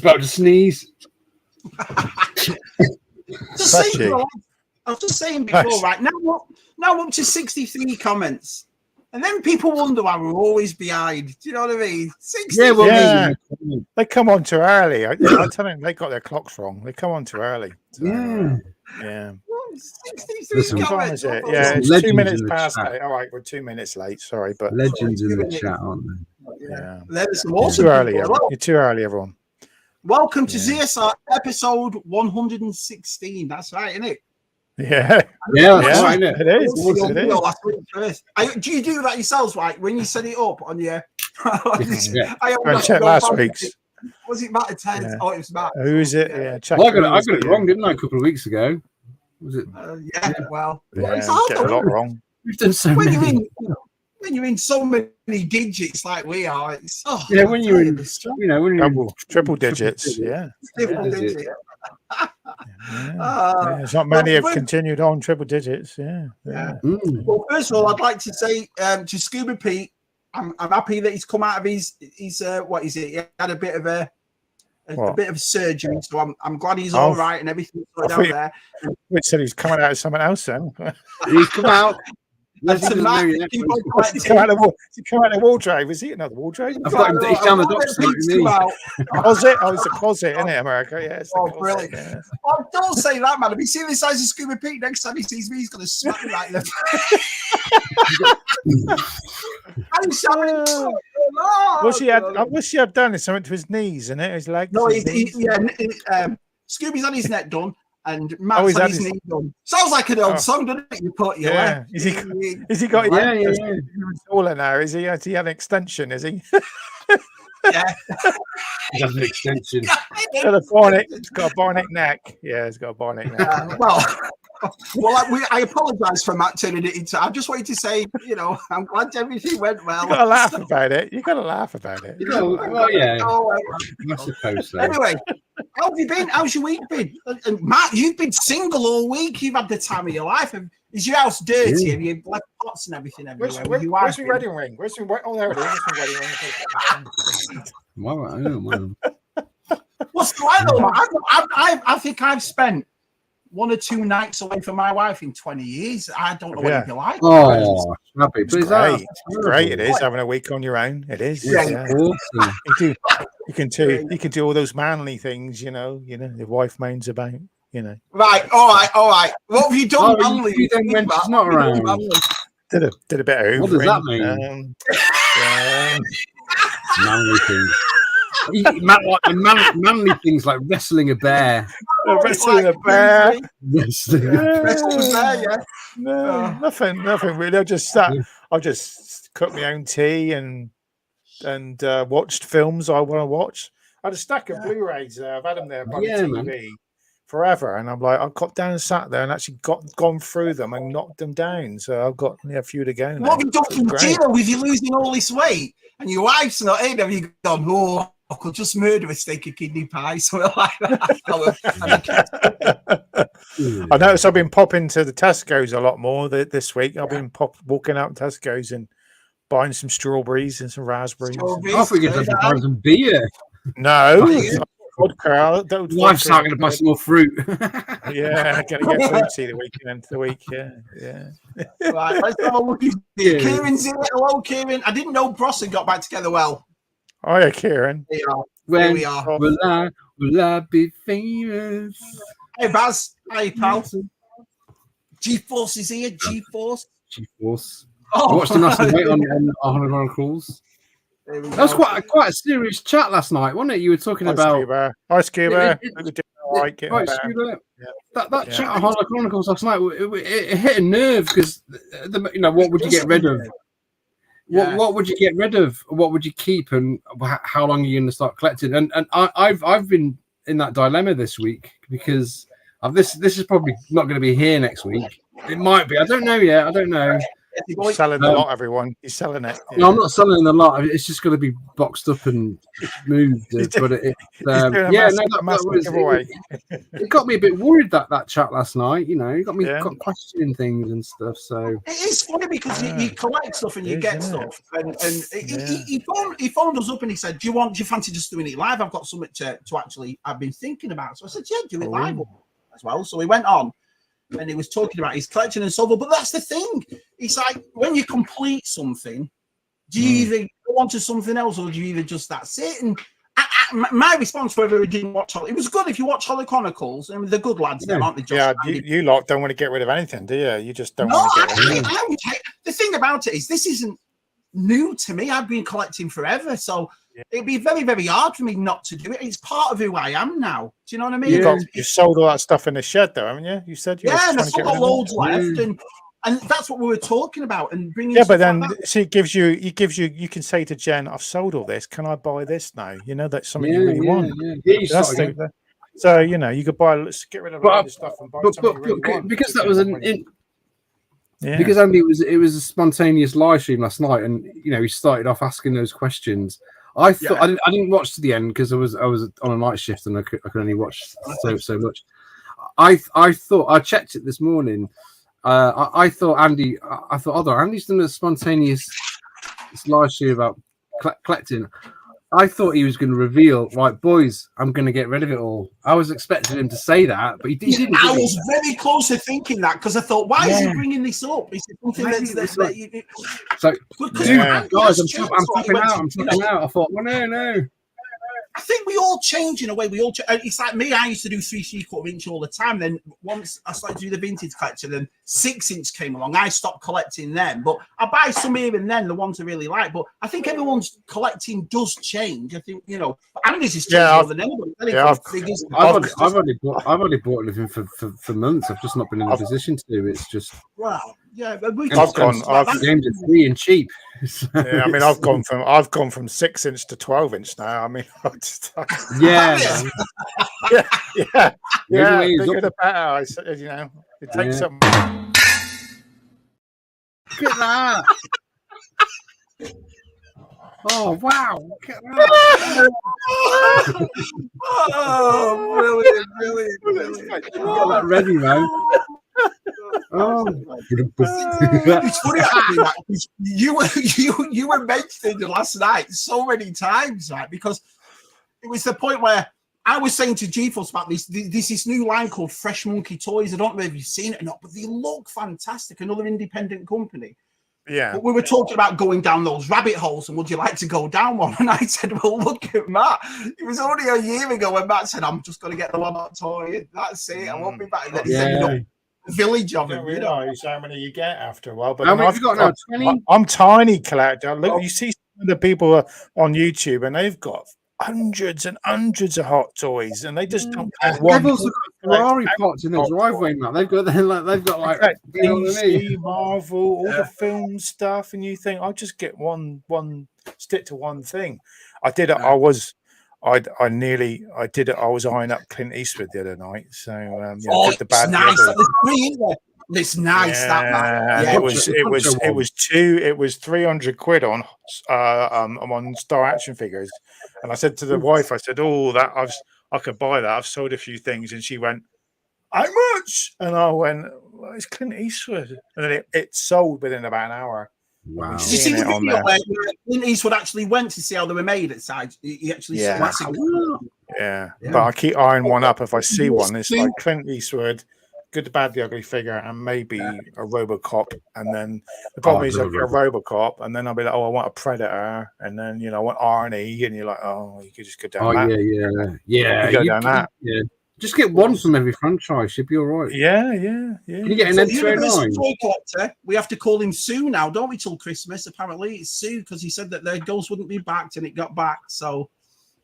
about to sneeze. I was just saying before, right? Now up to 63 comments. And then people wonder why we're always behind. Do you know what I mean? 63. Yeah, well, they come on too early. I tell them they got their clocks wrong. They come on too early. So, yeah. 63 comments. Yeah, it's 2 minutes past 8. All right, we're 2 minutes late. Sorry, but legends in the chat, aren't they? Yeah. There's some awesome too early, people. You're too early, everyone. Welcome to ZSR episode 116. That's right, isn't it? Yeah, that's right, isn't it? It is. Last week first. Do you do that yourselves? Like when you set it up on your? I checked last week's. Was it Matt Tez? Yeah. Oh, it was Matt. Who is it? Yeah, check. Well, I got it wrong, didn't I? A couple of weeks ago. Was it? Well, it's hard. Get a lot wrong. We've done so many. When you're in so many digits like we are, it's when you're in, when you're triple digits, triple digits. There's not many have continued on triple digits. Well, first of all, I'd like to say to Scuba Pete, I'm happy that he's come out of his what is it? He had a bit of a bit of surgery, so I'm glad he's all right and everything's sorted out there. We said he's coming out of someone else then. He's come out. He's come out of the wardrobe. Is he another wardrobe? I've got him. He's down the docks. Closet. Oh, it's a closet, isn't it, America? Yeah. Brilliant. Yeah. Oh, don't say that, man. If you see the size of Scuba Pete, next time he sees me, he's going to smack me right in the face. I wish he had done something to his knees, isn't it? His legs. No, Scooby's had his neck done. And Matt's had his knee done. Sounds like an old song, doesn't it? You put your leg. Is he got taller now? Is he? Has he had an extension? Is he? Yeah. He has an extension. He's got a bionic neck. Yeah, he's got a bionic neck. I apologise for Matt turning it into. I just wanted to say, I'm glad everything went well. You got to laugh about it. I suppose so. Anyway, how have you been? How's your week been? And Matt, you've been single all week. You've had the time of your life. Is your house dirty? Have you left pots and everything everywhere? Where's my wedding ring? Oh, there it is. Where's my wedding ring? What's the line though? I think I've spent 1 or 2 nights away from my wife in 20 years. I don't know what it'd be like. Oh, happy. It's great. It is having a week on your own. It is. Yeah. Awesome. You can do all those manly things. Your wife moans about. Right. All right. What have you done manly? You done when she's not around. Did a bit of hoovering. What does that mean? Manly things. Manly things like wrestling a bear. Wrestling a bear. No, nothing really. I just cooked my own tea and watched films I want to watch. I had a stack of Blu-rays there. I've had them there by the TV forever, and I'm like, I've got down and sat there and actually gone through them and knocked them down. So I've got a few to go now. What have you done in jail with you losing all this weight and your wife's not in? Have you gone, I could just murder a steak of kidney pie, something like that? I noticed I've been popping to the Tesco's a lot more this week. I've been walking out to Tesco's and buying some strawberries and some raspberries. I thought you could buy some beer. No. Vodka. Wife's not going to buy some more fruit. Yeah, going to get fruity the weekend. Yeah. Right, let's have a look at Kieran's here. Hello, Kieran. I didn't know Bros had got back together well. Oh yeah, Kieran. Here we are. Will I be famous? Hey Baz, hi pal. G-Force is here. G-Force. I watched him last night on Chronicles. That was quite a serious chat last night, wasn't it? You were talking about. Hi, Scuba. That chat on Hollow Chronicles last night, it hit a nerve because what would you get rid of? What would you get rid of? What would you keep? And how long are you going to start collecting? And I've been in that dilemma this week because this is probably not going to be here next week. It might be. I don't know yet. I don't know. He's selling the lot, everyone. He's selling it. Yeah. No, I'm not selling the lot. It's just going to be boxed up and moved. But it got me a bit worried that chat last night. You know, it got me questioning things and stuff. So it's funny because you collect stuff and you get stuff. And he phoned us up and he said, "Do you fancy just doing it live? I've got something to actually I've been thinking about." So I said, "Yeah, do it live as well." So we went on. And he was talking about his collection and so on. But that's the thing. It's like when you complete something, do you either go on to something else or do you either just that's it? And my response for whoever didn't watch it was good if you watch Hollow Chronicles. I mean, they're good lads, aren't they? Just you lot don't want to get rid of anything, do you? You just don't want to get rid of anything. The thing about it is this isn't new to me. I've been collecting forever. So it'd be very, very hard for me not to do it. It's part of who I am now. Do you know what I mean? You sold all that stuff in the shed, though, haven't you? You said you and I've got loads left, and that's what we were talking about. And bringing but then see, it gives you. You can say to Jen, "I've sold all this. Can I buy this now?" You know, that's something you really want. So you know, you could get rid of a lot of stuff and buy something you really want. Because that was because Andy, it was a spontaneous live stream last night, and you know he started off asking those questions. I thought I didn't watch to the end because I was on a night shift and I could only watch so much. I thought I checked it this morning. I thought Andy's done a spontaneous live stream about collecting. I thought he was going to reveal, right, boys, I'm going to get rid of it all. I was expecting him to say that, but he didn't. I was very close to thinking that because I thought, why is he bringing this up? Is it something guys, I'm tapping out. I thought, well, no. I think we all change in a way. It's like me. I used to do 3/4 inch all the time. Then once I started to do the vintage collection, then 6-inch came along. I stopped collecting them, but I buy some here and then, the ones I really like. But I think everyone's collecting does change. I think Andy's is changing more than anybody. I've already bought anything for months. I've just not been in a position to. It's just games are free and cheap. I mean, I've gone from 6-inch to 12-inch now. I mean, yeah. Bigger the better. You know, it takes some. Look at that! Oh wow! Look at that! Brilliant! Got that ready, man. Oh, it's funny actually that you were mentioning last night so many times, right? Because it was the point where I was saying to GeForce about this new line called Fresh Monkey Toys. I don't know if you've seen it or not, but they look fantastic. Another independent company. Yeah. But we were talking about going down those rabbit holes, and would you like to go down one? And I said, well, look at Matt. It was only a year ago when Matt said, I'm just going to get the one-hot toy. That's it. I won't be back. And then he said, village of them. You realize how many you get after a while. But how many have you got now? 20? I'm tiny collector. Look, you see some of the people on YouTube, and they've got hundreds and hundreds of hot toys, and they just don't have one. They've also got Ferrari pots in their driveway, man. They've got like DC, Marvel, all the film stuff, and you think I'll just get one stick to one thing. I did it. I was eyeing up Clint Eastwood the other night. So the bad nice. It's nice. It was 300 quid on Star Action Figures, and I said to the wife, I said, I could buy that. I've sold a few things, and she went, how much? And I went, well, it's Clint Eastwood, and then it sold within about an hour. Wow! Did you see the video where Clint Eastwood actually went to see how they were made at side? He actually but I keep eyeing one up. If I see one, it's like Clint Eastwood, Good, Bad, the Ugly Figure, and maybe a RoboCop. And then the problem is, like, a RoboCop, and then I'll be like, I want a Predator, and then I want Arnie, and you're like, you could just go down that. You go down that. Yeah. Just get one from every franchise. You'd be all right. Yeah. Can you get an Universal Toy Collector? We have to call him Sue now, don't we, till Christmas? Apparently, it's Sue because he said that their ghost wouldn't be backed, and it got backed. So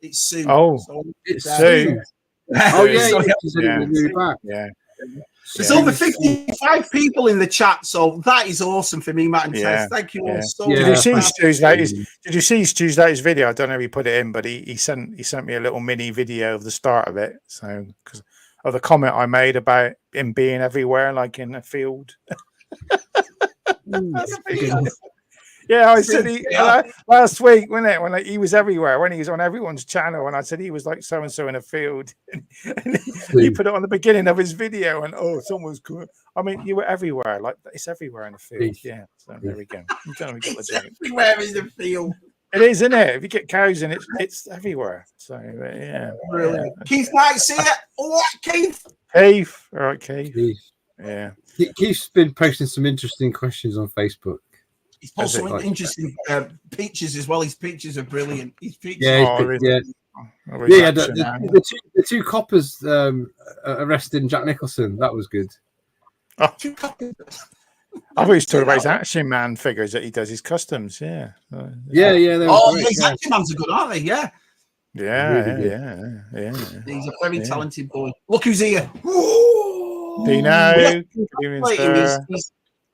it's Sue. Oh, so it's Sue. Yeah. There's over 55 people in the chat, so that is awesome for me, Matt and Tez. Thank you all so much. Did you see Stu's latest video? I don't know if he put it in, but he sent me a little mini video of the start of it. So because of the comment I made about him being everywhere, like in a field. Yeah, I said last week, wasn't it? When he was everywhere, when he was on everyone's channel, and I said he was like so and so in a field, and he put it on the beginning of his video, and someone's cool. I mean, you were everywhere, like it's everywhere in the field. Yeah, so there we go. It's everywhere in the field. It is, isn't it? If you get cows in it, it's everywhere. So yeah, brilliant. Yeah. Keith might see it. Oh, Keith. Keith, all right, Keith. Yeah, Keith's been posting some interesting questions on Facebook. He's posted some interesting pictures as well. His pictures are brilliant. His pictures, the two coppers arresting Jack Nicholson. That was good. Oh. I thought he was talking about his Action Man figures that he does his customs. Yeah. His Action Mans are good, aren't they? Yeah. Yeah. He's a very talented boy. Look who's here. Dino.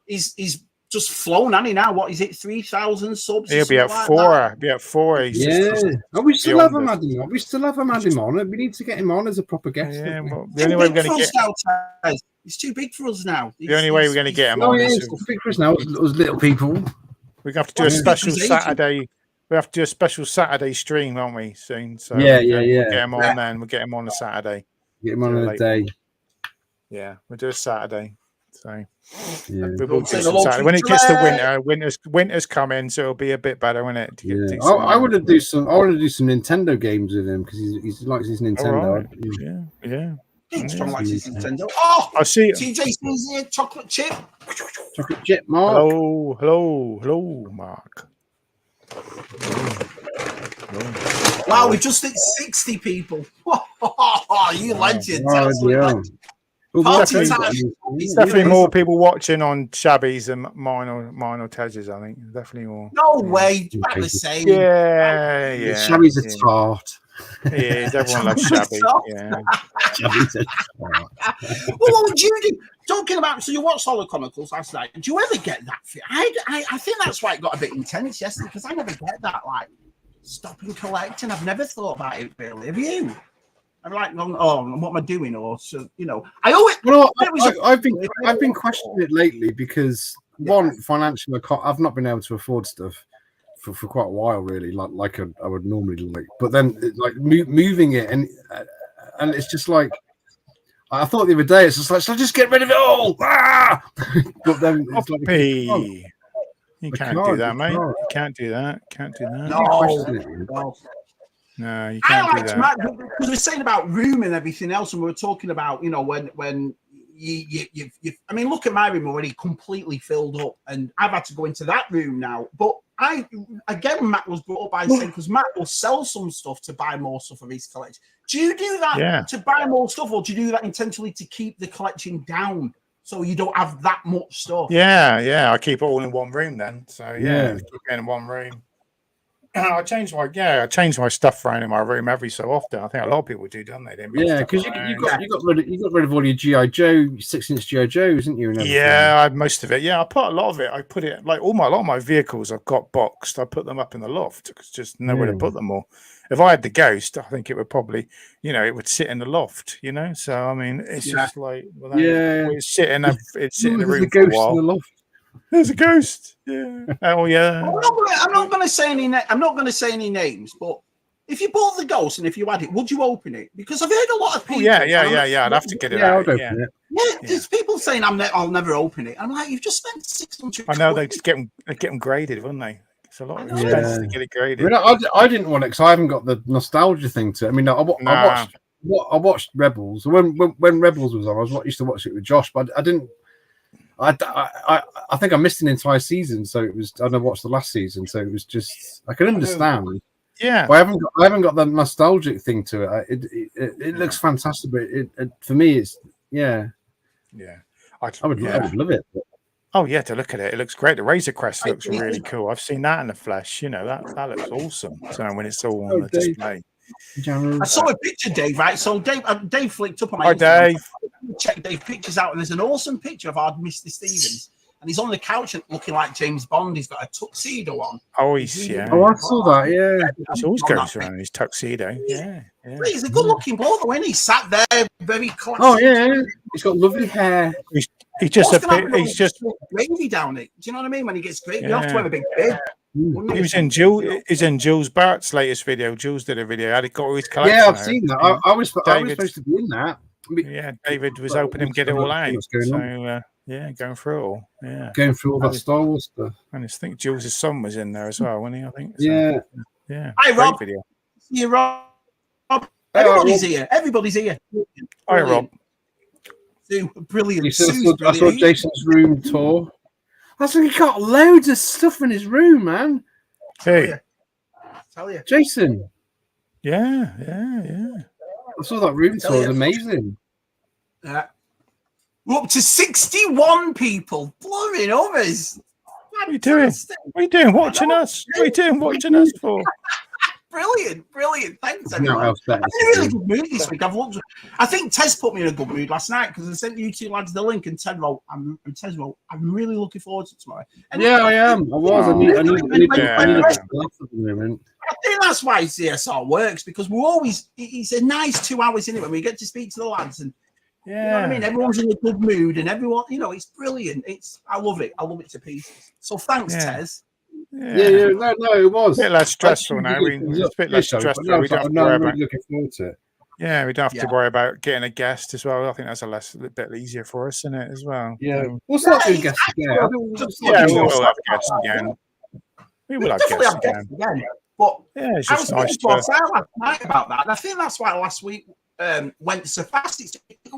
He's just flown, hasn't he? Now, what is it? 3,000 subs. He'll be at 4. Be at 4. We still have him adding on. We still have him adding on. We need to get him on as a proper guest. Yeah, well, the only way we're going to get. It's too big for us now. The only way we're going to get him on is too big for us now. Us little people. We're going to have to do a special Saturday. We have to do a special Saturday stream, aren't we? Soon. So We'll get him on then. We'll get him on a Saturday. Get him on a day. Yeah, we'll do a Saturday. So we'll do some Saturday. When it gets to winter's coming, so it'll be a bit better, won't it? I want to do some Nintendo games with him because he likes his Nintendo. Right. Yeah. Strong likes his Nintendo. Oh, I see. TJ's here. Chocolate chip. Chocolate chip, Mark. Hello, Mark. Wow, we just hit 60 people. You legend. Definitely more people watching on Shabby's than mine or Tez's, I think. Definitely more. No way. About the same. Yeah. Shabby's a tart. Yeah, everyone loves Shabby. Yeah. Shabby's a tart. Well, what would you do? Talking about, so you watched Solid Chronicles last night. Do you ever get that? I think that's why it got a bit intense yesterday, because I never get that, like, stopping collecting. I've never thought about it, Billy. Have you? I'm like, what am I doing? Or so, I owe it. Well, I've been questioning it lately because financially, I've not been able to afford stuff for quite a while, really, like I would normally like. But then, like moving it, and it's just like I thought the other day, it's just like, should I just get rid of it all? Ah! But then it's like, you can't do that, mate. You can't do that. No, you can't do that. Because we're saying about room and everything else, and we were talking about, when you I mean, look at my room already completely filled up, and I've had to go into that room now. But Matt was brought up by saying, because Matt will sell some stuff to buy more stuff of his collection. Do you do that to buy more stuff, or do you do that intentionally to keep the collection down so you don't have that much stuff? Yeah. I keep it all in one room then. So keep it in one room. I change my stuff around in my room every so often. I think a lot of people do, don't they? Because you got rid of all your GI Joe 6-inch GI Joes, didn't you? Yeah, I had most of it. Yeah, I put a lot of it. I put it like a lot of my vehicles I've got boxed. I put them up in the loft because just nowhere to put them all. If I had the Ghost, I think it would probably, it would sit in the loft. So I mean, it's just like it's sit in the room for a while. In the loft. There's a ghost. Yeah. Oh yeah. I'm not going to say any. I'm not going to say any names, but if you bought the Ghost and if you had it, would you open it? Because I've heard a lot of people. I'd have to get it out. There's people saying I'll never open it. I'm like, you've just spent $600. I know they just get them graded, wouldn't they? It's a lot of expense to get it graded. I didn't want it because I haven't got the nostalgia thing to it. I mean, I watched Rebels. When Rebels was on, I used to watch it with Josh, but I didn't. I think I missed an entire season, so it was. I never watched the last season, so it was just. I can understand. Yeah, but I haven't got the nostalgic thing to it. It looks fantastic, but it for me, it's I would love it. Oh yeah, to look at it, it looks great. The Razor Crest looks really cool. I've seen that in the flesh. That looks awesome. So when it's all on the display. I saw a picture, Dave. Right, so Dave flicked up on my. Hi, Dave. Check Dave pictures out, and there's an awesome picture of our Mr. Stevens, and he's on the couch and looking like James Bond. He's got a tuxedo on. Oh, yeah. Oh, I saw that. Yeah, he always goes around in his tuxedo. Yeah. He's a good-looking bloke, though, isn't he? Sat there, very classy. Oh yeah, he's got lovely hair. He's just gravy down it. Do you know what I mean? When he gets gravy, you have to have a big beard. He was in Jules Barrett's latest video. Jules did a video. How he got all his collection. Yeah, I've seen that. I was supposed to be in that. Yeah, David was helping him get it all out. So going through it all. Yeah, going through all that Star Wars stuff. And I think Jules' son was in there as well, wasn't he? I think. So, yeah. Hi, Rob. Video. See you, Rob. Everybody's here. Everybody's here. Hi, Rob. Brilliant. I saw Jason's room tour. I think he got loads of stuff in his room, man. Hey, tell you, Jason. Yeah. I saw that room tour. It was amazing. We're up to 61 people. Blowing overs. What are you doing? What are you doing watching us? What are you doing watching us for? Brilliant. Thanks, everyone. I'm in a really good mood this week. I think Tez put me in a good mood last night because I sent you two lads the link and Tez wrote, I'm really looking forward to tomorrow. And I am. I was. I need I think that's why CSR works because it's a nice 2 hours in it when we get to speak to the lads and you know what I mean? Everyone's in a good mood and everyone, it's brilliant. I love it. I love it to pieces. So thanks, Tez. No, it was a bit less stressful now. It's a bit less stressful. We don't have to worry about looking forward to it. Yeah, we don't have to worry about getting a guest as well. I think that's a bit easier for us, isn't it, as well? Yeah, we'll start doing guests again. We will have guests again. We will have guests again. But it's just nice last night about that. And I think that's why last week went so fast.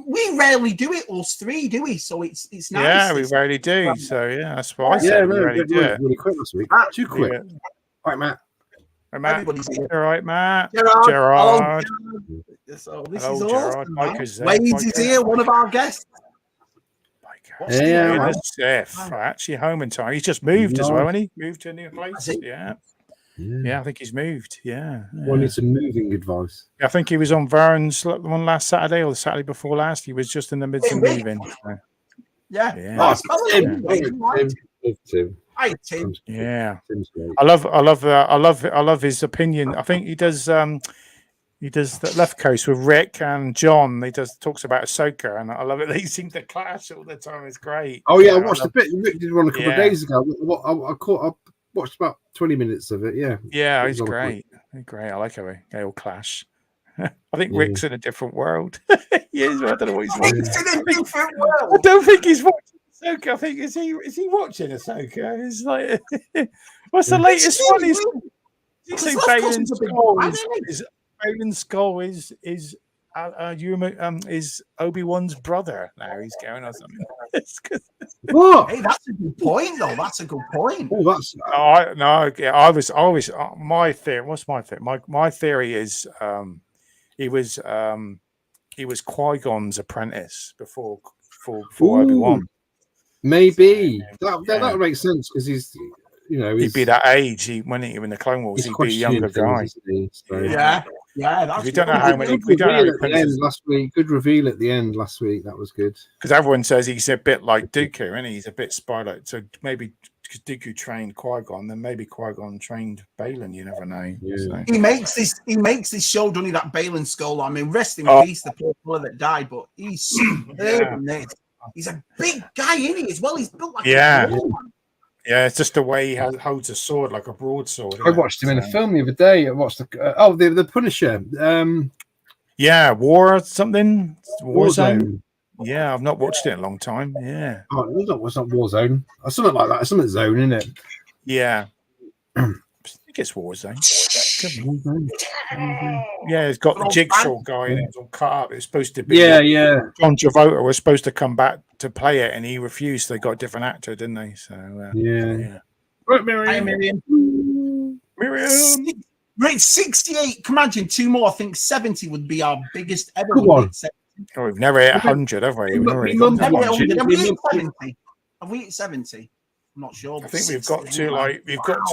We rarely do it, us three, do we? So it's nice. Yeah, we rarely do. So that's why I said we rarely do it. Really quick this week. Too quick. All right, Matt. Hey, Matt. Everybody's here. All right, Matt. Gerard. So this is awesome. Wade is here, one of our guests. Actually home in time. He's just moved as well, hasn't he? Moved to a new place. Yeah, I think he's moved. Yeah. Well, need some moving advice. I think he was on Varen's one last Saturday or the Saturday before last. He was just in the midst of moving. So. Yeah. Tim. Hi, Tim. Yeah. I love his opinion. I think he does the Left Coast with Rick and John. He talks about Ahsoka, and I love it. They seem to clash all the time. It's great. Oh yeah, I watched a bit. Rick did one a couple of days ago. I watched about 20 minutes of it. Yeah, he's great. Great. I like how they all clash. I think Rick's in a different world. He is. I don't know what he's watching. He's in a different world. I don't think he's watching Ahsoka. I think is he watching Ahsoka? It's like, what's the latest one? He's saying Balin's skull is Obi-Wan's brother. Now he's going or something. What? Hey, that's a good point, though. That's a good point. Oh, that's my theory. What's my theory? My theory is he was Qui-Gon's apprentice before Obi-Wan. Maybe that would make sense because he's he'd be that age. When he in the Clone Wars, he'd be a younger guy. Yeah. We don't know how many. We don't know. At the end last week. Good reveal at the end last week. That was good. Because everyone says he's a bit like Dooku, and he's a bit spider. So maybe because Dooku trained Qui-Gon, then maybe Qui-Gon trained Balin. You never know. Yeah. So. He makes this show, doesn't he? That Balin skull. I mean, rest in peace, the poor fella that died. But he's superb. He's a big guy, isn't he? As well, he's built like a man. Yeah, it's just the way he holds a sword, like a broadsword. I watched him in a film the other day. I watched the Punisher. War something. Warzone. Yeah, I've not watched it in a long time. Yeah. Oh, it's not Warzone. Something like that. It's something Zone, isn't it? Yeah. I think it's Warzone. Yeah, it's got the Jigsaw guy in it. It's all cut up. It's supposed to be. Yeah. John Travolta was supposed to come back to play it, and he refused. They got a different actor, didn't they? So Right, Miriam. Right, 68. Can you imagine 2 more? I think 70 would be our biggest ever. Come on. Oh, we've never hit 100, have we? Have we hit 70? I'm not sure. I think we've got to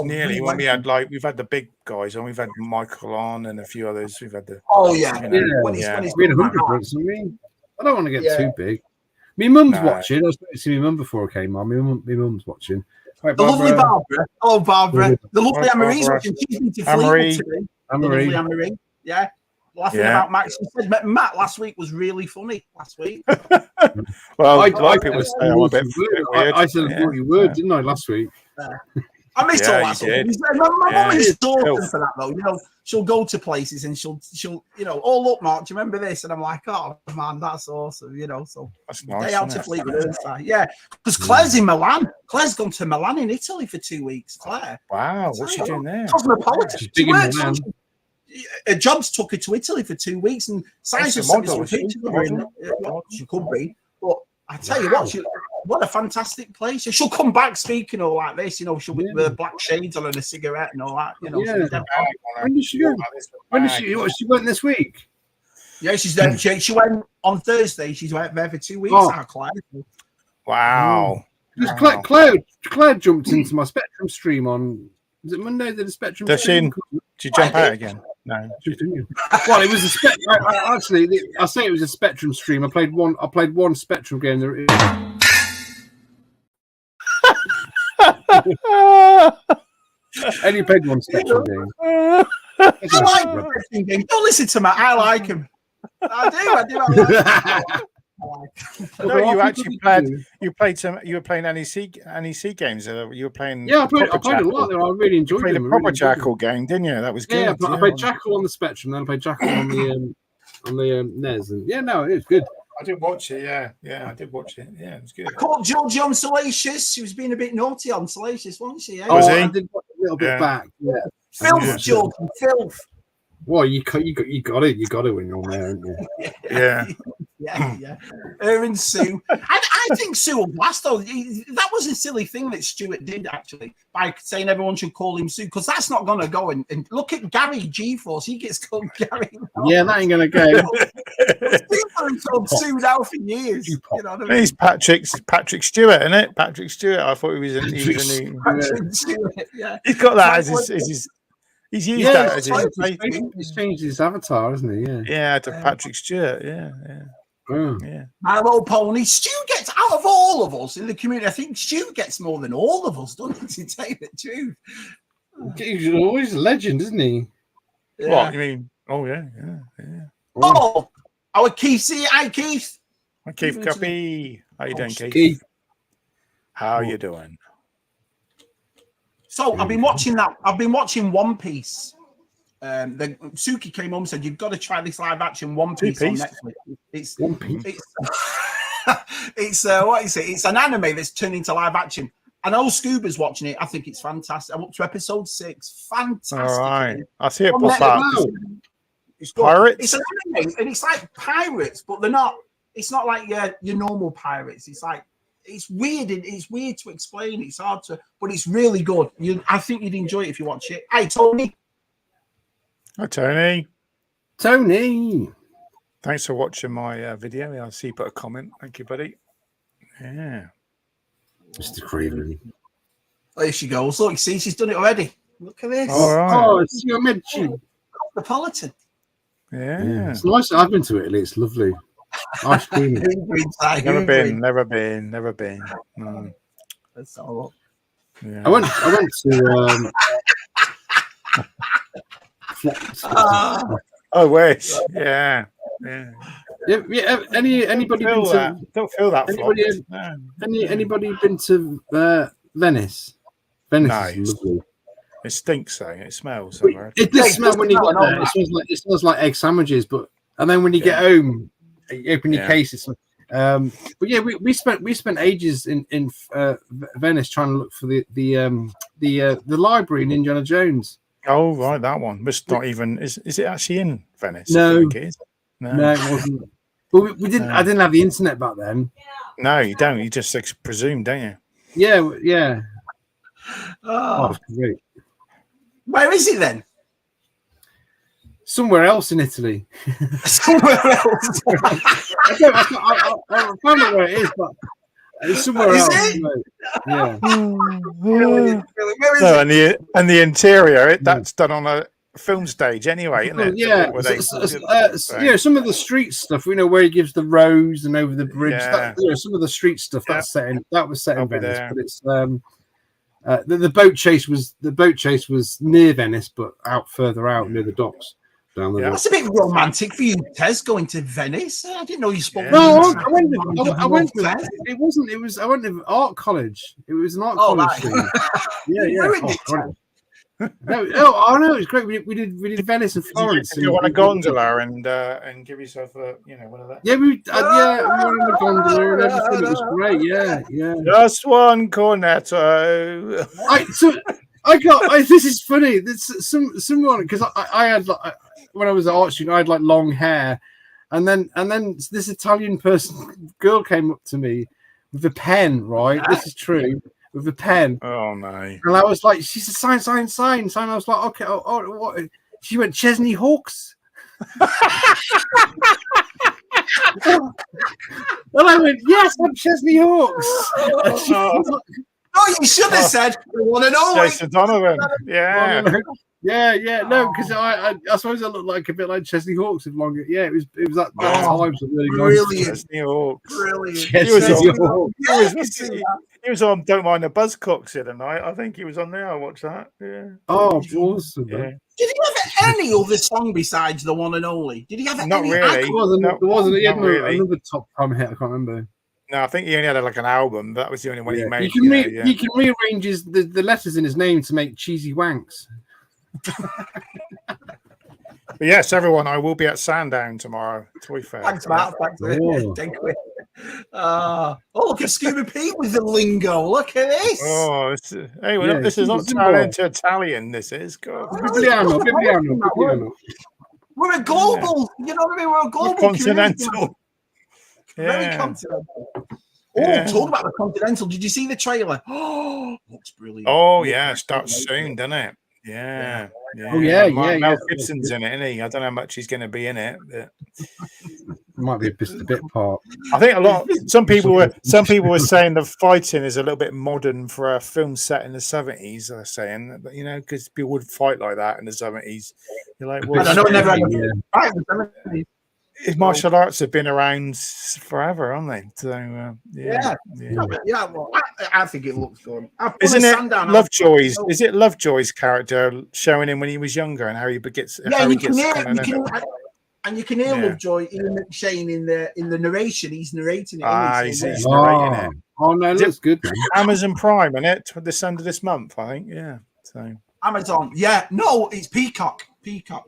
nearly when we've had the big guys and we've had Michael on and a few others. We've had the we had 100 points. I don't want to get too big. My mum's watching. I was supposed to see my mum before I came on. My mum's watching. Right, the lovely Barbara. Oh, Barbara. The lovely Anne-Marie's watching. She's been to Fleetwood today. Anne-Marie. Anne-Marie. Yeah. Laughing about Max. She said Matt last week was really funny. Last week. Well, people say I'm a bit weird. I said a funny word, didn't I, last week? I missed all that stuff. My mum is talking for that, though. You know, she'll go to places and she'll, you know, oh, look, Mark, do you remember this? And I'm like, oh, man, that's awesome, you know. So, that's nice, day out to Fleetwood. Yeah, because Claire's in Milan. Claire's gone to Milan in Italy for 2 weeks, Claire. Wow, what's she doing there? Cosmopolitan. Her jobs took her to Italy for 2 weeks, and science was sent some pictures of her. She could be, but I tell you what a fantastic place. She'll come back speaking all like this, you know. She'll be with black shades on and a cigarette and all that, you know. When did she go? She went this week? Yeah, she's there. She went on Thursday. She's went there for 2 weeks. Claire. Wow. Claire jumped into my Spectrum stream on. Was it Monday? Did the Spectrum? Did you jump out again? No. Well, it was a Spectrum. Actually, I say it was a Spectrum stream. I played one Spectrum game. And you played one Spectrum game. I like Spectrum games. Don't listen to me. I like them. I do. No, you actually played. You were playing NEC games. You were playing. Yeah, I played a lot there. I really enjoyed them. You played a proper Jackal game, didn't you? That was good. Yeah, I played Jackal on the Spectrum, then I played Jackal on the NES, and it was good. I did watch it. Yeah, I did watch it. Yeah, it was good. I caught Georgie on Salacious. She was being a bit naughty on Salacious, wasn't she? Was he? I did watch a little bit back. Yeah. Filth, Georgie, filth. Well, you got it when you're on there, haven't you? Yeah. Yeah. Her and Sue. I think Sue will blast though. That was a silly thing that Stuart did actually by saying everyone should call him Sue, because that's not going to go. And look at Gary G-Force. He gets called Gary. Yeah, that ain't going to go. People have called Sue now for years. You know what I mean? He's Patrick Stewart, isn't it? Patrick Stewart. I thought he was a new. Patrick Stewart, yeah. He's got that as his. He's used that as his. He's changed his avatar, hasn't he? Yeah. Yeah, to Patrick Stewart. Yeah. Yeah. My little pony. Stu gets out of all of us in the community. I think Stu gets more than all of us, doesn't he? To tell you the truth. He's always a legend, isn't he? Yeah. What you mean? Oh yeah. Oh, our Keith. Hi, Keith. Hi, Keith Guppy. How you doing, Keith? How you doing? So I've been watching One Piece. Suki came home and said, "You've got to try this live action One Piece on Netflix." It's One Piece. It's what is it? It's an anime that's turned into live action. I know Scuba's watching it. I think it's fantastic. I'm up to episode 6. Fantastic. All right, I see it pop up. It's pirates. It's an anime, and it's like pirates, but they're not. It's not like your normal pirates. It's like it's weird. It's weird to explain. It's hard to, but it's really good. I think you'd enjoy it if you watch it. Hey, Tony. Hi, Tony. Thanks for watching my video. I see you put a comment. Thank you, buddy. Yeah. Mr. Craven. There she goes. Look, you see, she's done it already. Look at this. All right. Oh, it's your mention. Cosmopolitan. Yeah. It's nice. I've been to Italy. It's lovely. Ice cream. Never been. No. That's all. Yeah. I went to I wish. Yeah. Anybody been to? Don't feel that. Anybody been to Venice? Venice is lovely. It stinks though. It smells. It does smell when you get there. It smells like egg sandwiches, and then when you get home, you open your case. It's but yeah, we spent ages in Venice trying to look for the library in Indiana Jones. Oh right, that one. It's not even. Is it actually in Venice? No, I think it is. No, it wasn't. But we didn't. I didn't have the internet back then. No, you don't. You just presume, don't you? Yeah. Oh, great. Where is it then? Somewhere else in Italy. Somewhere else. I found out where it is, but it's somewhere else. Yeah. Where is it? And the interior, that's done on film stage anyway, isn't it? Yeah, some of the street stuff, where he gives the rose and over the bridge. Yeah. Some of the street stuff that was set in Venice, there. but it's the boat chase was near Venice, but further out near the docks. Down the That's a bit romantic for you, Tez, going to Venice. I didn't know you spoke. No, I went to that. It wasn't. It was. I went to art college. It was an art college thing. No, it was great. We did Venice and Florence. You want a gondola and give yourself one of that. Yeah, we were on the gondola and everything. It was great. Yeah. Just one cornetto. This is funny. Someone because I had when I was at art student, I had like long hair, and then this Italian girl came up to me with a pen. Right, this is true. With a pen. Oh no! And I was like, she said, sign. I was like, okay. Oh, what? She went Chesney Hawkes. And I went, yes, I'm Chesney Hawkes. Oh, you should have said the one and only Jason Donovan. Yeah. No, because I suppose I look like a bit like Chesney Hawkes with longer. Yeah, it was that times really Chesney Hawkes. Brilliant. He was on Don't Mind the Buzzcocks the other night. I think he was on there. I watched that. Yeah. Oh, awesome. Yeah. Did he have any other song besides the one and only? Did he have Not any? really. There wasn't. He had really. another top time hit. I can't remember. No, I think he only had like an album. That was the only one he made. You can rearrange the letters in his name to make cheesy wanks. But yes, everyone, I will be at Sandown tomorrow. Toy Fair. Thanks, Matt. Thanks. Look at Scuba Pete with the lingo. Look at this. Oh, this is not Italian to Italian. This is. Bibliano. We're a global. You know what I mean? We're a global continental. Very continental. Talk about the Continental. Did you see the trailer? Oh, looks brilliant. Oh yeah, starts soon, doesn't it? Yeah. Oh yeah, Mel Gibson's in it, isn't he? I don't know how much he's going to be in it. But... Might be just a bit part. I think some people were saying the fighting is a little bit modern for a film set in the 70s. They're saying, but because people would fight like that in the 70s. You're like, well, I don't know, never. His martial arts have been around forever, haven't they? So Well, I think it looks good. Isn't it Lovejoy's? Is it Lovejoy's character showing him when he was younger and how he gets? And you can hear Lovejoy, Ian McShane in the narration. He's narrating it. He's narrating it. Oh no, that's good. Amazon Prime, isn't it? This end of this month, I think. Yeah. So Amazon. Yeah. No, it's Peacock.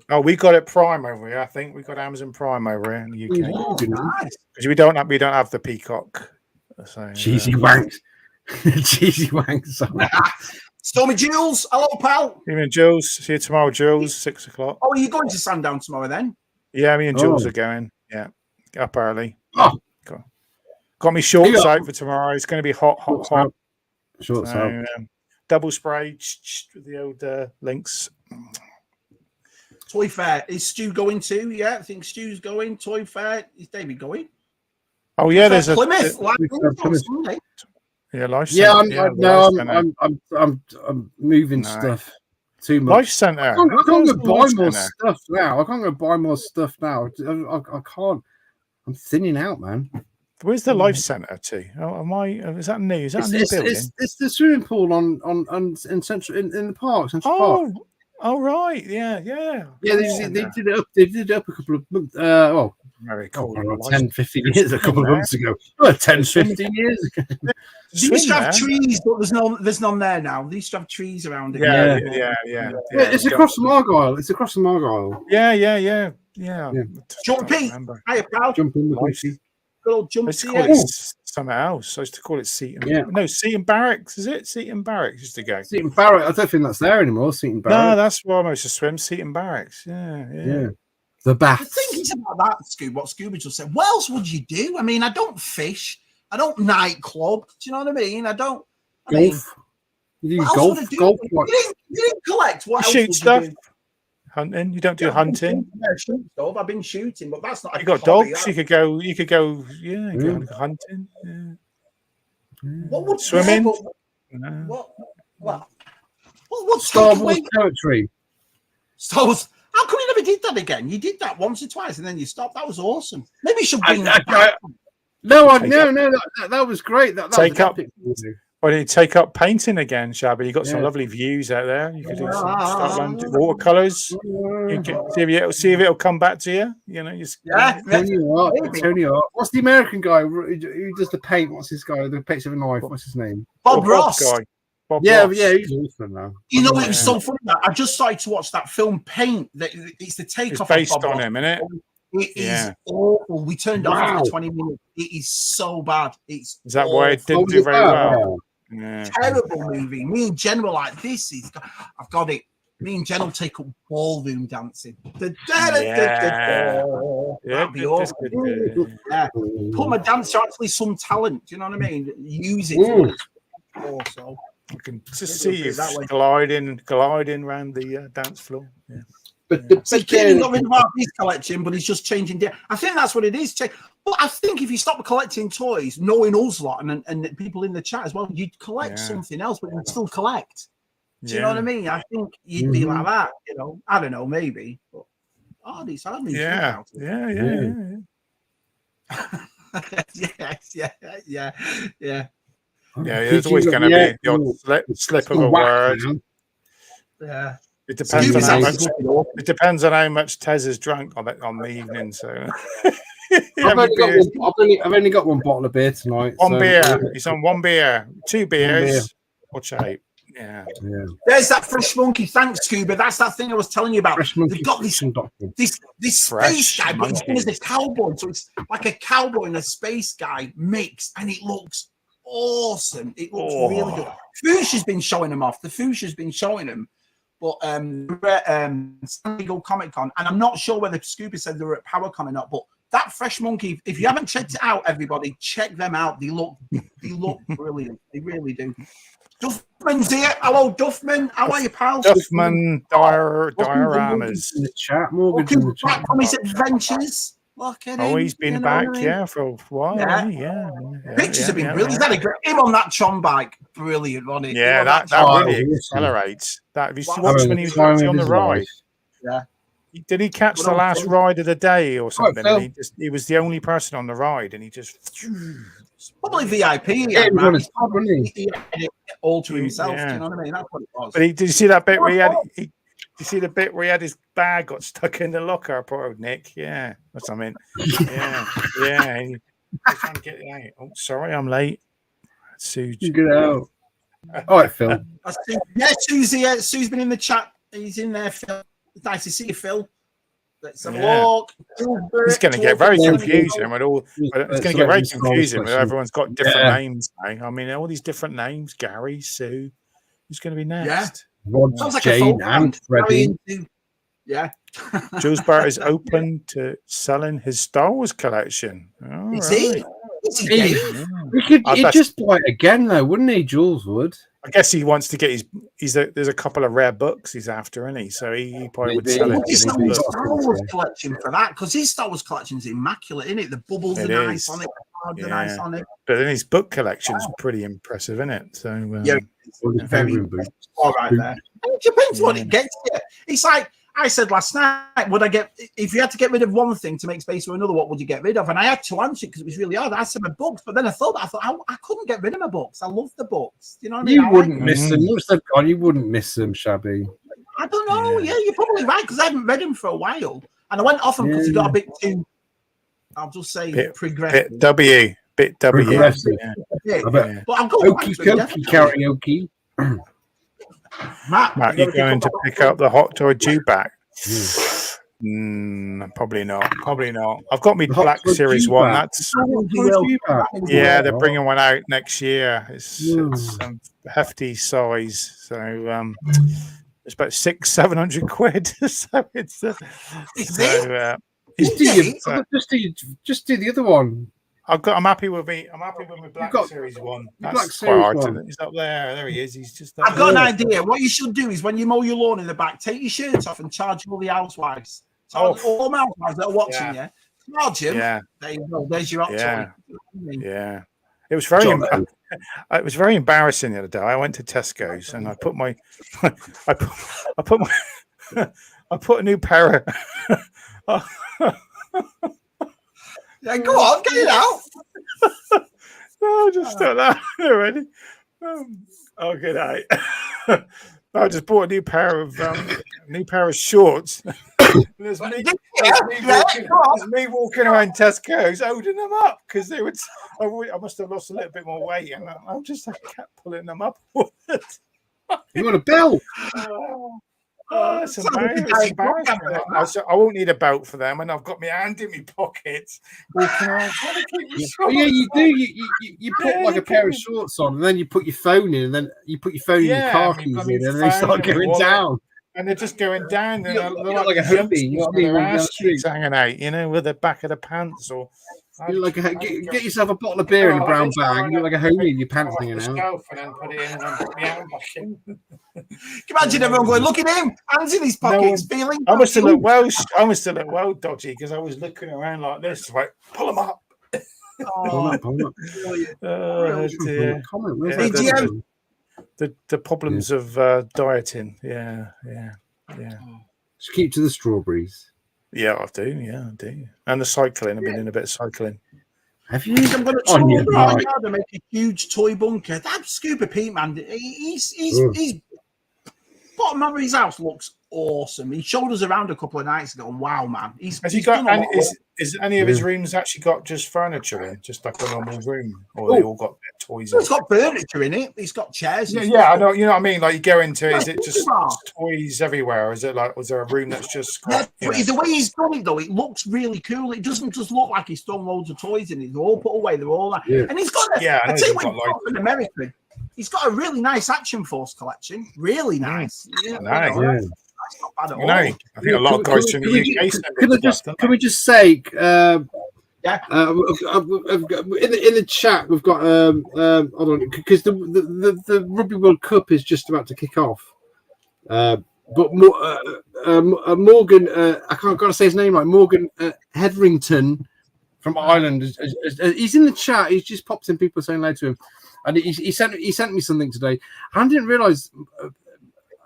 Oh, we got it Prime over here. I think we got Amazon Prime over here in the UK. Oh, nice. Because we don't have the Peacock. So, cheesy wanks. Cheesy wanks. Stormy Jules, hello, pal. Me and Jules, see you tomorrow, Jules, 6 o'clock. Oh, are you going to Sandown tomorrow then? Yeah, me and Jules are going. Yeah, up early. Oh, got me shorts out for tomorrow. It's going to be hot. Shorts out. Double spray with the old links. Toy Fair. Is Stu going too? Yeah, I think Stu's going. Toy Fair. Is David going? Oh yeah, there's Plymouth. Yeah, Life Centre. I'm moving stuff too much. Life Centre. I can't go buy more stuff now. I can't go buy more stuff now. I can't. I'm thinning out, man. Where's the Life Centre to? Oh, is that new? Is that a new building? It's the swimming pool in the park, Central Park. Oh right, yeah. They did it up. They did it up a couple of months. 10, 15 years. A couple of months ago. 10, 15 years ago. They used to have trees, but there's none there now. They used to have trees around it. Yeah. It's across from Argyle. Yeah. Jump Pete. Hiya, pal. Jump in the Lucy. Good old Jump something else. I used to call it Seaton. Yeah. No, Seaton Barracks. Is it Seaton Barracks? Used to go. Seaton Barracks. I don't think that's there anymore. Seaton Barracks. No, that's where I used to swim. Seaton Barracks. Yeah. The baths. The thing is about that, Scoob, what Scooby just said. What else would you do? I mean, I don't fish. I don't nightclub. Do you know what I mean? Golf. You do golf. Golf. You didn't collect. What else shoot stuff. Hunting. You don't do hunting. I've been shooting, but that's not. You got dogs. You could go. Yeah. Go hunting. Yeah. What would swimming? What? Star Wars territory. Star Wars. How come you never did that again? You did that once or twice and then you stopped. That was awesome. Maybe you should bring that back. No, that was great. That was epic. Why don't you take up painting again, Shabby? You got some lovely views out there. You could do start running watercolors. You can see if it'll come back to you. You know, Tell you what. What's the American guy who does the paint? What's his guy? The paints with a knife. What's his name? Bob Ross. Guy. Bob Ross. He's awesome now. You know, it was so funny. I just started to watch that film Paint. It's the takeoff. It's based on him, isn't it? It is awful. We turned off after 20 minutes. It is so bad. Is that why it didn't do very well? Yeah. Terrible movie. Me and Jen were like, I've got it. Me and Jen will take up ballroom dancing. That'd be awesome. Put my dancer actually some talent. Do you know what I mean? Use it. Also, I can just see you gliding around the dance floor. Yeah. But Kenny got rid of his collection, but he's just changing. I think that's what it is. But I think if you stop collecting toys, knowing us lot and people in the chat as well, you'd collect something else, but you'd still collect. Do you know what I mean? I think you'd be like that. You know, I don't know, maybe. But it's hardly. Yeah. Yeah, there's always going to be the odd slip of a word. Yeah. It depends on how much Tez has drunk on the evening. So I've only got one bottle of beer tonight. One beer. He's on one beer, 2 beers. Watch out. Yeah. There's that Fresh Monkey. Thanks, Scuba. That's that thing I was telling you about. They've got this space guy, but it's a cowboy. So it's like a cowboy and a space guy mixed, and it looks awesome. It looks really good. Fuchsia's been showing them off. The Fuchsia's been showing them. But San Diego Comic Con, and I'm not sure whether Scuba said they were at PowerCon or not, but that Fresh Monkey, if you haven't checked it out, everybody, check them out. They look brilliant. They really do. Duffman's here. Hello, Duffman. How are you, pal? Duffman dioramas. In the chat, Morgan's in the chat. From his adventures. Look at him. He's been back, for a while. Yeah. Pictures have been brilliant. He's had a great him on that Tron bike. Brilliant, on it. Yeah, that really accelerates. That if you watch when he was on the ride. Yeah. Did he catch the last ride of the day or something? And he was the only person on the ride, and he just probably VIP. He had it all to himself. Do you know what I mean? That's what it was. But did you see that bit where he had? You see the bit where he had his bag got stuck in the locker? Poor old Nick. Yeah, that's what I mean. Yeah. He's trying to get it out. Oh, sorry, I'm late. Sue's. Get out. All right, Phil. Sue's here. Sue's been in the chat. He's in there, Phil. It's nice to see you, Phil. Let's have a look. It's going to get very confusing with all. It's going to get very confusing with everyone's got different names now. I mean, all these different names: Gary, Sue. Who's going to be next? Yeah. Rod, Jane, and Freddie. Yeah. Jules Barrett is open to selling his Star Wars collection. Is he? He'd just buy it again, though, wouldn't he? Jules would. I guess he wants to get there's a couple of rare books he's after, isn't he? So he probably would sell it. His Star Wars collection for that, because his Star Wars collection is immaculate, isn't it? The bubbles are nice on it, the nice on it. But then his book collection's pretty impressive, isn't it? So very all right there. It depends what it gets you. It's like I said last night, if you had to get rid of one thing to make space for another, what would you get rid of? And I had to answer it because it was really hard. I said my books, but then I thought I couldn't get rid of my books. I love the books. You know what I mean? You wouldn't miss them. You wouldn't miss them, Shabby. I don't know. Yeah, you're probably right because I haven't read them for a while, and I went off them because he got a bit too. I'll just say progressive. Bit W. Progressive. Yeah. But I'm going karaoke. Matt, you're going to pick up the Hot Toy dewback? Probably not. I've got me Black Series 1. That's they're bringing one out next year. It's a hefty size, so it's about 600-700 quid. So just do the other one. I'm happy with my Black Series 1. That's quite hard. He's up there. There he is. He's just. I've got an idea. What you should do is when you mow your lawn in the back, take your shirts off and charge all the housewives. All the housewives that are watching you. Charge them. Yeah. There you go. There's your option. Yeah. It was very embarrassing the other day. I went to Tesco's and I put my I put a new pair of Yeah, go on, get it out. No, just start that already. Good night. I just bought a new pair of shorts. There's me walking around Tesco's holding them up because they would. I must have lost a little bit more weight, and I just kept pulling them up. You want a belt? It's embarrassing. I won't need a belt for them, and I've got my hand in my pockets walking around trying to keep my Oh yeah, you do. You put like a pair of shorts on, and then you put your phone in, and then you put your phone in your car keys in, and they start going down. And they're just going down. They're like a hoodie. You know what I mean? Their ass cheeks hanging out, with the back of the pants. Or get yourself a bottle of beer in a brown bag. You look like a homie in your pants hanging out. And then put it in and then put my hand back in. Can you imagine everyone going, look at him, hands in his pockets, feeling. I must have looked well dodgy because I was looking around like this, like pull them up. Oh dear. The problems of dieting. Yeah. Just keep to the strawberries. Yeah, I do. And the cycling. I've been doing a bit of cycling. Have you? I'm going to right now to make a huge toy bunker. That Scuba Pete, man, he's bottom of his house looks awesome. He showed us around a couple of nights ago. And wow, man, is any of his rooms actually got just furniture in, just like a normal room, or they all got toys? It's got furniture in it. It's got chairs. Yeah, I know. You know what I mean? Like you go into, is it just toys everywhere? Or is it like, was there a room that's just? The way he's done it though, it looks really cool. It doesn't just look like he's thrown loads of toys in it. They're all put away. They're all and he's got. I tell you what, an American. He's got a really nice Action Force collection. Really nice. Nice. That's not bad at all. I think a lot of guys from the UK. Can we just say? In the chat we've got hold on, because the Rugby World Cup is just about to kick off. But Morgan, I can't gotta say his name right. Morgan Hetherington from Ireland. He's in the chat. He's just popped in. People saying hello to him, and he sent me something today. I didn't realise.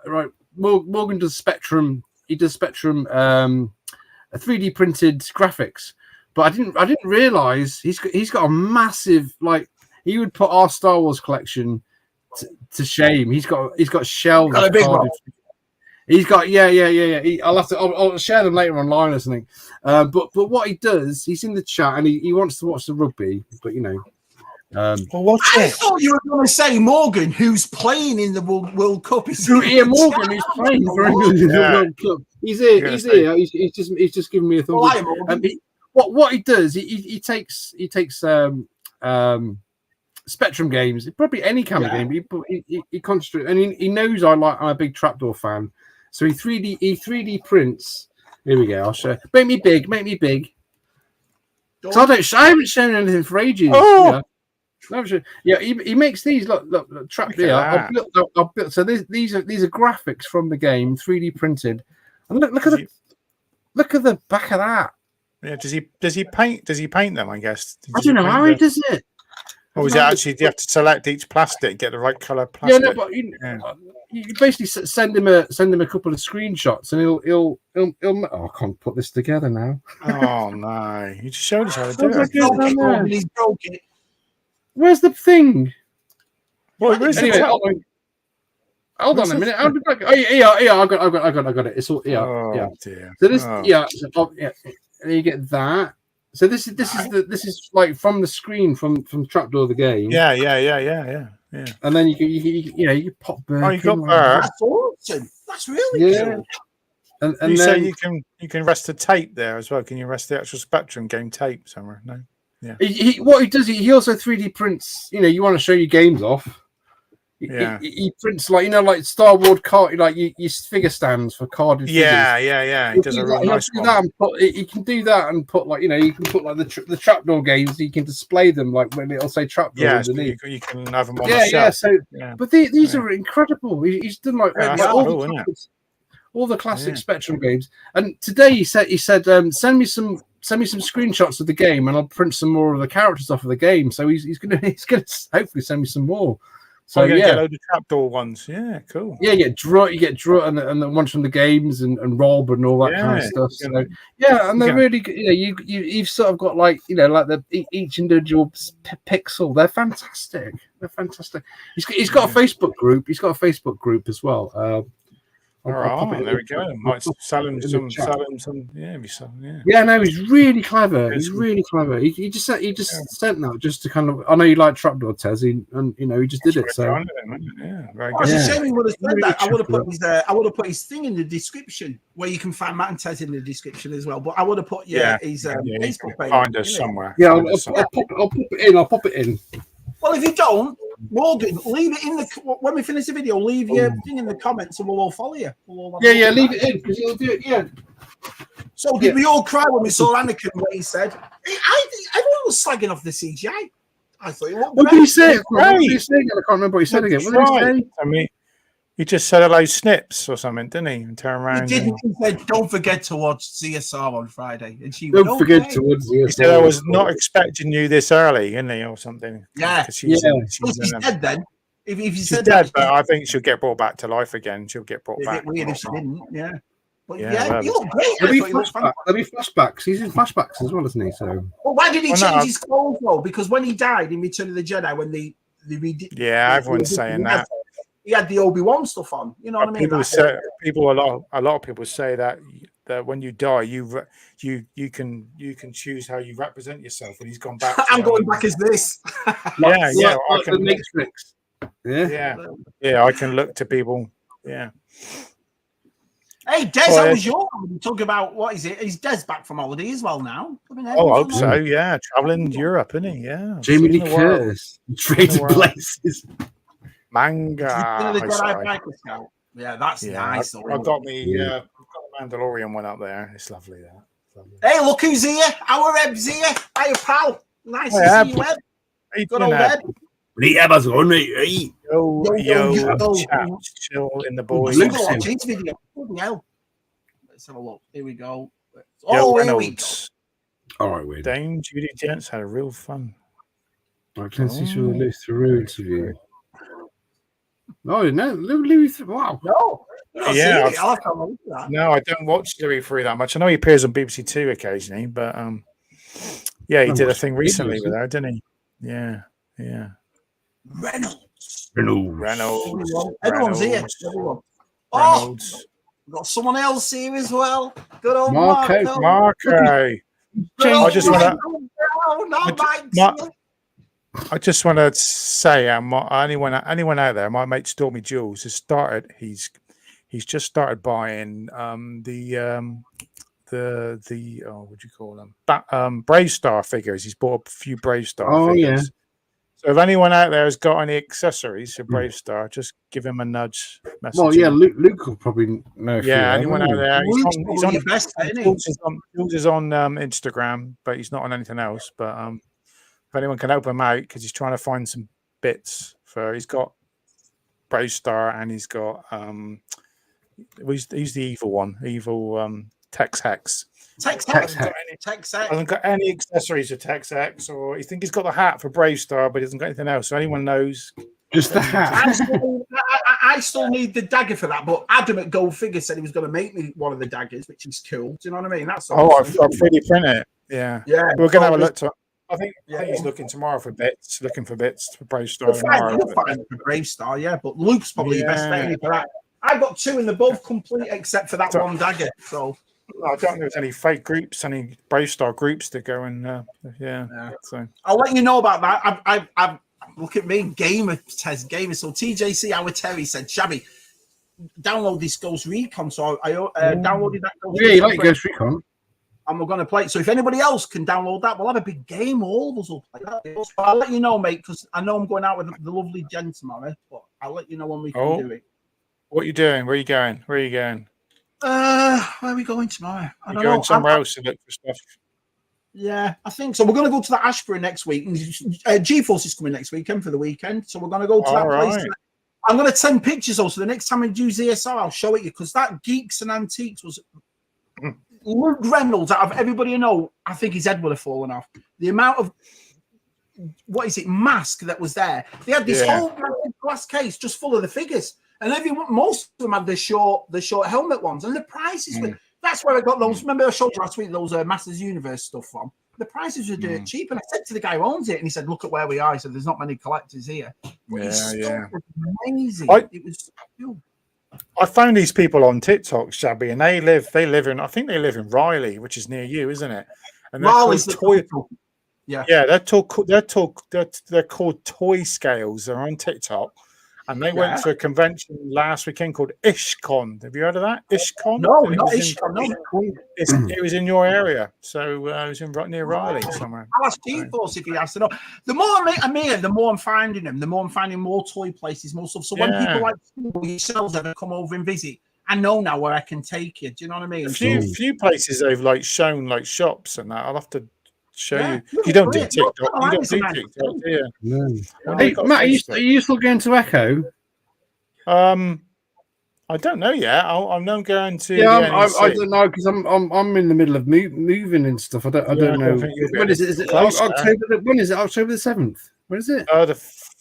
Right, Morgan does Spectrum. He does Spectrum 3D printed graphics. But I didn't realise he's got a massive, like, he would put our Star Wars collection to shame. He's got shelves. Got a big one. He's got I'll share them later online or something. But what he does, he's in the chat and he wants to watch the rugby. But I thought you were going to say Morgan, who's playing in the World Cup. Morgan, who's playing for England in the World Cup. He's here. He's just giving me a thumbs up. What he does, he takes Spectrum games, probably any kind of game. He concentrates, and he knows I'm a big Trapdoor fan, so he 3D prints. Here we go. I'll show. Make me big. So I haven't shown anything for ages. Oh. Yeah, he makes these. Look, Trapdoor. I'll build. So these are graphics from the game, 3D printed. And look at the back of that. Yeah, does he paint them? I guess. I don't know how he does it. Or is it actually? Do you have to select each plastic, get the right color plastic? Yeah, no, but you basically send him a couple of screenshots, and he'll. Oh, I can't put this together now. Oh no! You just showed us how to do it. He's broke it. Where's the thing? Well, anyway, hold on a minute. I got it. It's all dear. So this and you get that. So this is like from the screen from Trapdoor the game. Yeah. And then you pop. Oh, you got that. That's awesome. That's really cool. And you say you can rest the tape there as well. Can you rest the actual Spectrum game tape somewhere? No. Yeah. What he does, he also 3D prints. You want to show your games off. Yeah. He prints like Star Wars card, like your figure stands for carded figures. Yeah. He does a really nice one. He can do that and put you can put like the Trapdoor games. You can display them like when it'll say Trapdoor. Yeah, you can have them on the shelf. But these are incredible. He's done all the classic Spectrum games. And today he said send me some screenshots of the game and I'll print some more of the characters off of the game. So he's gonna hopefully send me some more. So you get a load of trapdoor ones. Yeah, cool. Yeah, you get Drut, and the ones from the games and Rob and all that kind of stuff. So yeah, and they're really good. You've sort of got like each individual pixel. They're fantastic. They're fantastic. He's got a Facebook group. He's got a Facebook group as well. There we go. Might sell him some. Yeah, no, he's really clever. He's really clever. He just sent that just to kind of. I know you like trapdoor, Tez, and he just did it. So it's a shame he would have said that. I would have put his thing in the description where you can find Matt and Tez in the description as well. But I would have put his Facebook page. Find us somewhere. Yeah, I'll pop it in. Well, if you don't, Morgan, leave it in the when we finish the video. Leave your thing in the comments, and we'll all follow you. Yeah, leave it in because he'll do it. Yeah. So did we all cry when we saw Anakin? What he said? I think everyone was slagging off the CGI. I thought, what did he say? What did he say? I can't remember what he said again. What did he say? I mean, he just said hello, Snips, or something, didn't he? And turn around. He didn't. He said, "Don't forget to watch CSR on Friday." And she don't forget to watch CSR. He said, "I was not expecting you this early," didn't he, or something? Yeah. She's dead then. If you said dead, that, but I think she'll get brought back to life again. She'll get brought back. It'd be weird if she didn't. Yeah. But yeah, you look great. There'll be flashbacks. He's in flashbacks as well, isn't he? So. Well, why did he change his clothes though? Because when he died in Return of the Jedi, when they everyone's saying that. He had the Obi-Wan stuff on. You know what I mean? A lot of people say that when you die, you can choose how you represent yourself. And he's gone back. I'm going back as this. I can the Matrix. Yeah. I can look to people. Yeah. Hey, Des, how was your holiday? Talk about what is it? Is Des back from holiday as well now? I hope so. Yeah, traveling Europe, isn't he? Yeah. Jamie Lee Curtis, traded places. Manga. Yeah, that's nice. I've got the Mandalorian one up there. It's lovely. Hey, look who's here! Our Eb's here. Hiya, pal. Nice to see you, Eb. Good old Eb. Yo, chill in the boys. Let's have a look. Here we go. Here we go. All right, wait. Dame Judy Gents had a real fun. I can see through the Louis Theroux interview. Oh no, Louis! Wow. No. Yeah. No, I don't watch Louis Theroux that much. I know he appears on BBC Two occasionally, but he did a thing recently with her, didn't he? Yeah. Reynolds. Everyone's here. Oh, we've got someone else here as well. Good old Marco. I just want to say, anyone out there, my mate Stormy Jules has started. He's just started buying the what do you call them? Brave Star figures. He's bought a few Brave Star figures. Yeah. So if anyone out there has got any accessories for Brave Star, just give him a nudge. Well, yeah, Luke will probably know. Yeah, anyone out there? He's on Jules is on Instagram, but he's not on anything else. But if anyone can help him out, because he's trying to find some bits he's got Brave Star and he's got he's the evil one, Tex Hex. Hasn't got any accessories for Tex Hex, or you think he's got the hat for Brave Star, but he hasn't got anything else. So anyone knows? Just the hat. I still need the dagger for that, but Adam at Gold Figure said he was going to make me one of the daggers, which is cool. Do you know what I mean? That's I'll 3D print it. Yeah. We're going to have a look to. I think he's looking tomorrow for bits. Looking for bits for Brave Star tomorrow. For Brave Star, but Luke's probably the best bet for that. I've got two, and they're both complete except for that one dagger. So. I don't think there's any fake groups, any Brave Star groups that go in. So I'll let you know about that. I've look at me, Tez Gamer. So TJC, our Terry said, Shabby, download this Ghost Recon. So I downloaded that. You like Ghost Recon? And we're going to play it. So if anybody else can download that, we'll have a big game. All of us will play that. So I'll let you know, mate, because I know I'm going out with the lovely Jen tomorrow. But I'll let you know when we can do it. What are you doing? Where are you going? Where are we going tomorrow? I don't know. Somewhere else to look for stuff. Yeah, I think so. We're going to go to the Ashbury next week. G-Force is coming next weekend for the weekend. So we're going to go to that place. I'm going to send pictures though. So the next time we do ZSR, I'll show it you, because that Geeks and Antiques was Luke Reynolds. Out of everybody I know, I think his head would have fallen off. The amount of what is it, mask that was there. They had this whole glass case just full of the figures, and most of them had the short helmet ones, and the prices were. That's where I got those. Remember I showed you last week those Masters Universe stuff from. The prices were dirt cheap, and I said to the guy who owns it, and he said, "Look at where we are." He said, "There's not many collectors here." But amazing. It was. I found these people on TikTok, Shabby, and they live in. I think they live in Raleigh, which is near you, isn't it? And Raleigh's they're called Toy Scales. They're on TikTok. And they went to a convention last weekend called IshCon. Have you heard of that? IshCon? No, not IshCon. No. It was in your area. So it was near Raleigh somewhere. I'll ask Chief Force if he has to know. The more I'm here, the more I'm finding them. The more I'm finding more toy places, more stuff. So when people like yourselves ever come over and visit, I know now where I can take you. Do you know what I mean? A few places they've like shown like shops and that. I'll have to show you. You don't do TikTok. You don't do TikTok, do you? No. Hey, Matt, are you still going to Echo? I don't know yet. I'm not going to. Yeah, I don't know because I'm in the middle of moving and stuff. I don't know. When is it? Is it October? When is it? October the 7th? When is it? The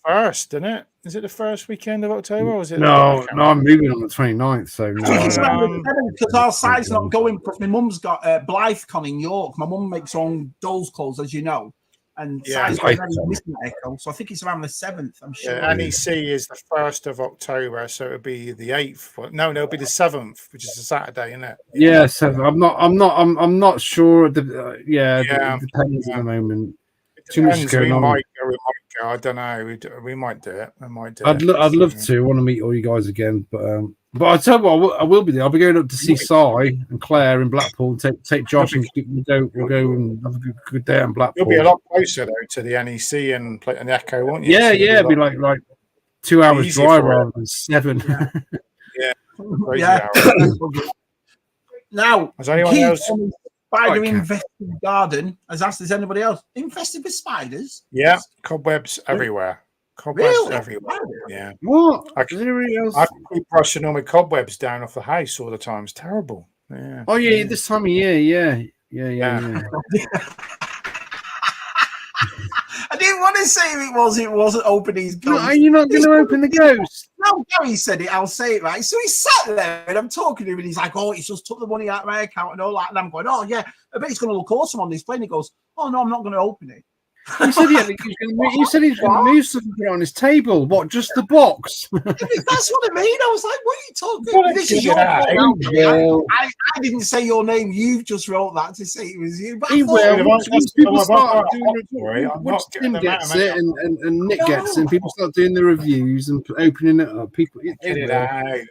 1st, isn't it? Is it the first weekend of October? Or is it? No, I'm moving on the 29th. So because our site's not going because my mum's got BlytheCon in York. My mum makes her own dolls clothes, as you know. And missing Echo, so I think it's around the 7th. I'm sure. NEC is the 1st of October, so it'll be the 8th. No, it'll be the 7th, which is a Saturday, isn't it? Yeah, 7th. I'm not sure. It depends at the moment. Too much going on. We might go. I don't know. We might do it. I'd love to. I want to meet all you guys again, but I tell you what, I will be there. I'll be going up to see Si and Claire in Blackpool. Take Josh and we'll go and have a good day in Blackpool. You'll be a lot closer though to the NEC and Echo, won't you? Yeah, it'll be like 2 hours drive rather than 7. Yeah. Now, has anyone else? Spider infested garden has asked, is anybody else infested with spiders? Yeah, cobwebs everywhere. Cobwebs everywhere. Yeah. What? I keep brushing all my cobwebs down off the house all the time. It's terrible. Yeah. Oh yeah, this time of year, yeah. I didn't want to say if it wasn't opening his ghost. Are you not going to open the ghost? No, Gary said it. I'll say it right. So he sat there and I'm talking to him and he's like, "Oh, he's just took the money out of my account and all that." And I'm going, "Oh yeah, I bet it's going to look awesome on this plane." He goes, "Oh no, I'm not going to open it." He said he's going to move something on his table. What? Just the box? That's what I mean. I was like, "What are you talking? This is your name." I didn't say your name. You've just wrote that to say it was you. But he will. Once people start doing it, once Tim gets it and Nick gets it, and people start doing the reviews and opening it up, people get it out.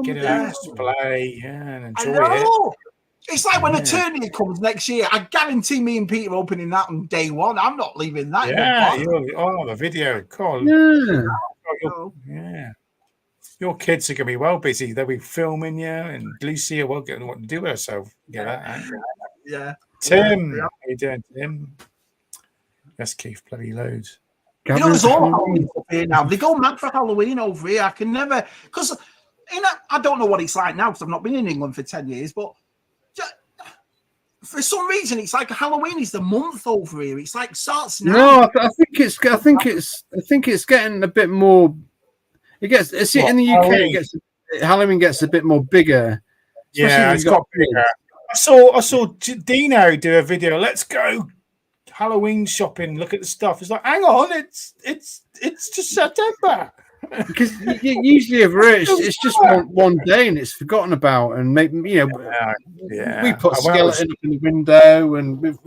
Get it out, display, and enjoy it. It's like when Eternity comes next year. I guarantee me and Peter are opening that on day one. I'm not leaving that. Yeah, the video call. Yeah. Your kids are going to be well busy. They'll be filming you, and Lucia won't get what to do with herself. Get that? Yeah. Tim, how you doing, Tim? Yes, Keith, bloody loads. You know, there's all Halloween up here now. They go mad for Halloween over here. I can never, because I don't know what it's like now because I've not been in England for 10 years, but for some reason, it's like Halloween is the month over here. It's like starts now. No, I think it's getting a bit more. In the UK, Halloween gets a bit more bigger. Yeah, it's got bigger. I saw Dino do a video. Let's go Halloween shopping. Look at the stuff. It's like, hang on, it's just September. Because usually over here, it's just one day and it's forgotten about, and maybe we put a skeleton up in the window, and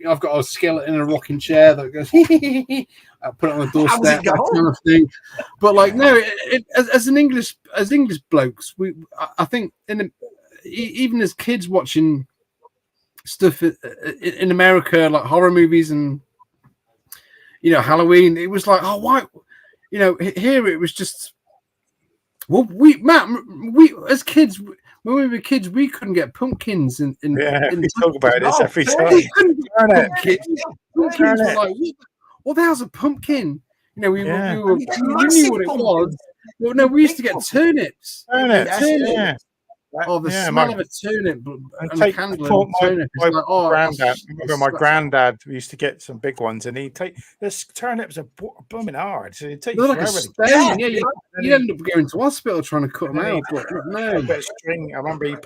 I've got a skeleton in a rocking chair that goes. I put it on the doorstep, that kind of thing. But like, no, as English blokes, I think even as kids watching stuff in America, like horror movies and Halloween, it was like, oh, why? Here it was just. Well, we as kids, when we were kids, we couldn't get pumpkins. We talk about this every time. We couldn't get pumpkins. Pumpkins were like, what the hell's a pumpkin? We knew what it was. Well, no, we used to get turnips. Turnips. Oh, the smell of a turnip and a candle and a turnip. My granddad. Remember, my granddad used to get some big ones, and he'd take this turnips are blooming hard, so it'd take like forever. A stain. Yeah, you end up going to hospital trying to cut them out. No, a bit of string. I remember you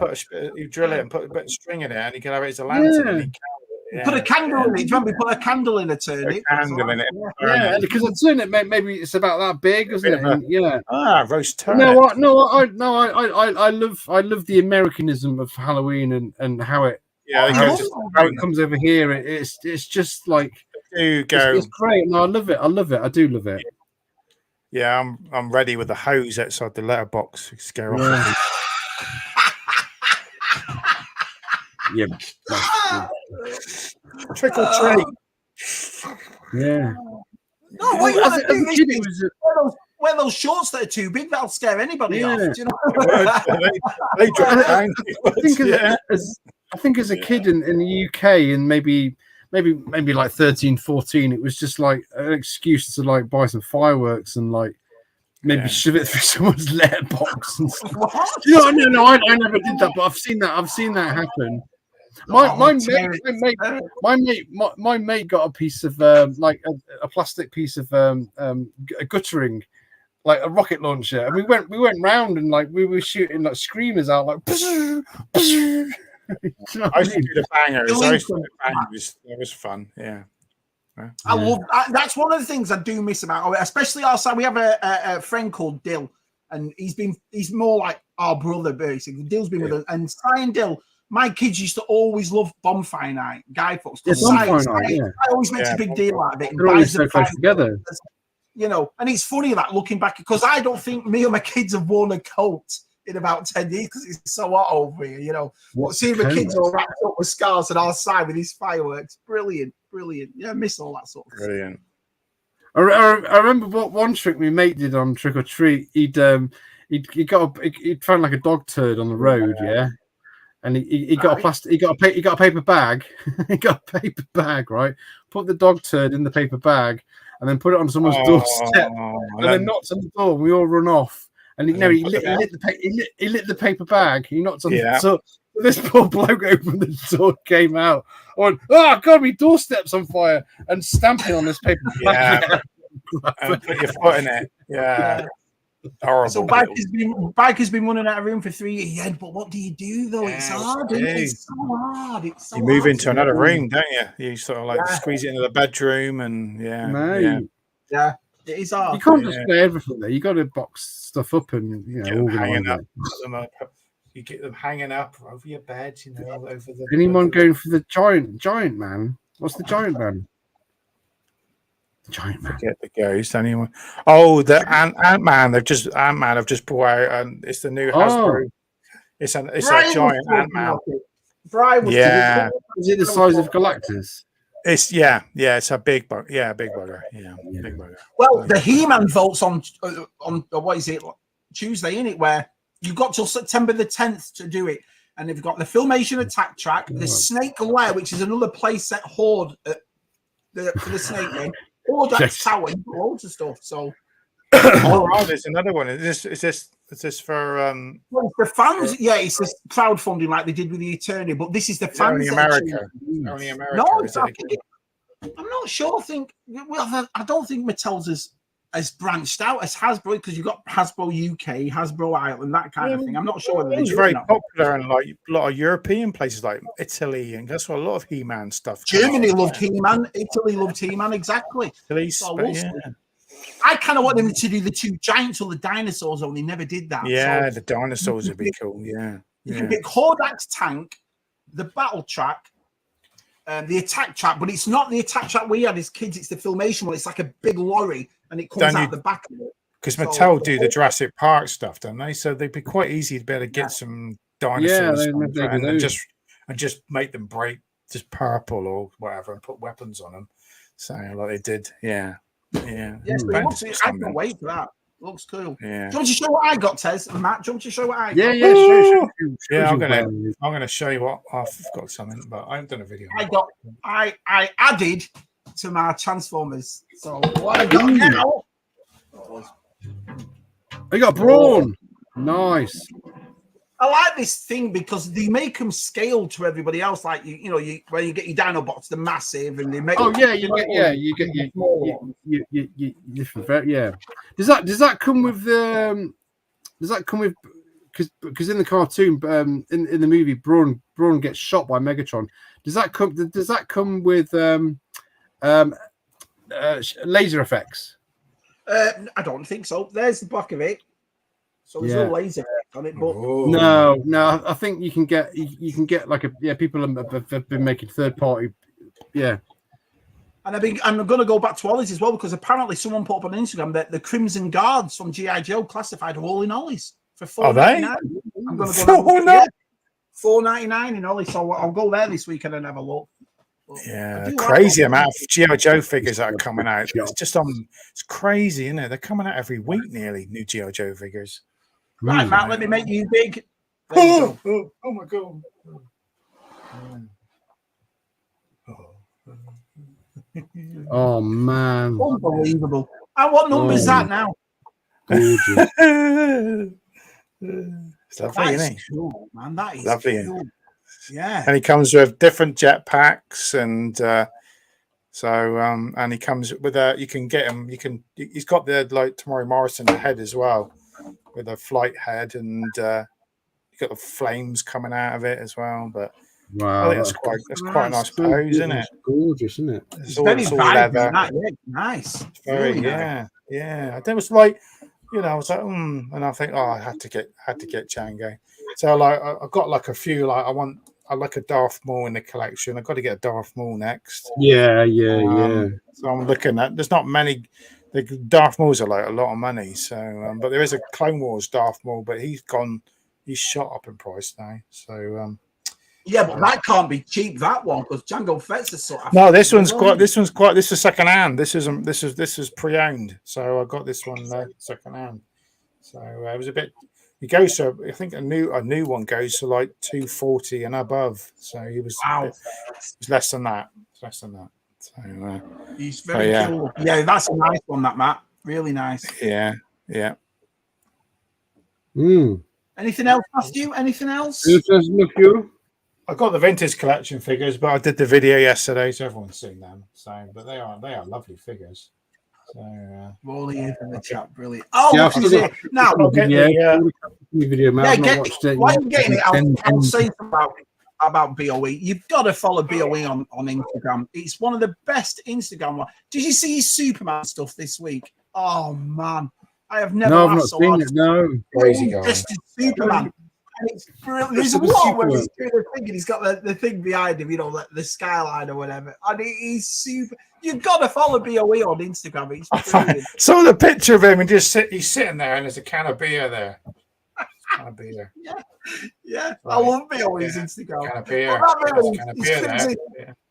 drill it and put a bit of string in it, and you could have it as a lantern. And put a candle in it. Do you remember? Put a candle in a turnip. A candle in it. Yeah, because a turnip maybe it's about that big, isn't it? And, roast turnip. I love the Americanism of Halloween and how it comes over here. It's just like it's great. No, I love it. I do love it. Yeah, I'm ready with the hose outside the letterbox. Scare off. Yeah. Trick or treat. Yeah. No, what you want to do is wear those shorts that are too big. That'll scare anybody off. Do you know? they drop down. I think as a kid in the UK and maybe like 13, 14, it was just like an excuse to like buy some fireworks and like maybe shove it through someone's letterbox and stuff. No, I never did that, but I've seen that happen. My mate got a piece of like a plastic piece of guttering, like a rocket launcher, and we went round and like we were shooting like screamers out like. I used to do the bangers. It was fun. Yeah. I love that's one of the things I do miss about, especially outside. We have a friend called Dill, and he's more like our brother basically. Dill's been with us, and Cy and Dill. My kids used to always love bonfire night, Guy Fawkes. I always makes a big deal out of it. And buys so close together. You know, and it's funny that looking back, because I don't think me and my kids have worn a coat in about 10 years because it's so hot over here, you know. Seeing the kids all wrapped up with scarves and outside with these fireworks, brilliant. Yeah, I miss all that sort of stuff. Brilliant. I remember what one trick my mate did on Trick or Treat. He'd found like a dog turd on the road, and he got a plastic. He got a paper bag. He got a paper bag, right? Put the dog turd in the paper bag, and then put it on someone's doorstep, and then knocked on the door. And we all run off. And he lit the paper bag. He knocked on the door. This poor bloke opened the door, came out, went, "Oh God, my doorstep's on fire!" and stamping on this paper bag. And put your foot in it. Yeah. Horrible. So Bike has been running out of room for 3 years. Yeah, but what do you do though? It's hard. It's so hard. You move into another room, don't you? You sort of like squeeze it into the bedroom, and it is hard. You can't just play everything there. You got to box stuff up and hanging up. You get them hanging up over your bed. You know, over the. Anyone going for the giant man? What's the giant man? Giant man. Forget the ghost. Anyone? Oh, the Ant-Man. They've just brought out, and it's the new Hasbro. It's a giant Ant-Man. Is it the size of Galactus? It's it's a big bug. Yeah, big bugger. Yeah, big bugger. Well, the He-Man votes on what is it, Tuesday, isn't it? Where you got till September the 10th to do it, and they've got the Filmation attack track, the Snake Lair, which is another playset horde for the Snake game. Horde Tower, loads of stuff. So, there's another one. Is this for the fans? Yeah, it's this crowdfunding like they did with the Eternity, but this is the fans. Only America. No, I'm not sure. I don't think Mattel's as branched out as Hasbro, because you've got Hasbro UK, Hasbro Ireland, that kind of thing. I'm not sure whether it's very popular in like a lot of European places like Italy, and that's what a lot of He-Man stuff. Germany loved He-Man, Italy loved He-Man, exactly. I kind of want them to do the two giants or the dinosaurs, only never did that. Yeah, the dinosaurs would be cool. Yeah, you can pick Hordak's tank, the battle track, the attack track, but it's not the attack track we had as kids. It's the Filmation one. It's like a big lorry, and it comes out the back of it. Because Mattel do the Jurassic Park stuff, don't they? So they'd be quite easy to be able to get some dinosaurs and just make them break just purple or whatever and put weapons on them. So like they did, yeah. Yes, I can't wait for that. Looks cool. Yeah. Do you want to show what I got, Tez? Matt, do you want to show what I got? Yeah, I'm gonna show you what I've got something, but I haven't done a video. I added to my Transformers. So what I got now? I got Brawn. Nice. I like this thing because they make them scale to everybody else. Like when you get your dino box, the massive, and they make. Oh yeah, you get different. Yeah. Does that come with the? Does that come with? Because in the cartoon, in the movie, Brawn gets shot by Megatron. Does that come with laser effects? I don't think so. There's the back of it. So there's no laser effect on it, but no. I think you can get like people have been making third party, And I'm going to go back to Ollie's as well because apparently someone put up on Instagram that the Crimson Guards from G.I. Joe classified all in Ollie's for $4.99. I'm going to go $4.99 in Ollie's, so I'll go there this weekend and have a look. Yeah, crazy amount of G.I. Joe figures that are coming out. It's crazy, isn't it? They're coming out every week nearly, new G.I. Joe figures. Right, Matt, let me make you big. Oh my God. Oh man. Unbelievable. And what number is that now? It's lovely, isn't it? Cool, man. That is lovely. Cool. Yeah. And he comes with different jetpacks and and he comes with you can get him, he's got the like Tamari Morrison head as well, with a flight head, and you got the flames coming out of it as well. But wow, I think that's quite a nice pose, isn't it? Gorgeous, isn't it? It's very leather. Nice. Very nice. Yeah. I think it was like, I was like, and I think, I had to get Django. So like, I got like a few. Like, I like a Darth Maul in the collection. I've got to get a Darth Maul next. Yeah. So I'm looking at. There's not many. The Darth Mauls are like a lot of money. So, but there is a Clone Wars Darth Maul, but he's shot up in price now. So, yeah, but that can't be cheap. That one because Jango Fett's is sort of. No, this is second hand. This is pre-owned. So I got this one second hand. So it was a bit. It goes to, I think a new one goes to like 240 and above. So he was it's less than that. It's less than that. So he's very cool. Yeah, that's a nice one, that Matt. Really nice. Yeah. Anything else, Matthew? Anything else? I got the vintage collection figures, but I did the video yesterday, so everyone's seen them. So, but they are lovely figures. So, Wally in the chat, brilliant. Oh, yeah, now video, man. While you're getting it, I'll say about BOE. You've got to follow BOE on Instagram. It's one of the best Instagram ones. Did you see his Superman stuff this week? Oh man, I have never. No, I've not seen it. No, crazy guy. Just Superman. And it's brilliant. There's one where he's doing the thing and he's got the thing behind him, the skyline or whatever. And he's super. You've got to follow BOE on Instagram. He's brilliant. Saw the picture of him and he's sitting there and there's a can of beer there. Yeah. Right. I love BOE's Instagram. Can of beer.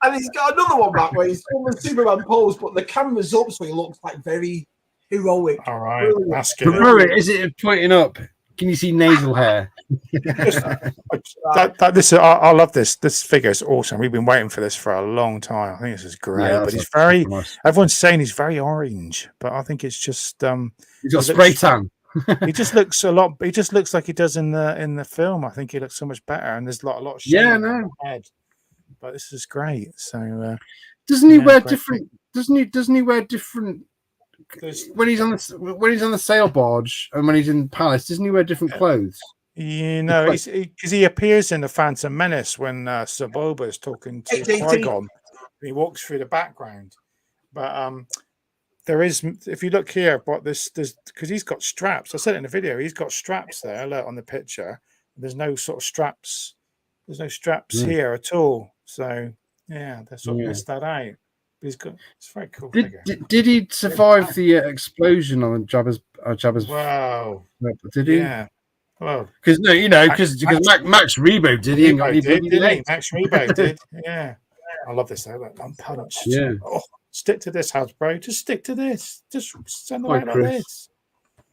And he's got another one back where he's filming Superman pose, but the camera's up so he looks like very heroic. All right, that's good. Remember, is it pointing up? Can you see nasal hair? I love this. This figure is awesome. We've been waiting for this for a long time. I think this is great. Yeah, but he's very. Nice. Everyone's saying he's very orange, but I think it's just. He's got spray tan. He just looks a lot. He just looks like he does in the film. I think he looks so much better, and there's a lot of shade on his head. But this is great. So doesn't he wear different? Doesn't he wear different? When he's on the sail barge and when he's in the palace, doesn't he wear different clothes? Because he appears in the Phantom Menace when Sir Boba is talking to Qui-Gon. He walks through the background, but there is. If you look here, but there's because he's got straps. I said it in the video. He's got straps there. Look on the picture. There's no sort of straps. There's no straps here at all. So yeah, they sort of missed that out. It's very cool. Did he survive the explosion on Jabba's? Wow! Did he? Yeah. Well, because Max Rebo did. He ain't got any did. Max Rebo did. Yeah. I love this though. Like unpunched. Yeah. Oh, stick to this, Hasbro. Just stick to this. Just send them out like this.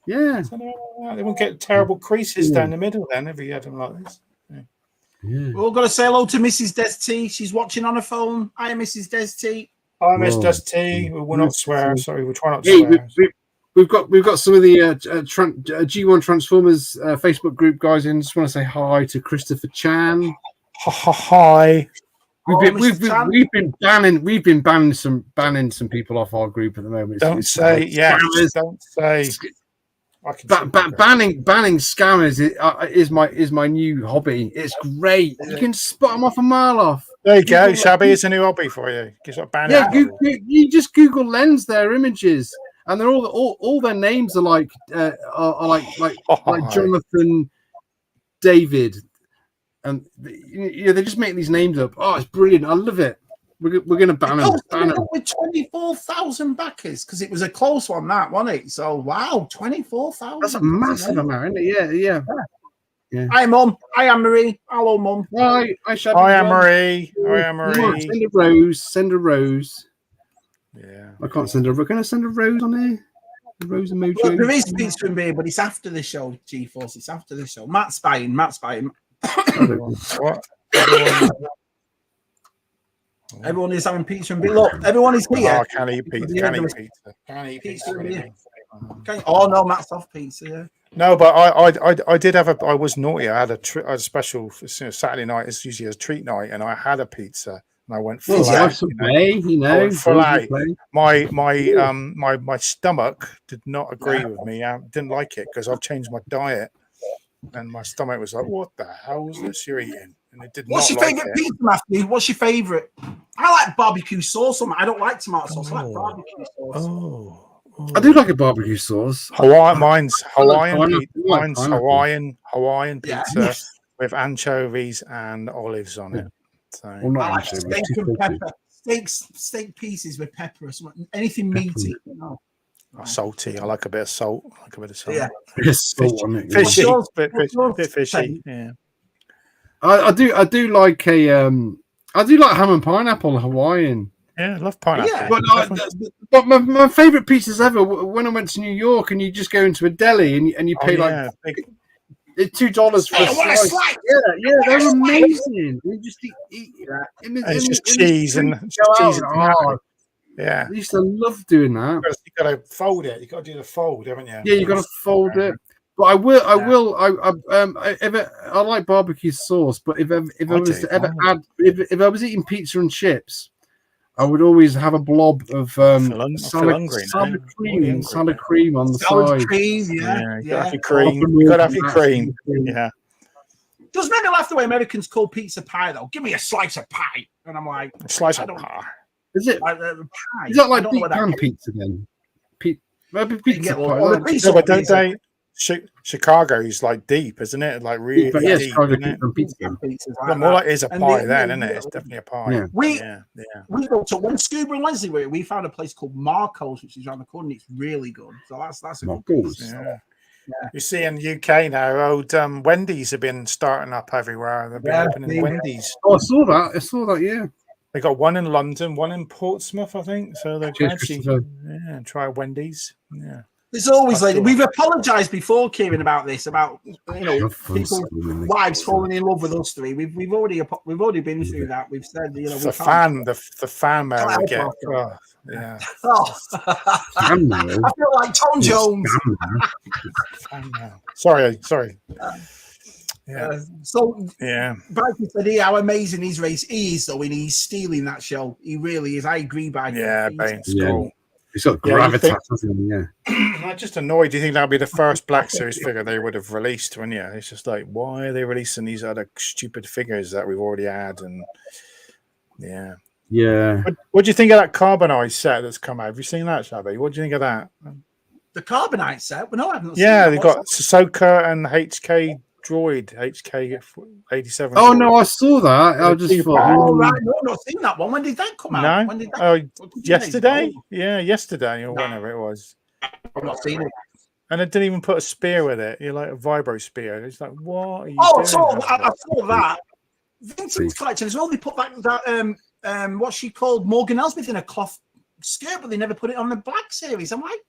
Yeah. They won't get terrible creases down the middle then if you had them like this. Yeah. We're all going to say hello to Mrs. Des T. She's watching on her phone. Hi, Mrs. Des T. Hi, Miss Des T. We will not swear. Sorry, we'll try not to swear. we've got some of the G1 Transformers Facebook group guys in. Just want to say hi to Christopher Chan. Hi. We've been banning some people off our group at the moment. Don't say yes. Don't say. Banning scammers is my new hobby. It's great. You can spot them off a mile off. There you go. Shabby is a new hobby for you. You just Google Lens their images, and they're all their names are like Jonathan David, and they just make these names up. Oh, it's brilliant. I love it. We're going to ban them. With 24,000 backers because it was a close one, that wasn't it? So wow, 24,000. That's a massive amount, isn't it? Yeah. Hi, Mum. Hi, Anne-Marie. Hello, Mum. Hi, Anne-Marie. Hi, Anne-Marie. Send a rose. Yeah. I can't send a rose. Can I send a rose on here? A rose emoji. Look, there is pizza and beer, but it's after the show, G-Force. It's after the show. Matt's buying. What? Everyone is having pizza and beer. Look, everyone is here. Oh, can eat pizza. Can eat pizza. Oh no, Matt's off pizza. Yeah. No, but I did have I was naughty. I had a special Saturday night. It's usually a treat night, and I had a pizza, and I went full out. My stomach did not agree with me. I didn't like it because I've changed my diet, and my stomach was like, "What the hell is this you're eating?" And it did. What's your favourite pizza, Matthew? What's your favourite? I like barbecue sauce. I don't like tomato sauce. I like barbecue sauce. I do like a barbecue sauce. Mine's Hawaiian pizza with anchovies and olives on it. So I like steak and pepper. Steak pieces with pepper or something. Anything meaty. No. Salty. I like a bit of salt. Yeah. Bit fishy. Yeah. I do like ham and pineapple Hawaiian. Yeah, I love pineapple. Yeah, but my favourite pizzas ever when I went to New York, and you just go into a deli and you pay $2 for a slice. Yeah, they're amazing. You just eat it's just cheese and yeah. I used to love doing that. You got to fold it. You got to do the fold, haven't you? Yeah, you got to fold it. But I like barbecue sauce. But if I was eating pizza and chips, I would always have a blob of salad cream on the side. Cream, you gotta have your cream. You gotta have your cream. Yeah. Does make me laugh the way Americans call pizza pie though. Give me a slice of pie, and I'm like, a slice of pie. Is it? Pie. Is that like deep pan pizza then? Pizza pie. But don't they? Chicago is like deep, isn't it? Like really deep. Chicago pizza. More like it's a pie then, isn't it? It's definitely a pie. Yeah. We go to when Scuba and Leslie were here, we found a place called Marco's, which is around the corner. And it's really good. So that's a good place. Yeah. You see in the UK now, old Wendy's have been starting up everywhere. They've been opening Wendy's. Oh, I saw that. Yeah. They got one in London, one in Portsmouth, I think. So they're actually try Wendy's. Yeah. There's always we've apologized before, Kieran, about this, about people's wives falling in love with us three. We've already been through that. We've said the fan mail we get. Yeah. I feel like Tom Jones. Sorry. Brighton said how amazing his race is, though, and he's stealing that show. He really is. I agree, Brighton. Yeah, Baines, cool. He's got gravitas, hasn't he? Yeah. I'm just annoyed. Do you think that'll be the first Black Series figure they would have released? When it's just like, why are they releasing these other stupid figures that we've already had? And yeah. What do you think of that Carbonite set that's come out? Have you seen that, Shabby? What do you think of that? The Carbonite set? Well, no, I haven't. Yeah, they've got Soka and HK Droid, HK87. Oh no, I saw that. I just thought. Oh right, no, I've not seen that one. When did that come out? No, when did that? Yesterday. Yeah, yesterday or whenever it was. I've not seen it. And it didn't even put a spear with it. You're like a vibro spear. It's like, what are you doing? I saw that. Vintage collection as well. They put that what's she called? Morgan Elsmith in a cloth skirt, but they never put it on the Black Series. I'm like,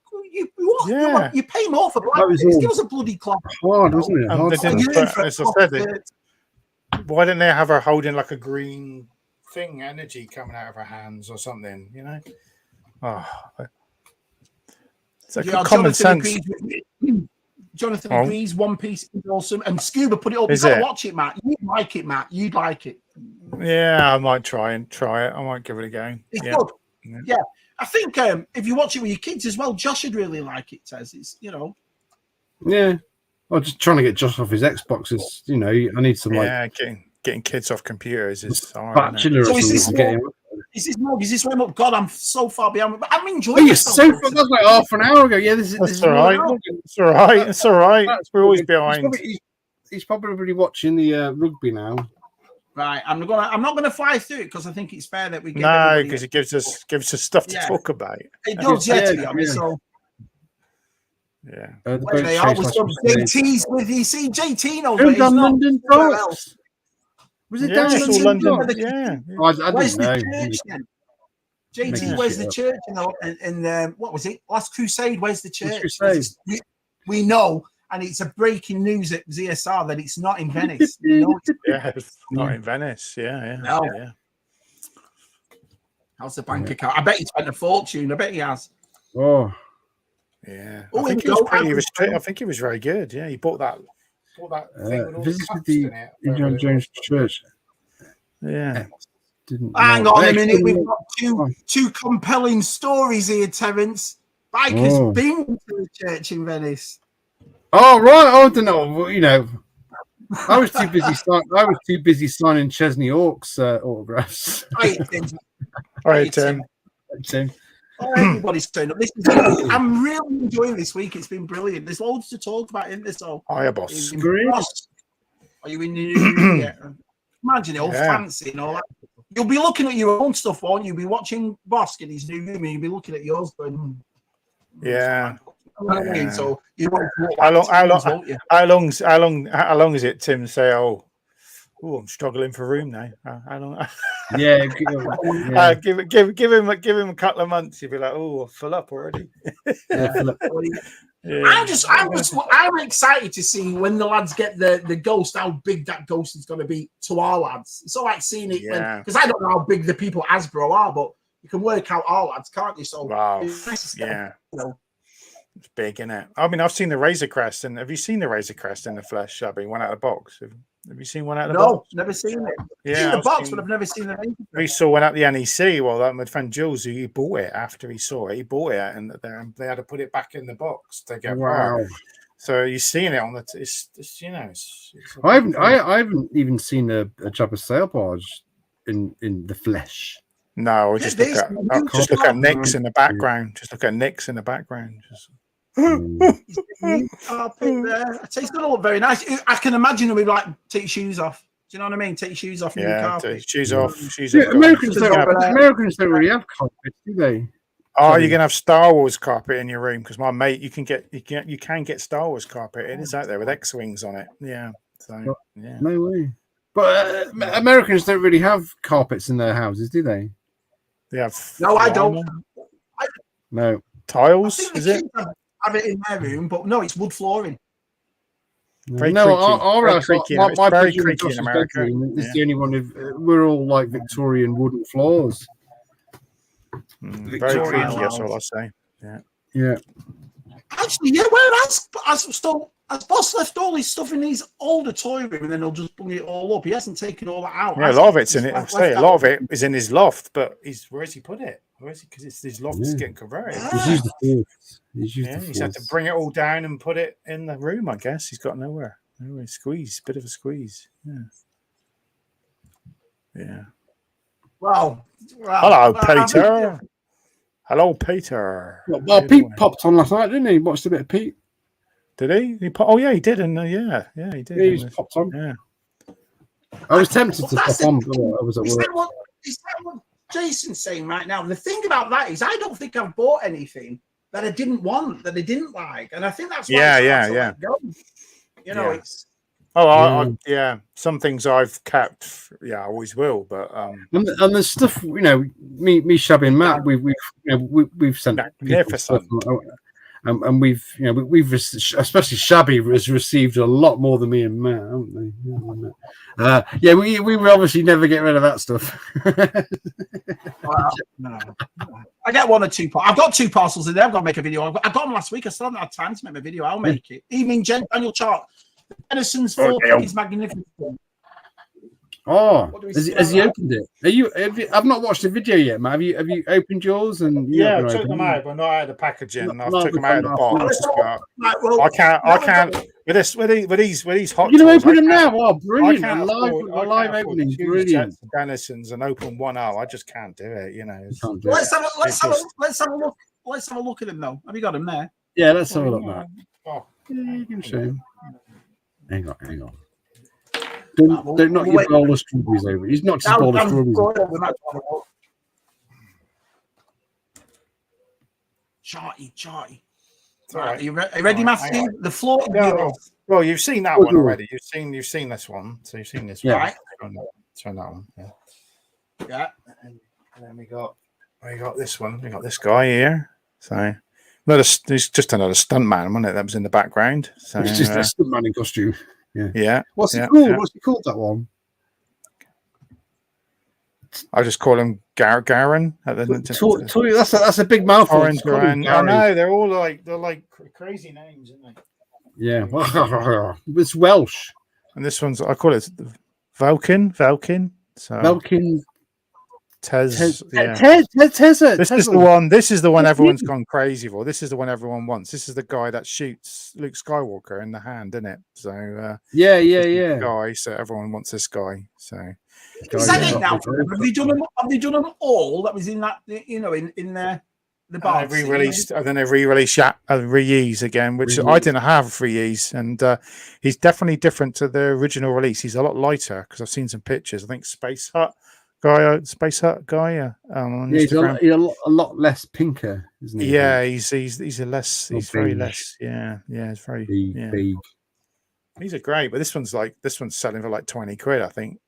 what? Yeah. You pay more for Black Series. Give us a bloody cloth. Hard, wasn't it? Hard. As I said, why didn't they have her holding like a green thing, energy coming out of her hands or something? It's like common sense. Jonathan agrees. One Piece is awesome, and Scuba put it up. You've got to watch it, Matt. You'd like it, Matt. You'd like it. Yeah, I might try it. I might give it a go. It's good. Yeah. I think if you watch it with your kids as well, Josh would really like it, Tez. It's, Yeah. I'm just trying to get Josh off his Xbox. Is I need some getting kids off computers is bachelor. So is this way up? God, I'm so far behind. But I'm enjoying. Oh, you're so far. That's like half an hour ago. Yeah, this is all right. It's all right. It's all right. We're always behind. He's probably watching the rugby now. Right, I'm not gonna fly through it because I think it's fair that we get because it gives us stuff to talk about. It does, to be honest. So where they are with some JT's with you. See, JT knows where he's not. London else. Was it down in London? Yeah. I where's the church then? JT, where's the church? And what was it? Last Crusade. Where's the church? We know. And it's a breaking news at ZSR that it's not in Venice. It's not in Venice. Yeah. How's the bank account? I bet he spent a fortune. I bet he has. Oh, yeah. I think he was pretty restricted. I think he was very good. Yeah, he bought that thing. Visited the Indiana Jones Church. Yeah. Hang on a minute. We've got two compelling stories here, Terence. Biker's been to the church in Venice. Oh right, I don't know. I was too busy signing Chesney Hawkes autographs. All right, Tim. Oh, everybody's turned up. I'm really enjoying this week. It's been brilliant. There's loads to talk about in this. Hiya, boss. Are you in the imagine it all fancy and all that? You'll be looking at your own stuff, won't you? You'll be watching Bosk in his new room, and you'll be looking at yours going. So you how long is it, Tim? Say, I'm struggling for room now. How long? Give him a couple of months. You'll be like, full up already. I'm excited to see when the lads get the ghost, how big that ghost is going to be to our lads. It's all like seeing it because I don't know how big the people at Hasbro are, but you can work out our lads, can't you? So it's big, isn't it? I mean, I've seen the Razor Crest, and have you seen the Razor Crest in the flesh, Shabby? One out of the box. Have you seen one out of the box? No, never seen it. Yeah, I've seen the box, but I've never seen the Razor Crest. We saw one at the NEC. Well, that my friend Jules, who he bought it after he saw it. He bought it, and they had to put it back in the box to get apart. So you've seen it on the. I haven't even seen a Jabba sail barge in the flesh. No, just look at Nick's in the background. Just look at Nick's in the background. It's going to look very nice. I can imagine we like take your shoes off. Do you know what I mean? Take your shoes off. Shoes off. Americans don't really have carpets, do they? Oh, you're gonna have Star Wars carpet in your room because my mate, you can get Star Wars carpet. It is out there with X-wings on it. Yeah. So no way. But Americans don't really have carpets in their houses, do they? They have. No, I don't. No tiles. Is it? Have it in their room, but no, it's wood flooring. Very creaky. My very creaky in America. It's the only one. We're all like Victorian wooden floors. Very creaky. That's all I say. Yeah. Actually, whereas Boss left all his stuff in his older toy room, and then he'll just bring it all up. He hasn't taken all that out. Yeah, a lot of it's in it. I say a lot of it is in his loft, but where has he put it? Where is he? Because his loft is getting converted. He's had to bring it all down and put it in the room. I guess he's got nowhere. Squeeze, bit of a squeeze. Yeah. Wow. Hello, Peter. Hello, Peter. Well, Pete popped on last night, didn't he? Watched a bit of Pete. Did he? He did. And he did. Yeah, he popped on. Yeah. I was tempted to pop on, but I was at work. Is that what Jason's saying right now? The thing about that is, I don't think I've bought anything that I didn't want, that I didn't like, and I think that's why. You know, it's. Some things I've kept. Yeah, I always will. But and the stuff, me, Shabby and Matt, we've sent stuff, And we've especially Shabby has received a lot more than me and Matt, haven't they? We will obviously never get rid of that stuff. Well, no. I get 1 or 2. I've got 2 parcels in there. I've got to make a video. I got them last week. I still haven't had time to make my video. I'll make it. Evening, Daniel Chart. The Denison's 4 is magnificent. Oh, has he opened it? I've not watched the video yet, Matt. Have you opened yours? And I took them out, but not out of the packaging. I took them out of the box. I can't. With these hot. You open them now? Oh, brilliant! Live opening, brilliant. Denisons and open one up. I just can't do it. Let's have a look. Let's have a look at them though. Have you got them there? Yeah, let's have a look, Matt. You can show him. Hang on. Don't knock your bowl of strawberries over. He's knocked his bowl of strawberries over. Charty. Right. Are you ready, Matthew? The floor. Well, you've seen that one already. You've seen this one. So you've seen this one. Right. Turn that one. Yeah. And then we got this one. We got this guy here. So he's just another stuntman, wasn't it? That was in the background. So it's just a stuntman in costume. Yeah. What's it called? What's he called, that one? I just call him Garen. That's a big mouthful. I know they're all like crazy names, aren't they? Yeah, it's Welsh. And this one's I call it Velkin. So Velkin. Tez. This is the one everyone's gone crazy for. This is the one everyone wants. This is the guy that shoots Luke Skywalker in the hand, isn't it? So yeah. Guy, so everyone wants this guy. So is that it now? Have they done them all? That was in that in the bar. They re-released, and then they re-released Reese again, which I didn't have Reese, and he's definitely different to the original release. He's a lot lighter because I've seen some pictures. I think Space Hut guy. He's a lot less pinker, isn't he? Yeah, he's very less. Yeah, it's very big. These are great, but this one's selling for like 20 quid, I think.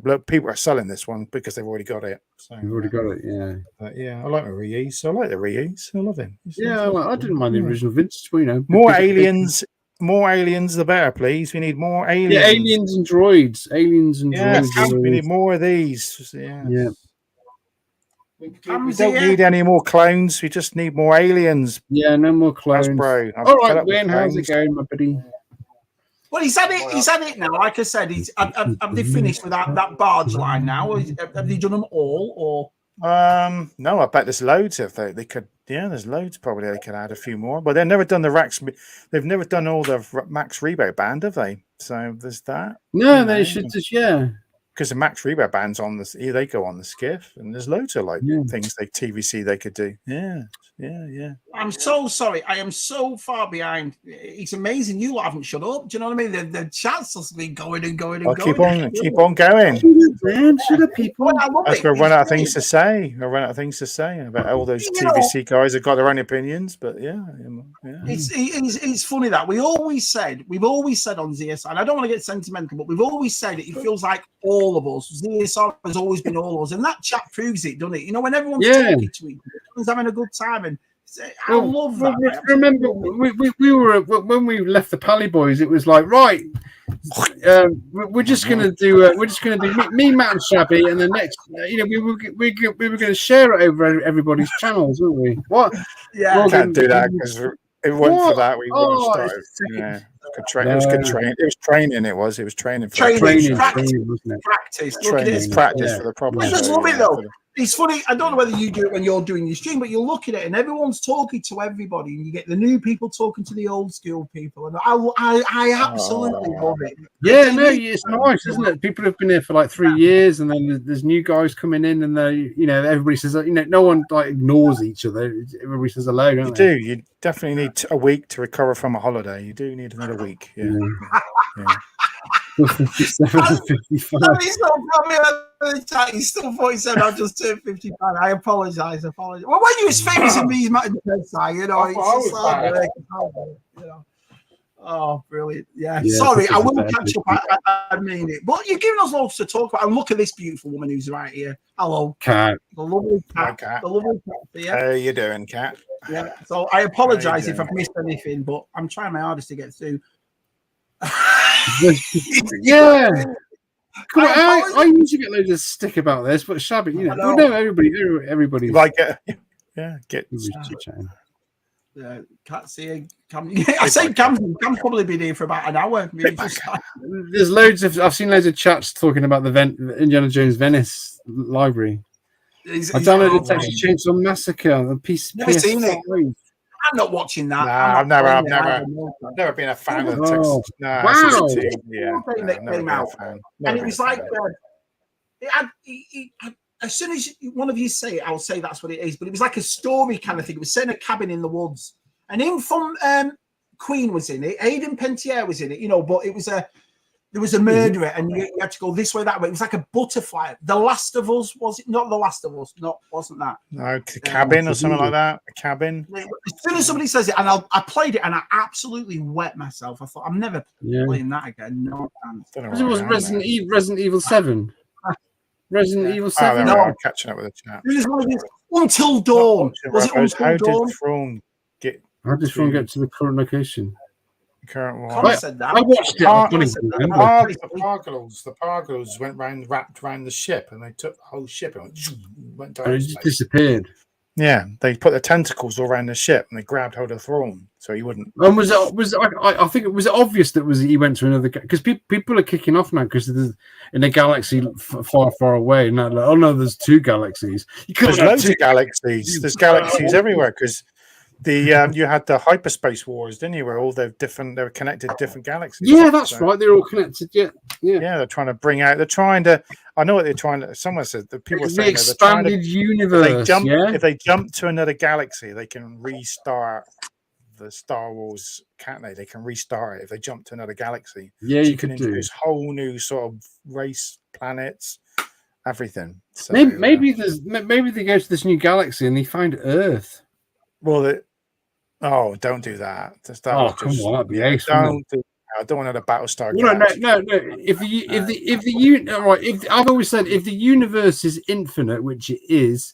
Look, people are selling this one because they've already got it. So you've already got it, yeah. But I like the reuse. I like the reuse. I love him. I didn't mind the original vintage. More aliens. More aliens, the better, please. We need more aliens. Yeah, aliens and droids. Droids. We need more of these. Yeah. We don't need any more clones. We just need more aliens. Yeah, no more clones. Bro. All right, Wayne, how's it going, my buddy? Well, he's had it. He's had it now. Like I said, have they finished with that barge line now? Have they done them all, or? No, I bet there's loads. If they could, there's loads. Probably they could add a few more, but they've never done the racks. They've never done all the Max Rebo band, have they? So there's that. No, they should just because the Max Rebo band's on they go on the skiff, and there's loads of things like TVC they could do. Yeah. I'm so sorry. I am so far behind. It's amazing. You haven't shut up. Do you know what I mean? The chat's just been going and going and going. Keep on going. Shut up, people. I've got to run out of things to say. About all those TVC guys have got their own opinions, but It's funny that we've always said on ZSR, and I don't want to get sentimental, but we've always said it feels like all of us. ZSR has always been all of us, and that chat proves it, doesn't it? When everyone's talking to each other, everyone's having a good time, and I love that. Remember, we were when we left the Pally Boys. It was like, right, we're just gonna do me, Matt, and Shabby, and the next, we were going to share it over everybody's channels, weren't we? What? Yeah, we can't do that because it wasn't for that. We wouldn't start. Yeah. It was good training. It was training. It was training. Practice. Practice for the problem. I just love it though. It's funny. I don't know whether you do it when you're doing your stream, but you look at it and everyone's talking to everybody, and you get the new people talking to the old school people, and I absolutely love it. Yeah, it's nice, isn't it? People have been here for like 3 years, and then there's new guys coming in, and everybody says, no one ignores each other. Everybody says hello. Don't they? You definitely need a week to recover from a holiday. You do need another week. Yeah. 57 and 55. He's still 47. I just turned 55. I apologize. Well, when you was famous in these matters, Oh, brilliant. Yeah. Yeah, Sorry, I this is will better catch up. I mean it. But you're giving us loads to talk about. And look at this beautiful woman who's right here. Hello. Cat. The lovely Hi, cat. Cat. The lovely cat here. How you doing, Cat? Yeah. So I apologize How you if I've missed anything, but I'm trying my hardest to get through. Yeah. Come on, I usually get loads of stick about this, but Shabby, you know, no, everybody's like it. Yeah, get chatting. Can't see a Cam. I say Cam's probably been here for about an hour. There's loads of I've seen loads of chats talking about the Indiana Jones Venice library. I downloaded Texas Chainsaw Massacre. The piece. Never seen it. I'm not watching that. Nah, I've never been a fan of Texas. Nah, wow. And it was like as soon as one of you say it, I'll say that's what it is. But it was like a story kind of thing. It was set in a cabin in the woods. And in from Queen was in it. Hayden Panettiere was in it, you know, but it was there was a murderer and you had to go this way, that way. It was like a butterfly. The Last of Us, was it? Not The Last of Us. No, wasn't that? No, Cabin or something like that. A Cabin. As soon as somebody says it, and I played it and I absolutely wet myself. I thought, I'm never playing that again. No chance. It was Resident Evil 7. Resident Evil 7. No, I'm catching up with the chat. It was one of these Until Dawn. Was it Until Dawn? How did Throne get to the current location? Current one. I watched it. The Pargles wrapped around the ship, and they took the whole ship and went down. And it just disappeared. Yeah, they put the tentacles all around the ship, and they grabbed hold of Thrawn, so he wouldn't. And I think it was obvious that he went to another, because people are kicking off now because in a galaxy far, far away. And like, oh no, there's two galaxies. There's loads of galaxies. There's galaxies everywhere because. You had the hyperspace wars, didn't you? Where all they were connected to different galaxies. Yeah, that's right. They're all connected. Yeah. They're trying to bring out. They're trying to. I know what they're trying to. Someone said that people are saying the expanded universe. If they jump to another galaxy, they can restart the Star Wars. Can't they? They can restart it if they jump to another galaxy. Yeah, so you can could introduce whole new sort of race, planets, everything. So, maybe they go to this new galaxy and they find Earth. Well, don't do that. Come on, that'd be ace. I don't want another Battlestar. No. I've always said if the universe is infinite, which it is,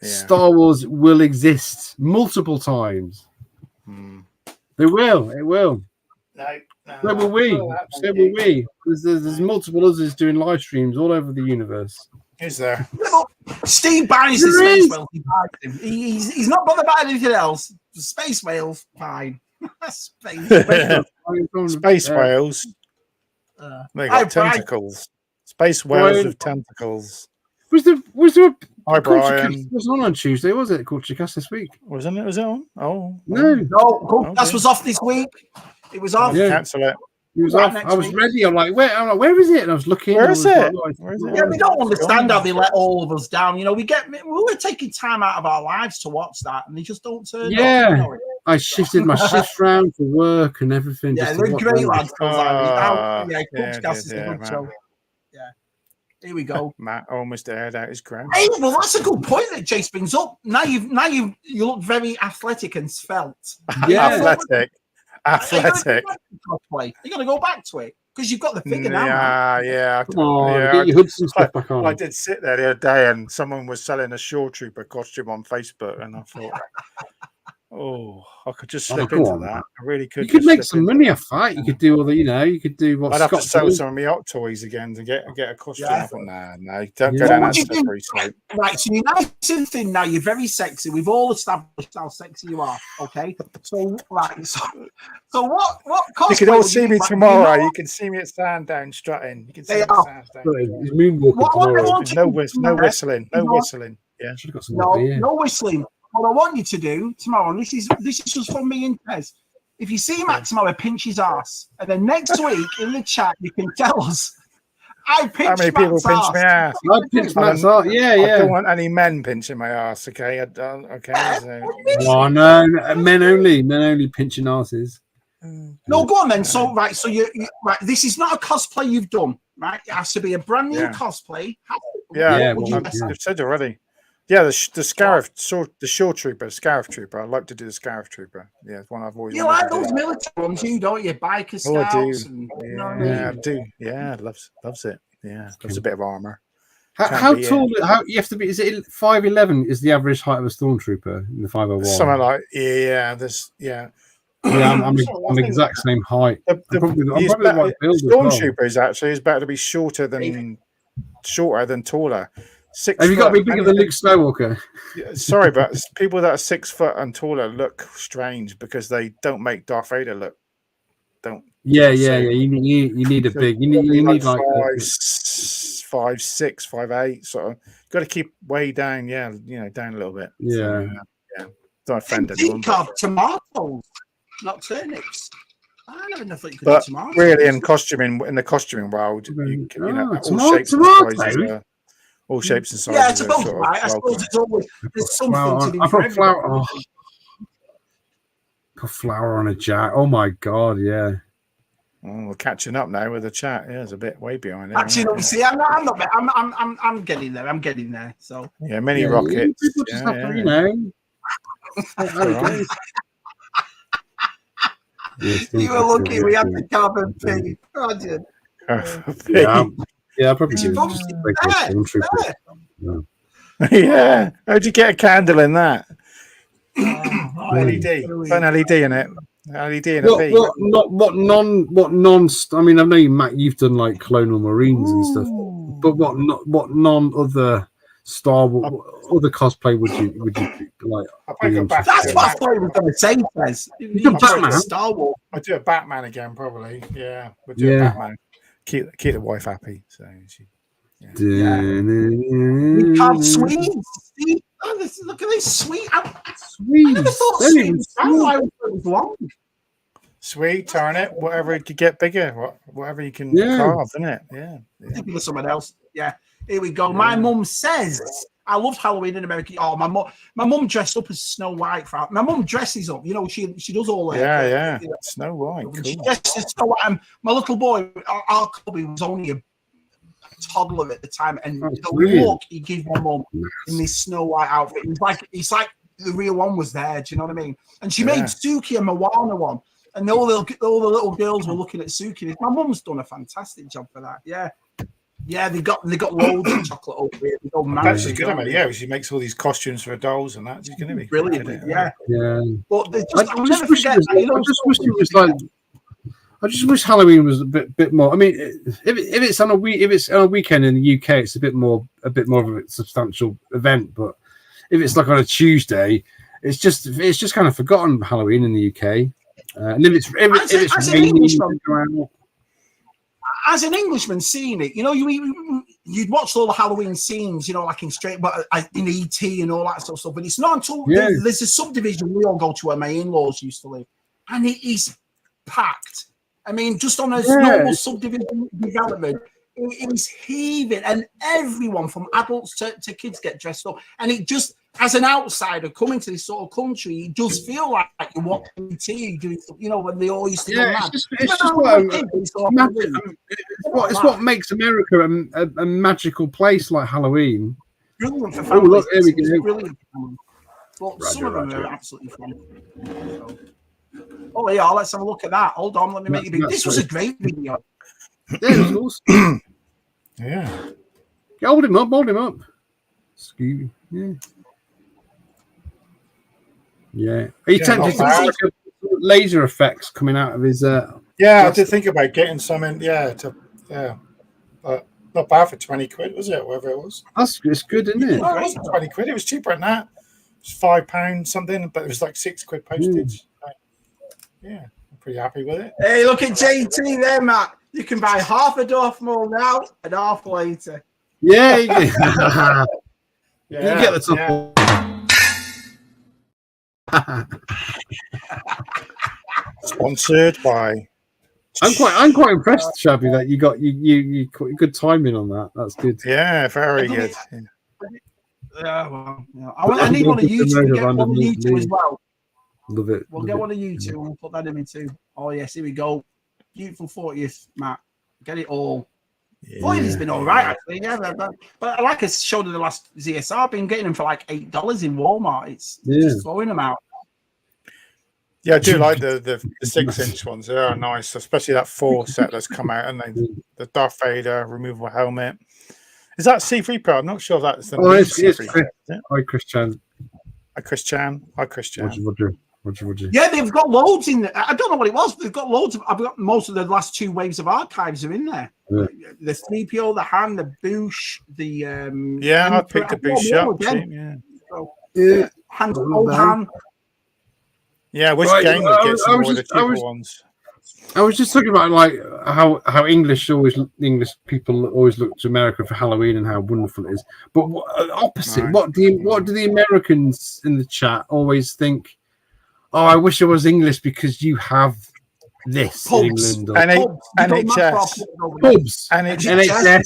Star Wars will exist multiple times. They will. It will. So will we. So will we. Because there's multiple others doing live streams all over the universe. Is there? Steve buys the Space Whales. He buys them. He's not bothered about anything else. The Space Whales, fine. Space Whales. They got tentacles. Space Whales with tentacles. Was there a Hi, Brian. It was on Tuesday, was it? Culture Cast this week. Wasn't it? Was it on? Oh. No. That was off this week. It was off. Cancel it. He was off. I was ready. I'm like, where is it? And I was looking. Where is it? Yeah, we don't understand how they let all of us down. You know, we're taking time out of our lives to watch that, and they just don't turn up. You know? I shifted my shifts round for work and everything. Yeah, they're great lads. Podcast is a good show. Yeah. Here we go. Matt almost aired out his ground. Hey, well, that's a good point that Jace brings up. Now you look very athletic and svelte. Yeah, athletic. You're going to go back to it because you've got the figure now. Yeah. Come on, get your hoods and stuff back on. I did sit there the other day and someone was selling a Shore Trooper costume on Facebook, and I thought, I could just slip into that. I really could. You could make some money off that. You could do all the, you could do what. I'd have to sell some of my hot toys again to get a costume. I thought, no, don't go down that slippery slope. Right, so you're nice and thin now. You're very sexy. We've all established how sexy you are. Okay, so what cosplay? You can all see me tomorrow. You can see me at Sandown strutting. You can see me at Sandown. He's moonwalking tomorrow. No whistling. No whistling. Yeah, no whistling. What I want you to do tomorrow, and this is just from me and Tez. If you see Matt tomorrow, pinch his ass, and then next week in the chat you can tell us. How many people pinch my ass? I pinch Matt's ass. Yeah. I don't want any men pinching my ass. Okay, Oh no, men only pinching asses. No, go on then. So you right. This is not a cosplay you've done, right? It has to be a brand new cosplay. I've said already. Yeah, the Scarif, the Shore Trooper, Scarif Trooper. I like to do the Scarif Trooper. Yeah, it's one I've always. You like those military ones, you don't you? Biker Scouts. Oh, I do. And, yeah, you know what I mean? I do. Yeah, loves it. Yeah, loves a bit of armor. How tall? How you have to be? Is it 5'11"? Is the average height of a stormtrooper in the 501? Something like there's Yeah, I'm exact same height. Stormtroopers actually is better to be shorter than taller. Have you got to be bigger than Luke Skywalker? Sorry, but people that are 6 foot and taller look strange because they don't make Darth Vader look. Yeah. You need a big. You need like 5'6", 5'8", sort of. Got to keep way down. Yeah, down a little bit. Yeah. So, don't offend anyone. Tomatoes, not turnips. I never know if you could but do tomatoes. Really, in the costuming world, all shapes and sizes. Yeah, it's about right. I suppose it's always there's something to do for everyone. Put flour on a jack. Oh my god, yeah. Oh, we're catching up now with the chat. Yeah, it's a bit way behind. Actually, no, see, I'm getting there. I'm getting there. So yeah, mini rockets. People just have to, you know. You were lucky we had the carbon pig. Yeah, I probably do. Yeah. How'd you get a candle in that? LED. An LED in it. LED in a P. What non? I mean, I know Matt, you've done like Colonial Marines and stuff, but what non other Star Wars, other cosplay would you like? That's what I thought you were going to say, Tez. Batman. Star Wars. I'd do a Batman again, probably. Yeah, we'll do a Batman. Keep the wife happy. So she. We can't sweet. See? Oh, look at this sweet. I never thought sweet was long. Sweet, turnip, whatever you could get bigger, whatever you can carve, isn't it? Yeah. Thinking of someone else. Yeah. Here we go. My mum says I loved Halloween in America. Oh, my mum dressed up as Snow White. My mum dresses up. You know, she does all that. Yeah. Snow White. Cool. She dressed as Snow White. And my little boy, our cubby, was only a toddler at the time, and the look he gave my mum in this Snow White outfit, it's like the real one was there. Do you know what I mean? And she made Suki and Moana one, and all the little girls were looking at Suki. My mum's done a fantastic job for that. Yeah, they got loads of chocolate over here. She's good at it. Yeah, she makes all these costumes for dolls and that. She's going to be brilliant. Yeah. But I just wish I just wish Halloween was a bit more. I mean, if it's on a weekend in the UK, it's a bit more of a substantial event. But if it's like on a Tuesday, it's just kind of forgotten Halloween in the UK. And if it's raining, as an Englishman seeing it, you know, you'd watch all the Halloween scenes, you know, like in ET and all that sort of stuff. But it's not until there's a subdivision we all go to where my in-laws used to live, and it is packed. I mean, just on a normal subdivision development, it is heaving, and everyone from adults to kids get dressed up. And it just, as an outsider coming to this sort of country, it does feel like you're watching TV, doing, you know, when they all used to go mad. It's what makes America a magical place like Halloween. Brilliant for families. Look, here we go. Brilliant. But some of them are absolutely fun. So. Oh yeah, let's have a look at that. Hold on, let me make it big. This was a great video. Yeah, it was awesome. Yeah. Hold him up. Scooby. Yeah. Are you tempted to see like laser effects coming out of his I did think about getting some in, but not bad for 20 quid, was it? Whatever it was. It's good, isn't it? No, it wasn't 20 quid, it was cheaper than that. It was £5 something, but it was like £6 postage. Yeah, I'm pretty happy with it. Hey, look at JT there, Matt. You can buy half a Darth Maul now and half later. Yeah, you get the top. Sponsored by. I'm quite impressed, Shabby, that you got you good timing on that. That's good. Yeah, very good. I need one of you to get one of you two as well. Love it. We'll get one of you two and we'll put that in too. Oh yes, here we go. Beautiful 40th, Matt. Get it all. Foil's been all right, actually. Yeah, but like I showed in the last ZSR, I've been getting them for like $8 in Walmart. It's just throwing them out. Yeah, I do like the 6-inch ones. They are nice, especially that 4 set that's come out, and the Darth Vader removable helmet. Is that C3PO? I'm not sure if that's the C3PO. Hi, Christian. Hi, Christian. Hi, Christian. Roger. Yeah, they've got loads in there. I don't know what it was. They've got loads. I've got most of the last 2 waves of archives are in there. Yeah. The 3PO, the Han, the Boosh, the I picked the Boosh up. Han's old Han. Yeah, which game would get some more of the cheaper ones? I was just talking about like how English people always look to America for Halloween and how wonderful it is. But opposite, right. What do the Americans in the chat always think? Oh, I wish I was English because you have this Pubs. in England. NHS. Pubs. NHS.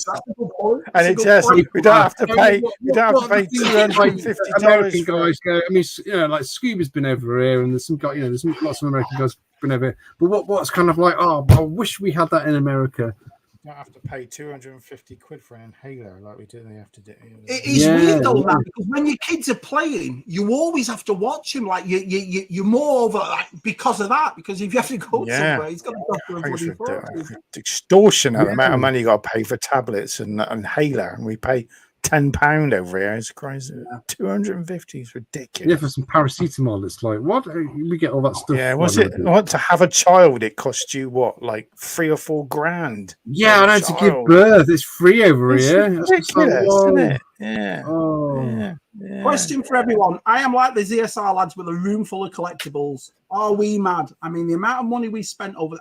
We don't have to pay. We don't have to pay $250. American guys go. I mean, like Scuba's been over here, and there's some guy. There's lots of American guys been over here. But what's kind of like? Oh, I wish we had that in America. You don't have to pay £250 for an inhaler like we do. They have to do. It is weird though, man, because when your kids are playing, you always have to watch him. Like you're more over like because of that. Because if you have to go somewhere, he's got to go for a bloody phone. Extortion at the amount of money you got to pay for tablets and inhaler, and we pay £10 over here. It's crazy. 250 is ridiculous. Yeah, for some paracetamol, it's like what we get all that stuff. Yeah, what to have a child? It costs you what, like $3 or $4 grand? Yeah, I know, to give birth. It's free over here. It's ridiculous, isn't it? Yeah. Yeah. Question for everyone: I am like the ZSR lads with a room full of collectibles. Are we mad? I mean, the amount of money we spent over.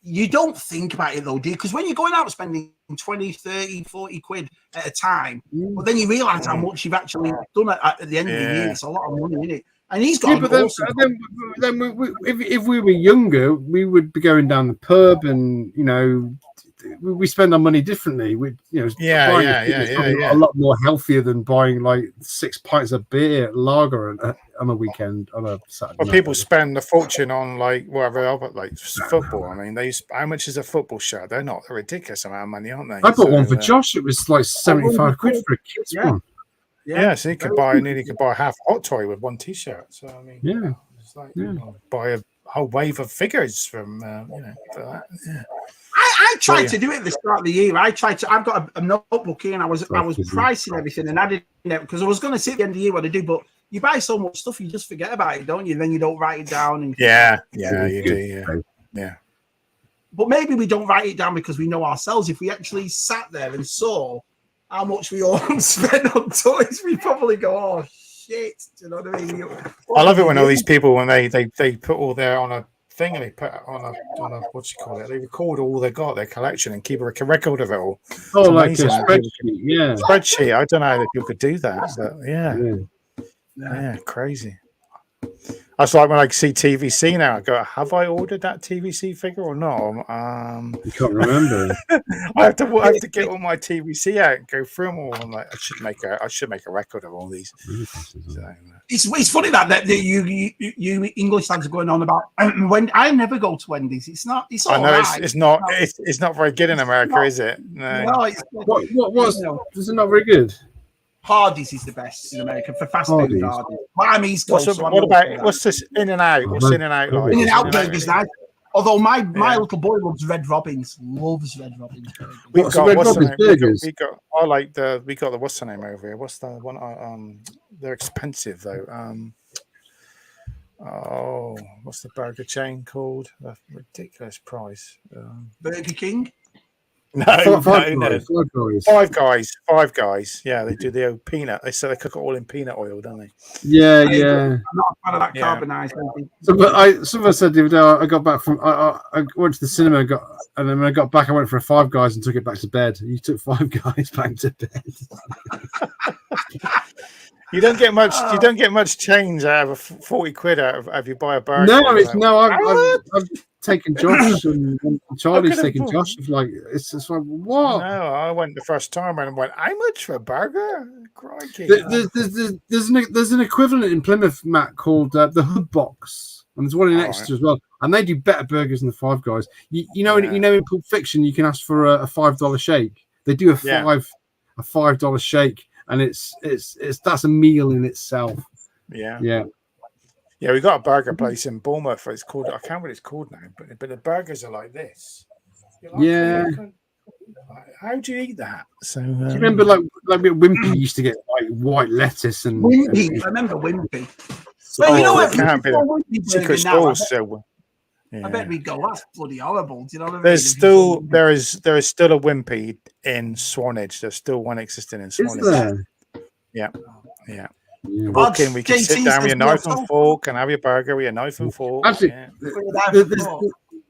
You don't think about it though, do you? Because when you're going out spending 20, 30, 40 quid at a time, but then you realise how much you've actually done at the end of the year. It's a lot of money, isn't it? And he's got. But then if we were younger, we would be going down the pub, and we spend our money differently. We, a lot more healthier than buying like 6 pints of beer at lager on a weekend on a Saturday. Well, people spend a fortune on like whatever, like football. I mean, how much is a football shirt? They're ridiculous amount of money, aren't they? I bought one for Josh. It was like 75 quid for a kid's one. Yeah, so you could buy a half hot toy with one T-shirt. So I mean, it's like buy a whole wave of figures from for that. Yeah. I tried to do it at the start of the year. I've got a notebook here, and I was pricing everything, and I didn't because I was going to sit at the end of the year what I do, but you buy so much stuff you just forget about it, don't you? Then you don't write it down. And you do. Yeah. But maybe we don't write it down because we know ourselves. If we actually sat there and saw how much we all spend on toys, we probably go, "Oh shit!" Do you know what I mean? I love it when all these people when they put all their on a thing and they put it on a what you call it? They record all they got, their collection, and keep a record of it all. Oh, like a spreadsheet, spreadsheet. I don't know if you could do that, but yeah, crazy. That's like when I see TVC now. I go, have I ordered that TVC figure or not? You can't remember. I have to get all my TVC out and go through them all. I'm like, I should make a record of all these. So, it's funny that you English lads are going on about when I never go to Wendy's. It's not. It's all right. It's not very good in America, is it? No. Is it not very good? Hardee's is the best in America for fast food. Hardee's. I'm East Coast. What's this In-N-Out? What's In-N-Out like? In-N-Out burgers nice. Although my little boy loves Red Robins. Loves Red Robins burgers. We got the what's the name over here? What's the one? They're expensive though. What's the burger chain called? A ridiculous price. Burger King. No. Five Guys. Yeah, they do the old peanut. They cook it all in peanut oil, don't they? Yeah. I'm not a fan of that carbonized. Someone said the other day, I got back from. I went to the cinema and then when I got back, I went for a Five Guys and took it back to bed. You took Five Guys back to bed. You don't get much. You don't get much change out of 40 quid out of if you buy a burger. No, I've taken Josh and Charlie's taken Josh. It's just like what? No, I went the first time and went, how much for a burger? Crikey. There's an equivalent in Plymouth, Matt, called the Hood Box. and there's one in Exeter as well, and they do better burgers than the Five Guys. You know, in Pulp Fiction, you can ask for a $5 shake. They do a $5 shake, and it's that's a meal in itself. Yeah. We got a burger place in Bournemouth. It's called, I can't remember what it's called now, but the burgers are like this. How do you eat that? So do you remember like Wimpy used to get like white lettuce and Wimpy? I remember Wimpy. But you know what? Can't be the secret sauce. I bet we go. That's bloody horrible. Do you know what I mean? There is still a Wimpy in Swanage. There's still one existing in Swanage. Is there? Yeah. You walk in, we can sit down with your knife and fork and have your burger with your knife and fork. Actually,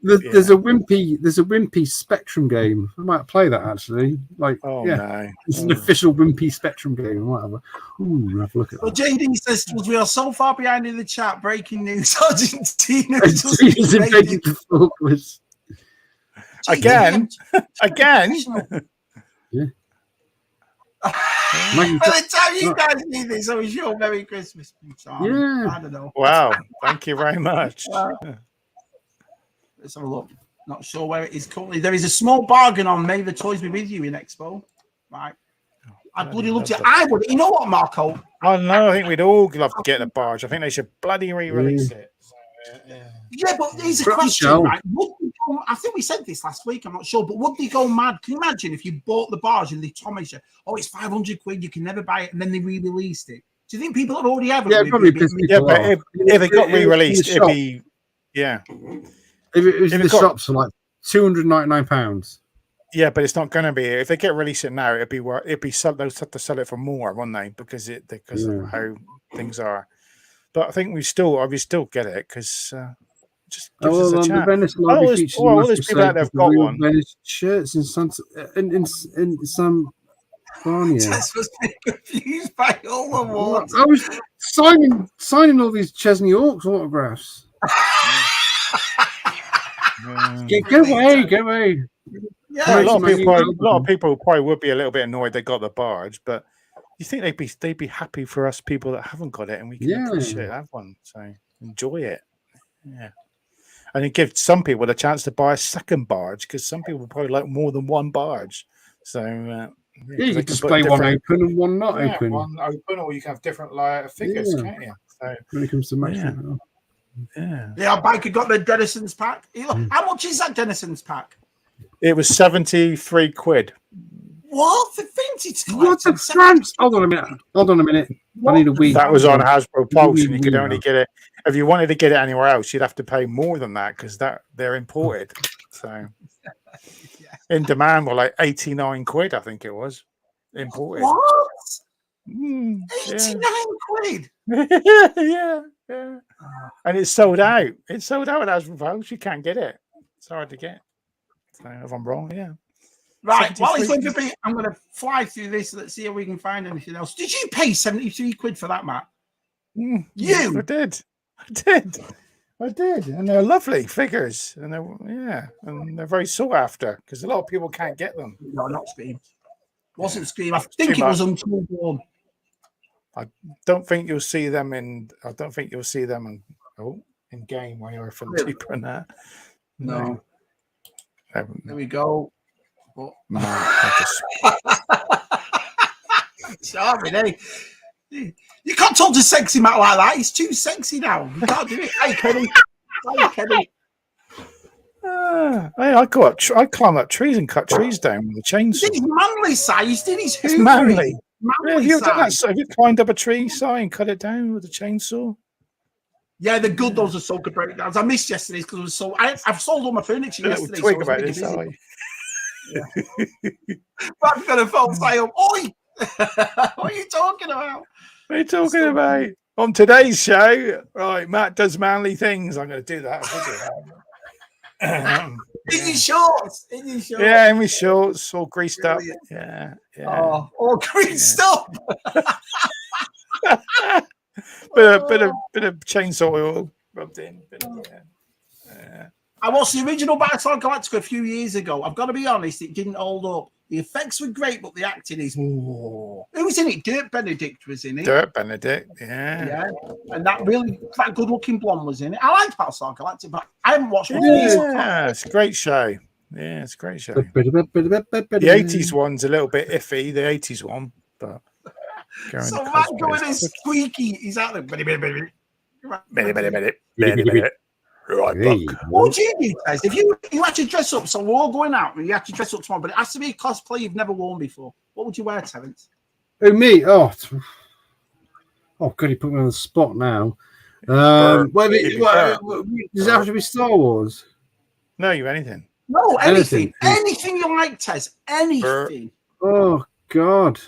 there's a Wimpy Spectrum game. I might play that actually. No. It's an official Wimpy Spectrum game or whatever. Ooh, have a look at that. Well, JD says we are so far behind in the chat. Breaking news: Argentina is inventing the forkless. Again. Yeah. By the time you guys need this, I wish you all Merry Christmas. Yeah. I don't know. Wow. Thank you very much. Let's have a look. Not sure where it is currently. There is a small bargain on May the Toys Be With You in Expo. Right. I bloody loved it. I would. You know what, Marco? Oh, no. I think we'd all love to get the barge. I think they should bloody re-release it. Yeah, but here's a question, right? I think we said this last week, I'm not sure, but would they go mad? Can you imagine if you bought the barge and they told you, it's 500 quid, you can never buy it, and then they re-released it? Do you think people that already have it? Yeah, probably. But if it got re-released, it'd be, If it was in the shops for like £299. Yeah, but it's not going to be. If they get released it now, it'd be they'll have to sell it for more, won't they? Because of how things are. But I think we still get it because just gives us a chance. All those people out there have got one. Venice shirts in some Tess was confused by all the words. I was signing all these Chesney Hawks autographs. Go away. Yeah, a lot of people probably would be a little bit annoyed they got the barge, but you think they'd be happy for us people that haven't got it, and we can appreciate that one. So enjoy it. Yeah. And it gives some people a chance to buy a second barge because some people probably like more than one barge. So you can display one open and one not open. One open, or you can have different layer of figures, can't you? So when it comes to matching. Yeah, Biker got the Denison's pack. How much is that Denison's pack? It was 73 quid. What? For vintage collection? What the France? Hold on a minute. I need a week. That was on Hasbro Pulse, and you could only get it if you wanted to get it anywhere else. You'd have to pay more than that because they're imported. So in demand were like 89 quid, I think it was imported. What? 89 quid? Yeah. And it's sold out. It's sold out at Hasbro Pulse. You can't get it. It's hard to get. So if I'm wrong, Right, while it's going to be, I'm going to fly through this. Let's see if we can find anything else. Did you pay 73 quid for that, Matt? I did, and they're lovely figures, and they're very sought after because a lot of people can't get them. No, not Scream. Wasn't Scream. I think it was Untold Dawn. I don't think you'll see them in game when you're for cheaper than that. No. There we go. But... No, Charming, eh? You can't talk to sexy Matt like that. He's too sexy now. You can't do it. Hey, Kenny. I climb up trees and cut trees down with a chainsaw. He's manly sized, didn't he? It's manly. Have you done that? Have you climbed up a tree, Si, and cut it down with a chainsaw? Yeah, they're good. Those are so good breakdowns. I missed yesterday's because it was so. I've sold all my furniture yesterday. Twig about this, but I'm gonna phone say, "Oi, what are you talking about?" What are you talking about? On today's show, right? Matt does manly things. I'm going to do that. In your shorts. Yeah, in my shorts, all greased up. Yeah. Oh, all greased up. bit of chainsaw oil rubbed in. I watched the original Battlestar Galactica a few years ago. I've got to be honest, it didn't hold up. The effects were great, but the acting is. Who was in it? Dirk Benedict was in it. Dirk Benedict, yeah. And that good-looking blonde was in it. I liked Battlestar Galactica, but I haven't watched it. Yeah, it's a great show. Yeah, it's a great show. The 80s one's a little bit iffy, the 80s one, but. So Matt going is squeaky. He's out there. What would you do, Tez? If you had to dress up, so we're all going out, and you have to dress up tomorrow, but it has to be a cosplay you've never worn before. What would you wear, Terence? Oh, me? Oh, God, you put me on the spot now. Does it have to be Star Wars? No, anything. No, anything. Anything you like, Tez. Anything. Oh, God.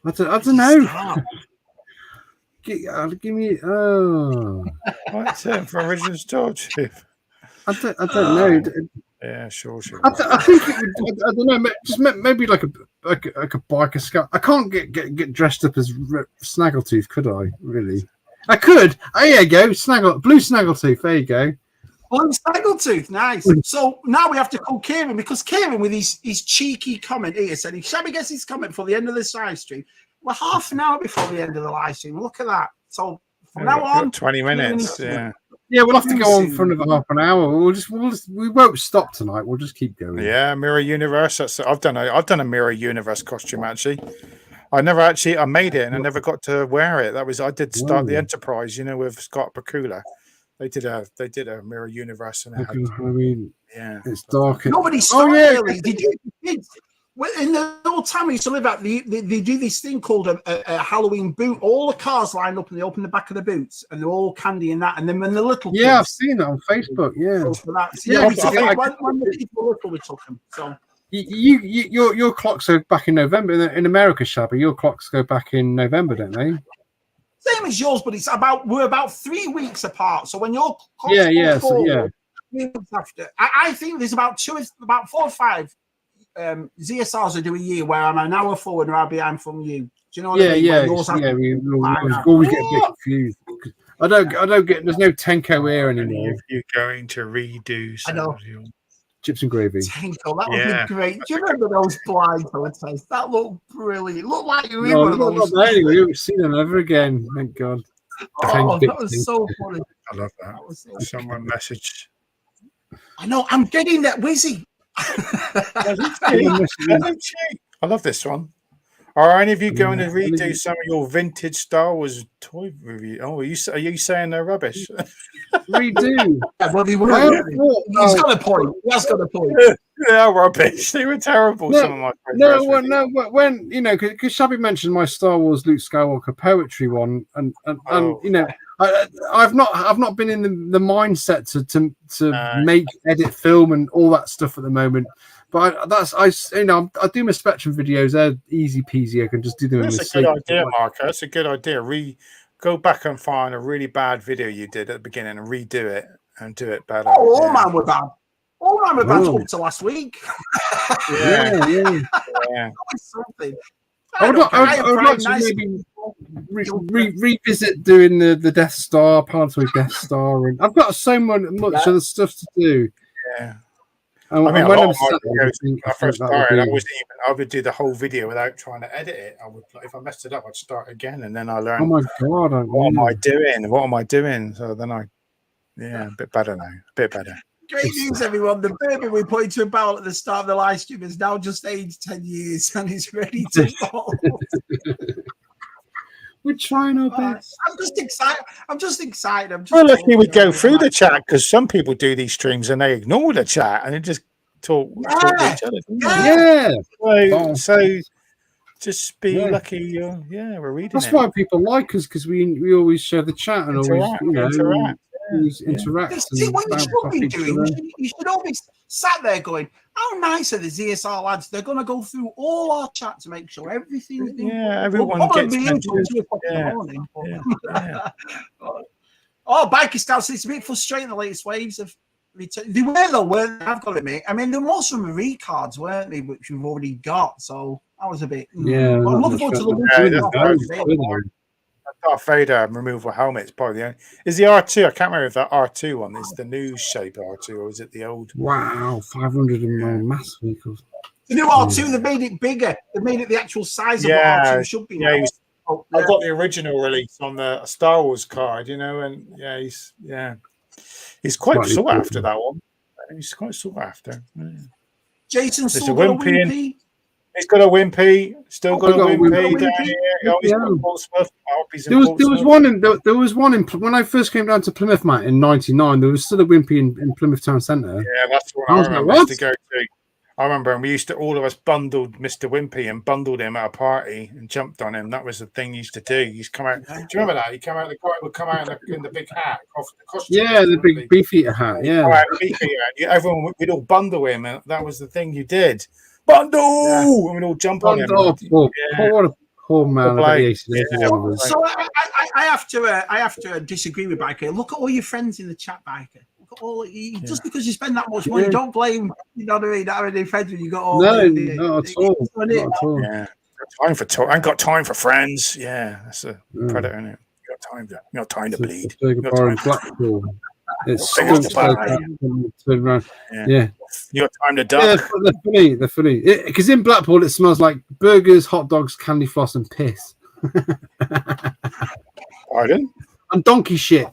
I don't know. Give me. What's it for original Starship? I don't know. Yeah, sure. I think it would. I don't know. Just maybe like a biker scout. I can't get dressed up as Snaggletooth, could I? Really? I could. Oh, there you go. Blue Snaggletooth. There you go. Blue Snaggletooth. Nice. So now we have to call Kieran, because Kieran, with his cheeky comment here, said if Shabby gets his comment for the end of this live stream, we're half an hour before the end of the live stream. Look at that. So from now on, 20 minutes. Yeah, we'll have to go on for another half an hour. We won't stop tonight. We'll just keep going. Yeah, Mirror Universe. I've done a Mirror Universe costume actually. I made it and I never got to wear it. I did start the Enterprise, with Scott Bakula. They did a Mirror Universe, and it's dark. Nobody saw really. Did you? In the old time we used to live at, they do this thing called a Halloween boot. All the cars line up and they open the back of the boots and they're all candy and that. And then when the little kids, I've seen that on Facebook. Yeah, when the people were little, we took them. So your clocks are back in November in America, Shabby. Your clocks go back in November, don't they? Same as yours, but we're about 3 weeks apart. So when your clocks 3 weeks after, I think there's about 4 or 5. ZSRs I do a year where I'm an hour forward or behind from you. Do you know what I mean? We always get a bit confused. I don't get. There's no Tenko here anymore. If you're going to redo some of your chips and gravy. Tenko, that would be great. Do you remember those blinds? That looked brilliant. It looked like you were one of those. Anyway, we haven't seen them ever again. Thank God. That was so funny. I love that. Someone messaged. I know. I'm getting that Wizzy. I love this one. Are any of you going to redo some of your vintage Star Wars toy review? Oh, are you saying they're rubbish? Redo. He's got a point. He has got a point. They are rubbish. They were terrible. Some of my friends. When because Shabby mentioned my Star Wars Luke Skywalker poetry one, and I've not been in the mindset to make, edit, film, and all that stuff at the moment. But I do my Spectrum videos. They're easy peasy. I can just do them. That's a good idea, Marco. That's a good idea. Go back and find a really bad video you did at the beginning and redo it and do it better. All mine were bad. All mine were bad up to last week. Yeah. Something. I would like to maybe revisit doing the Death Star, parts of Death Star, and I've got so much other stuff to do. Yeah. I mean, when I first started, I would do the whole video without trying to edit it. I would, if I messed it up, I'd start again, and then I learned. Oh my God! What am I doing? What am I doing? So then a bit better now. A bit better. Great news, everyone. The baby we put into a barrel at the start of the live stream is now just aged 10 years and is ready to fall. We're trying our best. I'm just excited. Well, lucky we go through the chat, because some people do these streams and they ignore the chat and they just talk to each other. Yeah. So just be lucky. We're reading. That's why people like us, because we always share the chat and interact. Interact. See, what you should be doing, you should always sat there going, how nice are the ZSR lads? They're going to go through all our chat to make sure everything's been. Yeah, everyone gets mentioned. Oh, Biker Scouts, it's a bit frustrating, the latest waves of return. They were, though, weren't they? I've got to admit. I mean, there were most from Marie cards, weren't they, which we've already got. So that was a bit. Yeah. Well, I'm looking forward to the Darth Vader removable helmet is probably the only. Is the R2? I can't remember if that R2 one is the new shape R2 or is it the old? Wow, 500 mass vehicles. The new R2, they made it bigger. They made it the actual size of what R2 should be. Yeah, I got the original release on the Star Wars card, and he's quite sought after, that one. He's quite sought after. Yeah. Jason still got a Wimpy. He's got a Wimpy. Still got a Wimpy down here. There was one in when I first came down to Plymouth, Matt, in '99. There was still a Wimpy in Plymouth Town Centre. Yeah, that's what I remember to go to. I remember, and we used to, all of us bundled Mr. Wimpy and bundled him at a party and jumped on him. That was the thing you used to do. You used to come out. Do you remember that? You come out, the guy would come out in the big hat, off the costume. Yeah, the big beefeater hat. Yeah, everyone, we'd all bundle him, and that was the thing you did. Bundle, and we'd all jump on him. What a poor man. So I have to disagree with Biker. Look at all your friends in the chat, Biker. Just because you spend that much money, don't blame. You know what I mean? Not any friends when you got all. No, not at all. Yeah, I ain't got time for friends. Yeah, that's a predator, isn't it? You got time to bleed. It's turn around. Yeah, you got time to duck. Yeah, they're funny. Because in Blackpool, it smells like burgers, hot dogs, candy floss, and piss. Pardon? And donkey shit.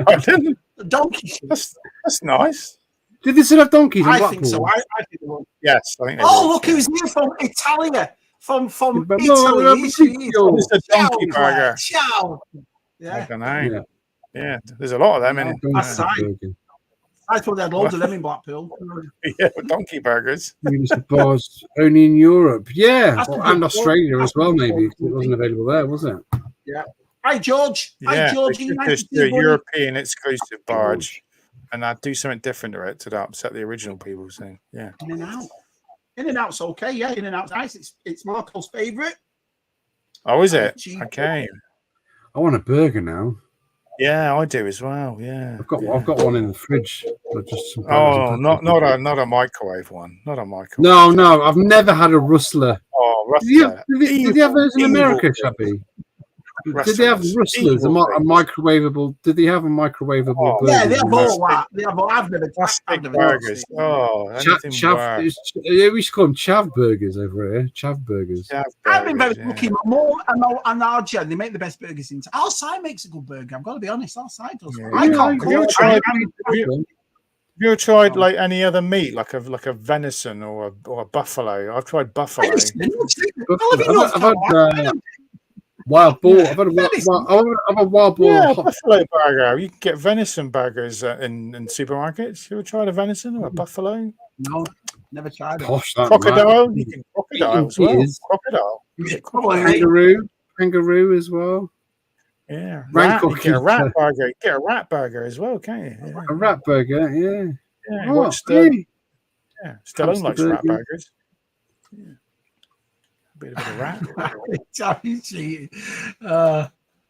Pardon? Donkey shit. That's nice. Did they still have donkeys in Blackpool? I think so. I think they will. Yes, I think. Look, who's here from Italia? From Italy. It's a donkey burger. Ciao. Yeah. I don't know. Yeah, there's a lot of them in it. I thought they had loads of them in Blackpool. Yeah, donkey burgers. Bars only in Europe. Yeah, and Australia as well, maybe. It wasn't available there, was it? Yeah. Hi, George. Yeah, Hi, George. Just a European exclusive barge, and I'd do something different to it to upset the original people. So, yeah. In and out. In and out's okay. Yeah, in and out's nice. It's Marco's favourite. Oh, is it? Okay. I want a burger now. Yeah, I do as well. Yeah, I've got one in the fridge. Not a microwave one. Not a microwave. No, I've never had a rustler. Oh, rustler. Did they have those in America, Shabby? Did they have rustlers? A microwavable? Did they have a microwavable? Burger? Yeah, they have all that. They have all. I've never burgers. We should call them chav burgers over here. Chav burgers. I've been very lucky. More and Arja, they make the best burgers in town. Our side makes a good burger. I've got to be honest. Our side does. Yeah. Have you ever tried like any other meat, like a venison or a buffalo? I've tried buffalo. I've had wild boar. I've had a wild boar. Yeah, buffalo burger. You can get venison burgers in supermarkets. You ever tried a venison or a buffalo? No, never tried it. Crocodile. You can crocodile as well. Crocodile. Kangaroo as well. Yeah, you get a rat burger. You get a rat burger as well, can't you? Yeah. A rat burger, yeah. Yeah, Stallone likes rat burgers. Yeah. A bit of a rat.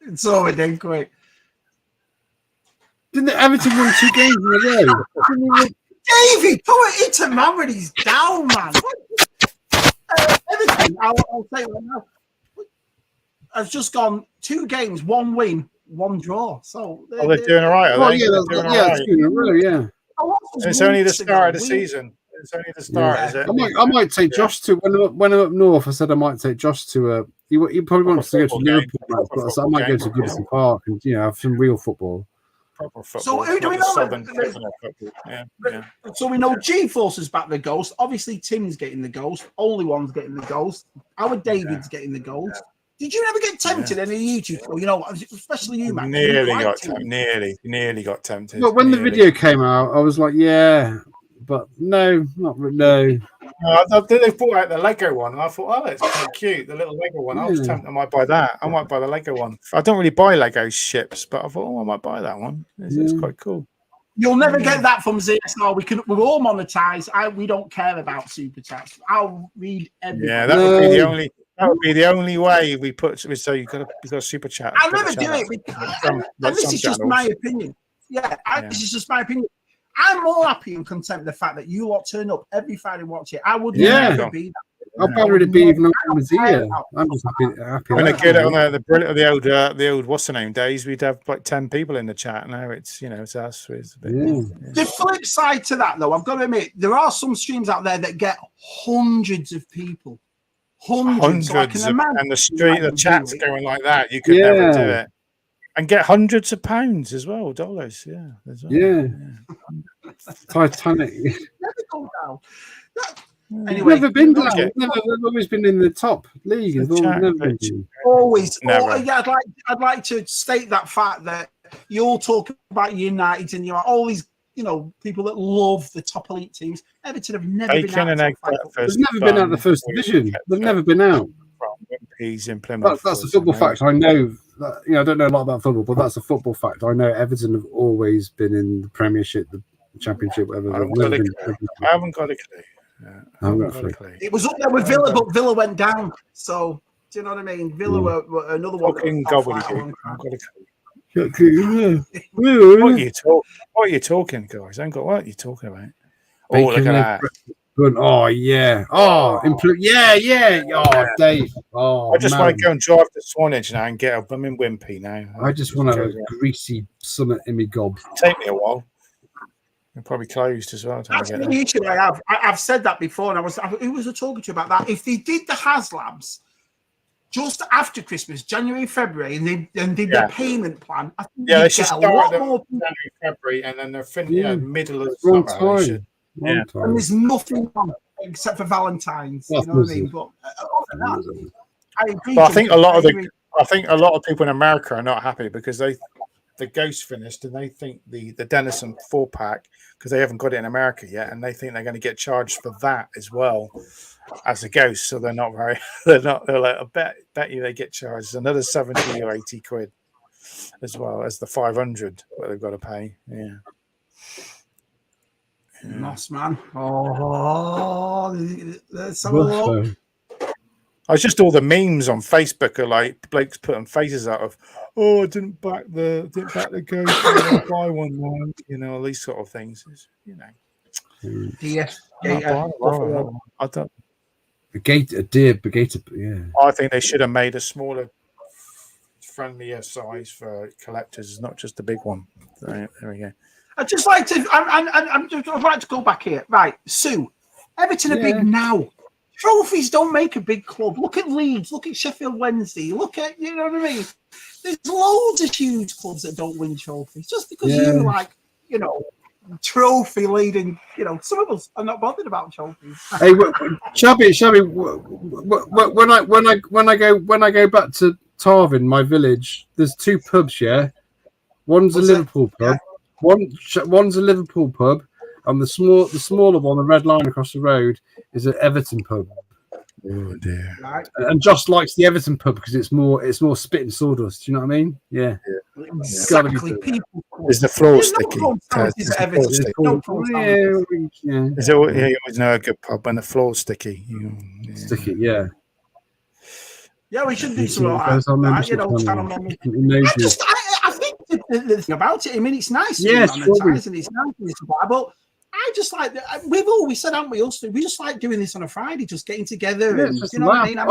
It's over then quick. Didn't Everton win 2 games in a row? Davey, come on, it's a man when he's down, man. Everton, I'll say right now. I've just gone 2 games, 1 win, 1 draw. So they're doing all right. Yeah. It's only the start of the season. It's only the start, is it? I might take Josh to when I'm up north. I said I might take Josh to. He probably wants to go to Liverpool, but I might go to Gibson Park and have some real football. Proper football. So who do we know? So we know G-Force's back the Ghost. Obviously, Tim's getting the Ghost. Only one's getting the Ghost. Our David's getting the Ghost. Did you ever get tempted in a YouTube? Especially you, man. Nearly got tempted. But when the video came out, I was like, yeah, but no, not no. They brought out the Lego one, and I thought, oh, it's quite cute, the little Lego one. I was tempted, I might buy that. I might buy the Lego one. I don't really buy Lego ships, but I thought, I might buy that one. It's quite cool. You'll never get that from ZSR. We're all monetized. We don't care about super chats. I'll read everything. Yeah, that would be the only way we put. So you got a super chat. I'll never do it. And this is just my opinion. This is just my opinion. I'm more happy and content with the fact that you lot turn up every Friday and watch it. I would never be that. How bad would it be if no one was here? I'm just happy. When I get on the old what's the name days, we'd have like 10 people in the chat. Now it's it's us. It's a bit, The flip side to that, though, I've got to admit, there are some streams out there that get hundreds of people. Hundreds. So and the chat's going like that. You could never do it. And get hundreds of pounds as well, dollars. Yeah. As well. Yeah. Titanic. Never go down. Anyway, never been down. They've always been in the top league. Always. Never. Yeah, I'd like to state that fact that you all talk about United and you're all these, people that love the top elite teams. Everton have never been out. They've never been out of the first division. They've never been out. He's in Plymouth. That's a football fact. I know. I don't know a lot about football, but that's a football fact. I know Everton have always been in the Premiership, the Championship, whatever. I haven't got a clue. It was up there with Villa, but Villa went down. So, do you know what I mean? Villa were another one. What are you talking, guys? I ain't got what are you talking about? Oh, look at that. Oh, yeah. Oh, yeah. Oh, Dave. Oh, I just want to go and drive to Swanage now and get up. I'm in Wimpy now. I just want to have a greasy summit in me gob. Take me a while. They're probably closed as well. That's the issue I have. I've said that before, and who was I talking to about that? If they did the HasLabs just after Christmas, January, February, and they did the payment plan, I think they should start more January, February, and then they're finished middle of the summer. And there's nothing on except for Valentine's. You know what I mean? But other than that, I agree. But I think a lot of people in America are not happy because the Ghost finished and they think the Denison 4-pack, because they haven't got it in America yet, and they think they're going to get charged for that as well as the Ghost. So they're like, I bet you they get charged another 70 or 80 quid as well as the 500 that they've got to pay. Yeah. Nice, man. Oh, let's have a look. It's just all the memes on Facebook are like blokes putting faces out of, I didn't back the Ghost, I buy one now. All these sort of things. Yes. I don't. Yeah. I think they should have made a smaller, friendlier size for collectors, not just a big one. There we go. I'd just like to. I'd like to go back here. Right, Sue. Everton are big now. Trophies don't make a big club. Look at Leeds. Look at Sheffield Wednesday. Look at, you know what I mean? There's loads of huge clubs that don't win trophies just because you're trophy leading. Some of us are not bothered about trophies. Hey, Shabby. When I go back to Tarvin, my village, there's 2 pubs. Yeah, one's a Liverpool pub. One's a Liverpool pub, and the smaller one, the red line across the road, is an Everton pub. Oh dear! Right. And Josh likes the Everton pub because it's more spit and sawdust. Do you know what I mean? Yeah. Exactly. Is the floor sticky? Is it always know a good pub when the floor's sticky? Sticky, yeah. Yeah, we should do something like that. I think the thing about it, I mean, it's nice. Yes, and it's nice, but I just like that. We've always said, haven't we? Also, we just like doing this on a Friday, just getting together. Yeah, and, you know what I mean? I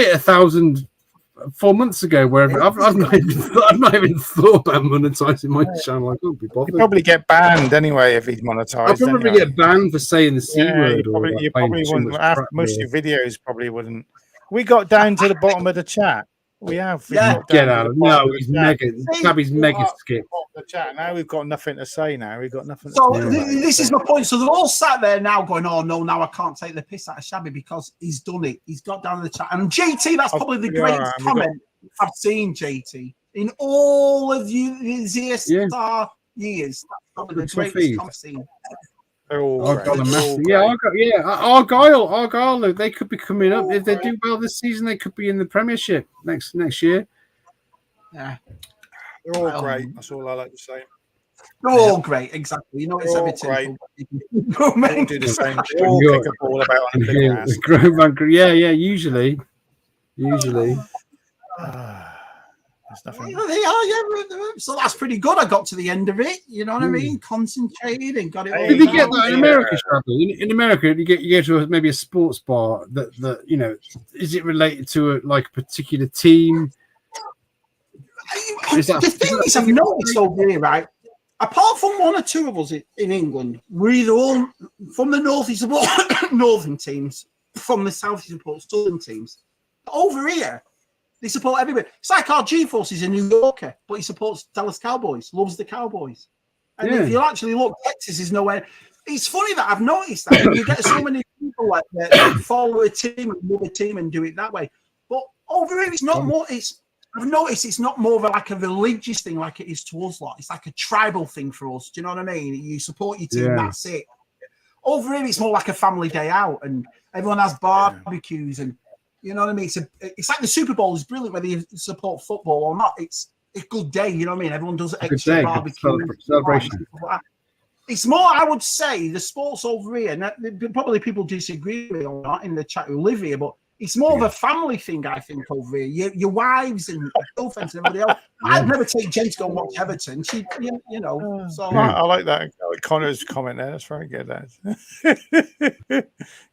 hit 1,000 4 months ago. Wherever I've not even thought about monetizing my channel. I couldn't be bothered. You probably get banned anyway if he's monetized. I'll probably get banned for saying the C word. You probably wouldn't. Most of your videos probably wouldn't. We got down to the bottom of the chat. We have. Get out. No, he's mega. Tabby's mega skip. The chat. Now we've got nothing to say. We've got nothing. So this is my point. So they're all sat there now going, "Oh no, now I can't take the piss out of Shabby because he's done it. He's got down in the chat." And JT, that's probably the greatest comment I've seen. JT in all of his ESR years. That's probably the greatest I've seen. Argyle. They could be coming up if they do well this season. They could be in the Premiership next year. Yeah, they're all great. That's all I like to say. They're all great, exactly. It's Everton. They do the same. They all kick a ball about on the big ass. Usually. There's nothing. Well, they are, yeah. So that's pretty good. I got to the end of it. You know what I mean? Concentrated and got it all. Did you get that in America, Shabby? In America, you go to maybe a sports bar that you know, is it related to a particular team? The thing is, I've noticed over here, right? Apart from one or two of us in England, we're either all from the north, you support northern teams, from the south, you support southern teams. Over here, they support everywhere. It's like our G-Force is a New Yorker, but he supports Dallas Cowboys, loves the Cowboys. And if you actually look, Texas is nowhere. It's funny that I've noticed that you get so many people like that follow a team and move a team and do it that way. But over here, it's not more. I've noticed it's not more of a religious thing like it is to us lot. It's like a tribal thing for us. Do you know what I mean? You support your team, that's it. Over here, it's more like a family day out, and everyone has barbecues, and you know what I mean. It's like the Super Bowl is brilliant whether you support football or not. It's a good day. You know what I mean? Everyone does extra barbecue celebration. It's more, I would say, the sports over here. And probably people disagree with me or not in the chat who live here, but it's more of a family thing, I think, over here. Your wives and girlfriends and everybody else. I'd never take Jen to go and watch Everton. She, you know. So I like that. Connor's comment there. That's very good.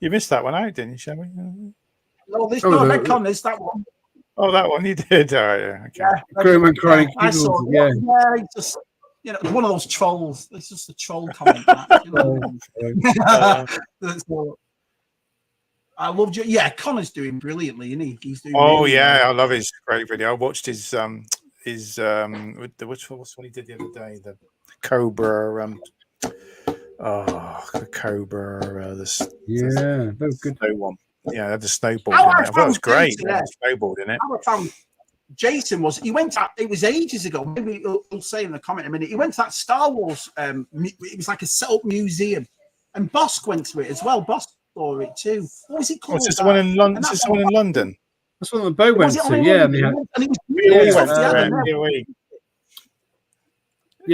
You missed that one out, didn't you, Shabby? No, not Connor's, that one. Oh, that one you did. Oh, yeah. Okay. Crying. I saw it. Yeah, it's just, you know, one of those trolls. It's just a troll comment. I loved you. Yeah, Connor's doing brilliantly, isn't he? He's doing. Oh yeah, I love his great video. I watched his what's what he did the other day? The Cobra. The Cobra. Very good. Snow one. Yeah, the snowboard. I thought it was great. Snowboard in it. I found Jason he went out. It was ages ago. Maybe he'll say in the comment in a minute. He went to that Star Wars. It was like a set-up museum, and Bosk went to it as well. Bosk saw it too. What was it called? Is this the one in London? Is this the one in London? That's what the boat went to. Yeah, and it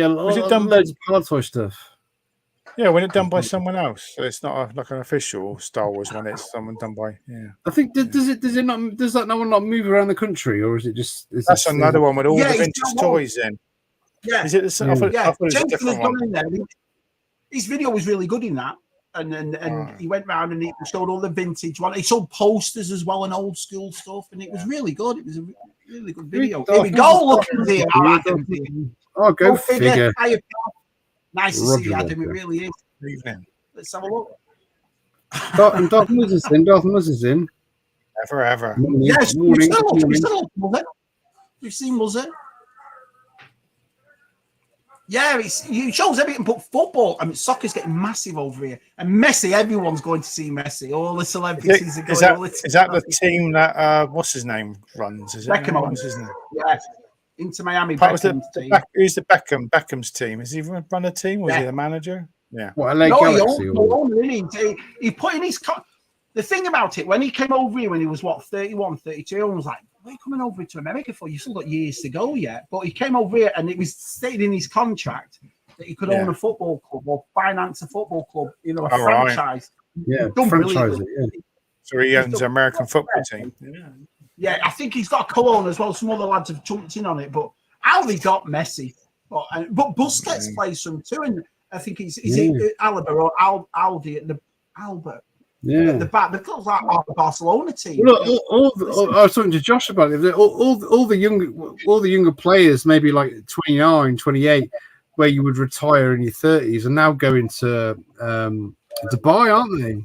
was was it done loads of Palatoy stuff? Yeah, when it's done by someone else, so it's not like an official Star Wars one. It's someone done by I think does that no one not move around the country, or is it just? That's another one with all the vintage toys in. Yeah, is it the same? I thought it was a different one. In there. His video was really good in that, and he went round and he showed all the vintage one. He showed posters as well and old school stuff, and it was really good. It was a really good video. Here we go. Look at the Oh, go figure. Nice to see you, Adam. It really is. Evening. Let's have a look. Darth Muz is in. Ever. Yes, we've seen Muzzer. Yeah, he shows everything but football. I mean, soccer's getting massive over here. And Messi, everyone's going to see Messi. All the celebrities are going. Is that the team that, what's his name, runs? Is it Beckham? What's his name? Yeah. Into Miami. Who's the Beckham's team? Is he run a team? Was he the manager? Yeah. What, LA Galaxy? He put in his. The thing about it, when he came over here when he was 31, 32, everyone was like, "What are you coming over to America for? You've still got years to go yet." But he came over here, and it was stated in his contract that he could own a football club or finance a football club, you know, a franchise. Right. Yeah, franchise it. Yeah. So he owns an American football team. Yeah, I think he's got a co-owner as well. Some other lads have jumped in on it, but how they got Messi. But Busquets plays some too, and I think he's Alaba or Aldi at the Albert. Yeah, at the back. They've got like the Barcelona team. Look, I was talking to Josh about it. All the younger players, maybe like 29, 28, where you would retire in your 30s, are now going to Dubai, aren't they?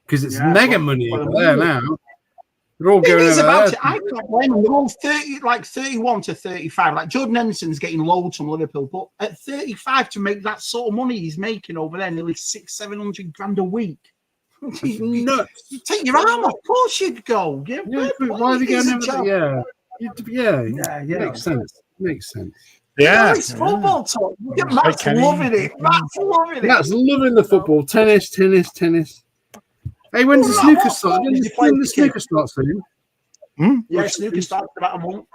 Because it's mega money over there now. They're all going over there. I can't blame them. They're all 30, like 31 to 35. Like Jordan Henderson's getting loads from Liverpool, but at 35 to make that sort of money he's making over there, nearly $600-700 a week. Nuts. You take your arm off. Of course you'd go. Yeah, why are they going over there? Yeah. Makes sense. Yeah. It's football talk. Matt's loving it. Matt's loving the football. Tennis. Hey, when's the snooker start? When the snooker start soon? Yeah, snooker starts in about a month.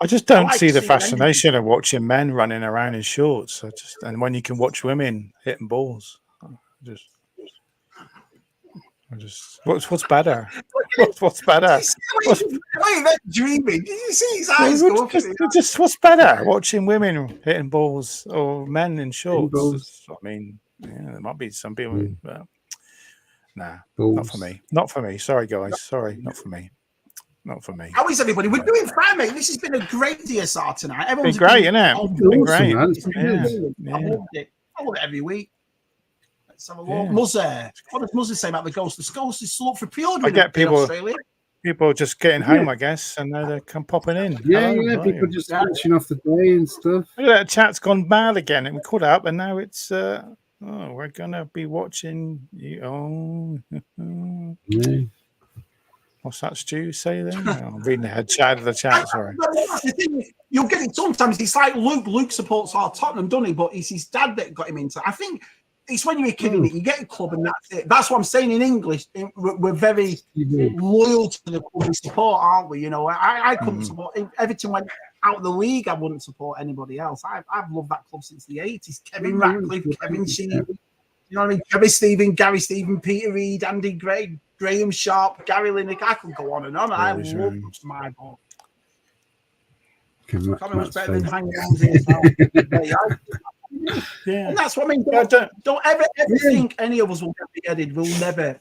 I just don't see the fascination of watching men running around in shorts. And when you can watch women hitting balls, what's better? What's better? Wait, dreaming. Did you see his eyes go up? Just what's better? Watching women hitting balls or men in shorts? I mean, yeah, there might be some people. But nah, not for me. Not for me. Sorry, guys. Sorry, not for me. Not for me. How is everybody? We're doing fine, mate. This has been a great DSR tonight. Everyone's been great, isn't it? It's been great. I loved it. I love it every week. Let's have a look. Muzzer. What does Muzzer say about the Ghost? The Ghost is still up for pre-order in Australia. People just getting home, I guess, and they're popping in. People just switching off the day and stuff. Look at that chat's gone bad again. And we caught up, and now it's we're gonna be watching you. What's that, Stu? Say then? I'm reading the chat of the chat. Sorry. You'll get it sometimes. It's like Luke. Luke supports our Tottenham, doesn't he? But it's his dad that got him into. I think it's when you're a kid, you get a club, and that's it. That's what I'm saying in English. We're very loyal to the club we support, aren't we? You know, I couldn't support. If Everton went out of the league, I wouldn't support anybody else. I've loved that club since the 80s. Kevin Ratcliffe, Kevin Sheedy, you know what I mean? Gary Stephen, Peter Reid, Andy Gray, Graham Sharp, Gary Lineker. I could go on and on. I love my ball. Can't be much better than hanging on to yourself. Yeah, and that's what I mean. Don't ever think any of us will get beheaded. We'll never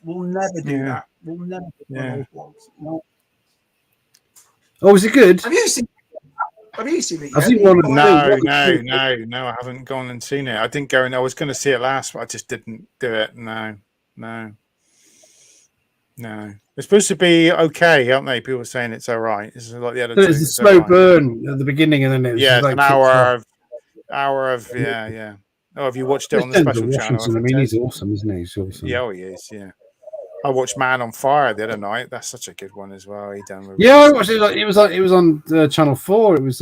do that. We'll never do those vlogs. No. Oh, was it good? Have you seen it? I've seen one. No. I haven't gone and seen it. I didn't go and I was going to see it last, but I just didn't do it. No. It's supposed to be okay, aren't they? People are saying it's all right. It's like the other. It's a slow burn at the beginning, and then it's like an hour of yeah. Oh, have you watched it on the special channel? I mean, he's awesome, isn't he? He's awesome. Yeah, he is. Yeah. I watched Man on Fire the other night. That's such a good one as well. I watched it. It was on Channel 4. It was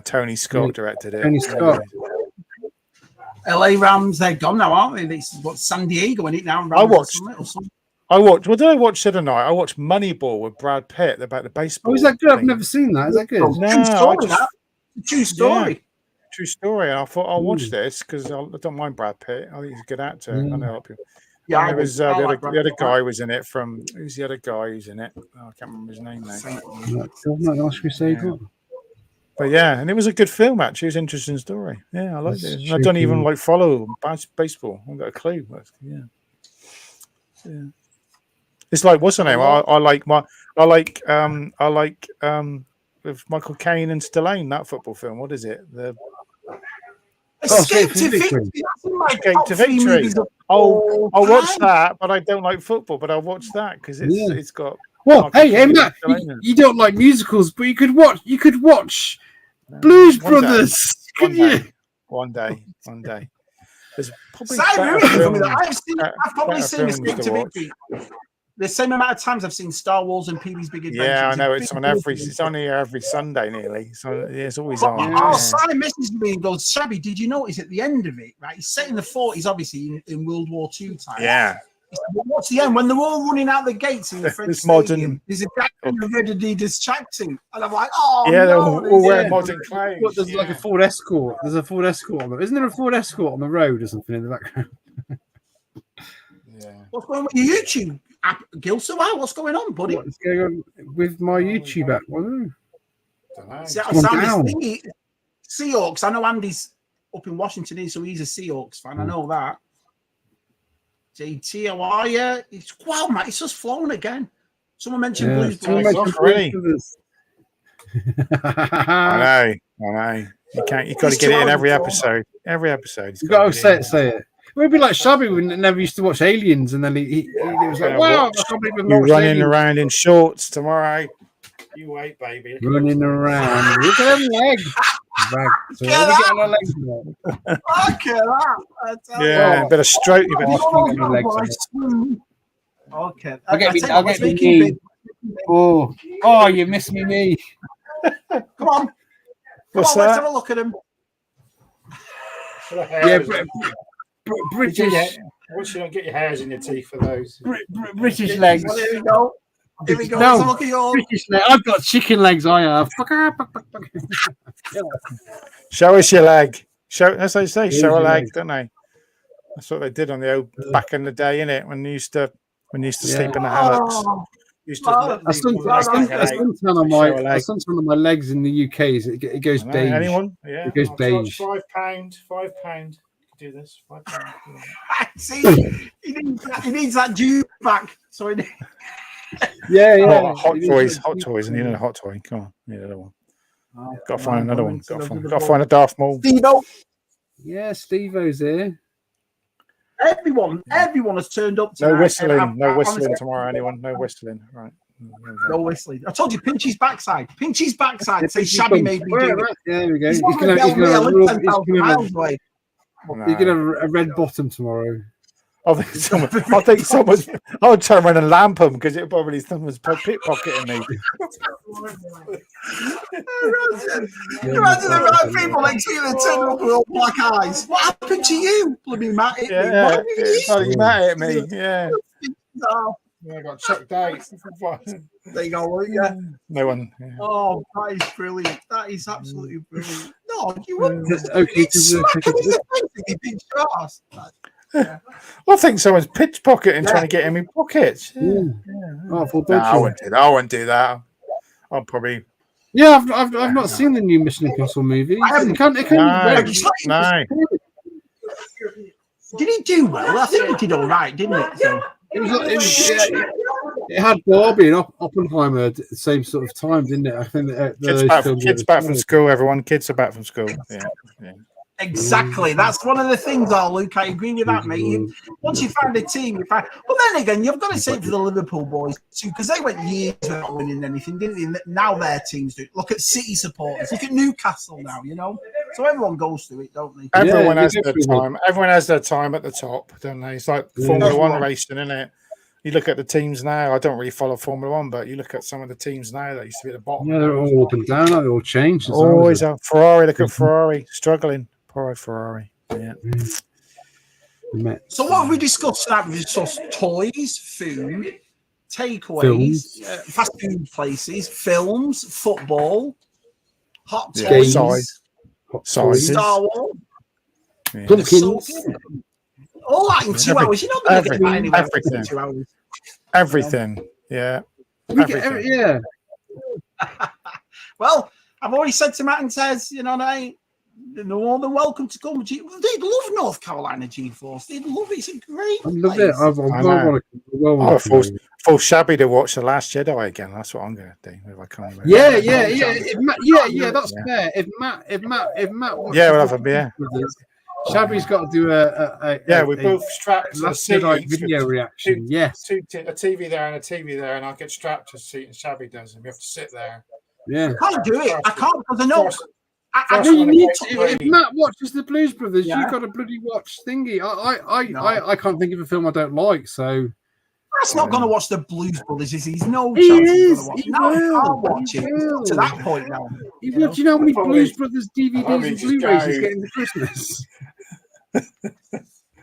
Tony Scott directed it. Tony Scott. LA Rams, they're gone now, aren't they? It's San Diego in it now. I watched. What did I watch the other night? I watched Moneyball with Brad Pitt about the baseball. Oh, is that good? I've never seen that. Is that good? True story. True story. And I thought I'll watch this because I don't mind Brad Pitt. I think he's a good actor. I know people. Yeah, there was the other guy was in it. Who's the other guy who's in it? Oh, I can't remember his name now. But yeah, and it was a good film actually. It was an interesting story. Yeah, I liked it. I don't even follow baseball. I haven't got a clue. But, yeah. It's like what's the name? I like with Michael Caine and Stallone, that football film. What is it? Escape to Victory. Escape to Victory. Oh, I'll watch that, but I don't like football. But I'll watch that because it's got. Well, hey, Matt, you don't like musicals, but you could watch Blues Brothers. Could you? One day. There's probably I've probably seen Escape to Victory the same amount of times I've seen Star Wars and Pee-wee's Big Adventure. Yeah, I know it's on here every Sunday nearly. So it's always on. Simon messages me and goes, Shabby, did you notice at the end of it, right? He's set in the 40s, obviously, in World War II time. Yeah. He said, well, what's the end? When they're all running out the gates in the French stadium, there's a guy in the red Adidas tracksuit. And I'm like, they're all wearing modern clothes. What, there's like a Ford Escort. There's a Ford Escort on Isn't there a Ford Escort on the road or something in the background? Yeah. What's going on with your YouTube? Gilson, what's going on, buddy? What's going on with my YouTube app? Seahawks. I know Andy's up in Washington, so he's a Seahawks fan. I know that. JT, how are you? Wow, mate, it's just flown again. Someone mentioned Blues Brothers. I know. You got to get it in every episode. You got to say it. It would be like Shabby who never used to watch Aliens, and then he was like, "Wow, you're running around in shorts tomorrow." You wait, baby. Running around. Look at them legs. Look at that. Yeah, a bit of stroke. Okay. I'll get the knee. Oh, you missed me knee. Come on. Let's have a look at him. Yeah, British. Once you don't get your hairs in your teeth for those. British legs. Well, here we go. No, look at yours. British legs. I've got chicken legs. I have. Show us your leg. As they say, show a leg, don't they? That's what they did on the old back in the day, innit? When you used to sleep in the hammocks. Used to A suntan on my legs in the UK is it goes beige. Anyone? Yeah. It goes beige. £5. £5. You can do this. £5. See, he needs that due back. So he Oh, hot toys. And you need a hot toy. Come on, need another one. Got to find another one. Got to find a Darth Maul. Steve-O. Yeah, Steve-O's here. Everyone has turned up tonight. No whistling tomorrow, anyone. No whistling. Right. No whistling. I told you, pinch his backside. Say Shabby made me do it. There we go. He's gonna have a red bottom tomorrow. I think someone's. I'll turn around and lamp him because it probably someone's pickpocketing me. Imagine the right people next to you that turn up with all black eyes. What happened to you? Bloody Matt hit me. Matt hit me. Yeah. Oh. Yeah, I got chucked out. There you go, yeah. No one. Yeah. Oh, that is brilliant. That is absolutely brilliant. No, you wouldn't. Okay, Yeah. I think someone's pickpocketing trying to get in my pockets. Yeah. Oh, I wouldn't do that. I'll probably. Yeah, I've not seen the new Mission Impossible movie. No. Did he do well? I think he did all right, didn't it? So. It had Barbie and Oppenheimer at the same sort of time, didn't it? I think kids back from school. Everyone, kids are back from school. Yeah. Exactly. That's one of the things, Luke. I agree with that, mate. Once you find a team, you find. But then again, you've got to say it for the Liverpool boys too, because they went years without winning anything, didn't they? Now their teams do. Look at City supporters. Look at Newcastle now. So everyone goes through it, don't they? Everyone has their time. Everyone has their time at the top, don't they? It's like Formula One racing, isn't it? You look at the teams now. I don't really follow Formula One, but you look at some of the teams now that used to be at the bottom. Yeah, they're all up and down. They're all changed. Always a Ferrari. Look at Ferrari struggling. Poor Ferrari. Yeah. So what have we discussed tonight? We've discussed toys, food, takeaways, fast food places, films, football, hot toys, sizes, Star Wars, pumpkins. All that in 2 hours. You're not going to get that anywhere in 2 hours. Everything. Yeah. Yeah. Well, I've already said to Matt and Tez, they're more than welcome to come. They'd love North Carolina G-Force. They'd love it. It's a great I love it. I full Shabby to watch The Last Jedi again. That's what I'm going to do if I come. Yeah. That's fair. If Matt, we'll have a beer. Shabby's got to do we both strapped to the seat. Video reaction. Yes. A TV there and a TV there, and I'll get strapped to the seat, and Shabby does, and we have to sit there. Yeah. I can't do it. I can't because I know. You need to. If Matt watches the Blues Brothers, you've got to bloody watch thingy. I can't think of a film I don't like. So Matt's not going to watch the Blues Brothers. He's no chance. He's going to watch. No, I'll watch it to that point now. Do you know how many Blues Brothers DVDs and Blu-rays he's getting for Christmas?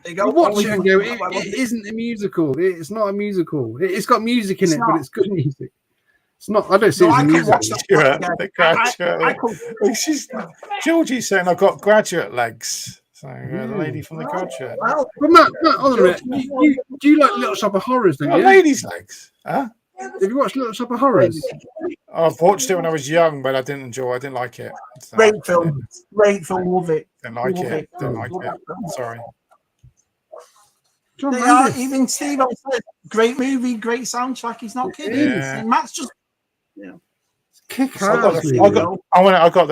You watch it and go, it isn't a musical. It's not a musical. It's got music in it, but it's good music. It's not. I don't see it as a music. Georgie's saying I've got graduate legs. So the lady from the Graduate. Well, Matt, hold on a minute. Do you like Little Shop of Horrors? Don't you? Ladies' legs. Huh? Have you watched Little Shop of Horrors? I've watched it when I was young, but I didn't like it. So, great film. Love it. Didn't like it. Sorry. Even Steve said, great movie, great soundtrack. He's not kidding. Yeah. Matt's just. Kick I got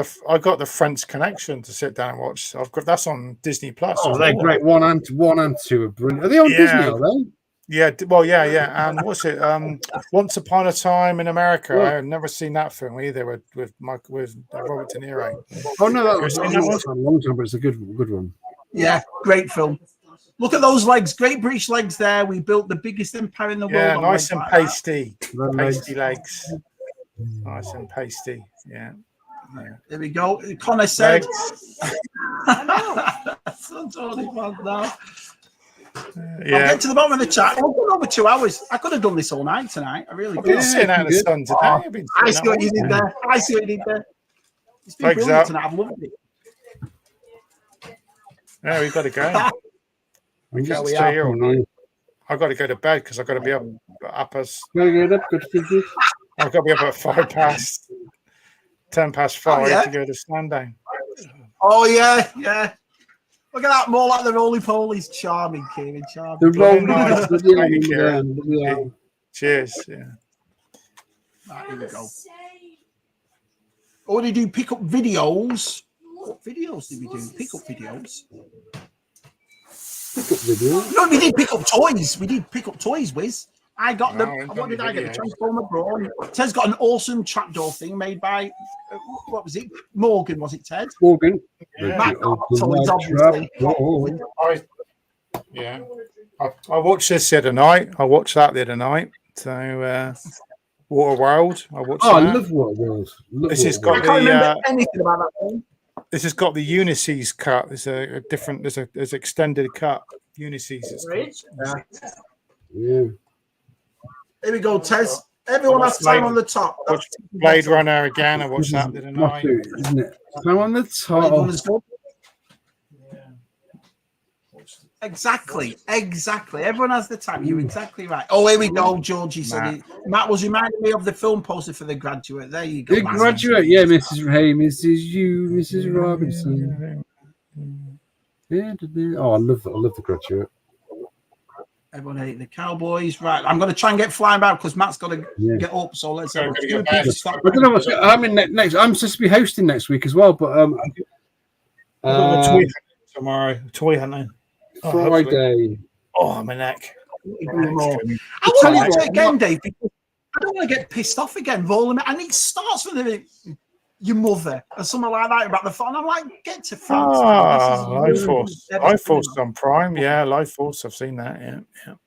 the French Connection to sit down and watch. That's on Disney Plus. Oh, they're great. One and two are brilliant. Are they on Disney? Are they? Yeah. Well, yeah. And what's it? Once Upon a Time in America. Yeah. I've never seen that film either with Robert De Niro. Oh no, that was a long time, but it's a good one. Yeah, great film. Look at those legs, great British legs there. We built the biggest empire in the world. Yeah, nice and pasty. Pasty legs. Nice and pasty. Yeah. There we go. Connor said. Yeah. I'll get to the bottom of the chat. I've gone over 2 hours. I could have done this all night tonight. I really could. I've been sitting out in the sun today. I see what you did there. It's been brilliant tonight. I've loved it. Yeah, we've got to go. We can stay here all night. I've got to go to bed because I've got to be up as. Gotta get up, good figures. I've got to be up at 10 past 5 to go to Sandown. Oh yeah. Look at that, more like the roly polies. Charming, Kieran. Charming. The roll nice. Cheers. Yeah. Right, here we go. Or did you do pick up videos? What videos did we do? Pick up videos. No, we did pick up toys. We did pick up toys, Wiz. I got what did I get? The Transformer Brawn. Ted's got an awesome trapdoor thing made by, what was it? Morgan, was it, Ted? Morgan. Yeah. Matt got toys, obviously. I watched this the other night. I watched that the other night. So, Waterworld. I watched that. I love Waterworld. This has got I can't remember anything about that film. This has got the Ulysses cut. There's a different. There's extended cut. Ulysses. Yeah. Here we go, Tez. Everyone has time on the top. Blade Runner again. I watched that the other night. Isn't it? Time on the top. Exactly. Everyone has the time. You're exactly right. Oh, here we go. Georgie said it. Matt was reminding me of the film poster for The Graduate. There you go. The Graduate, yeah, Mrs. Hey, Mrs. You, Mrs. Robinson. Yeah. Oh, I love The Graduate. Everyone hate the Cowboys. Right, I'm going to try and get flying back because Matt's got to get up. So let's have I don't know what's I'm in next. I'm supposed to be hosting next week as well, but toy hunting. Friday. Oh, my neck. I'll tell you what again, Dave, because I don't want to get pissed off again, rolling, and it starts with your mother or something like that about the phone. I'm like, get to France. Life Force on Prime. Yeah, Life Force. I've seen that.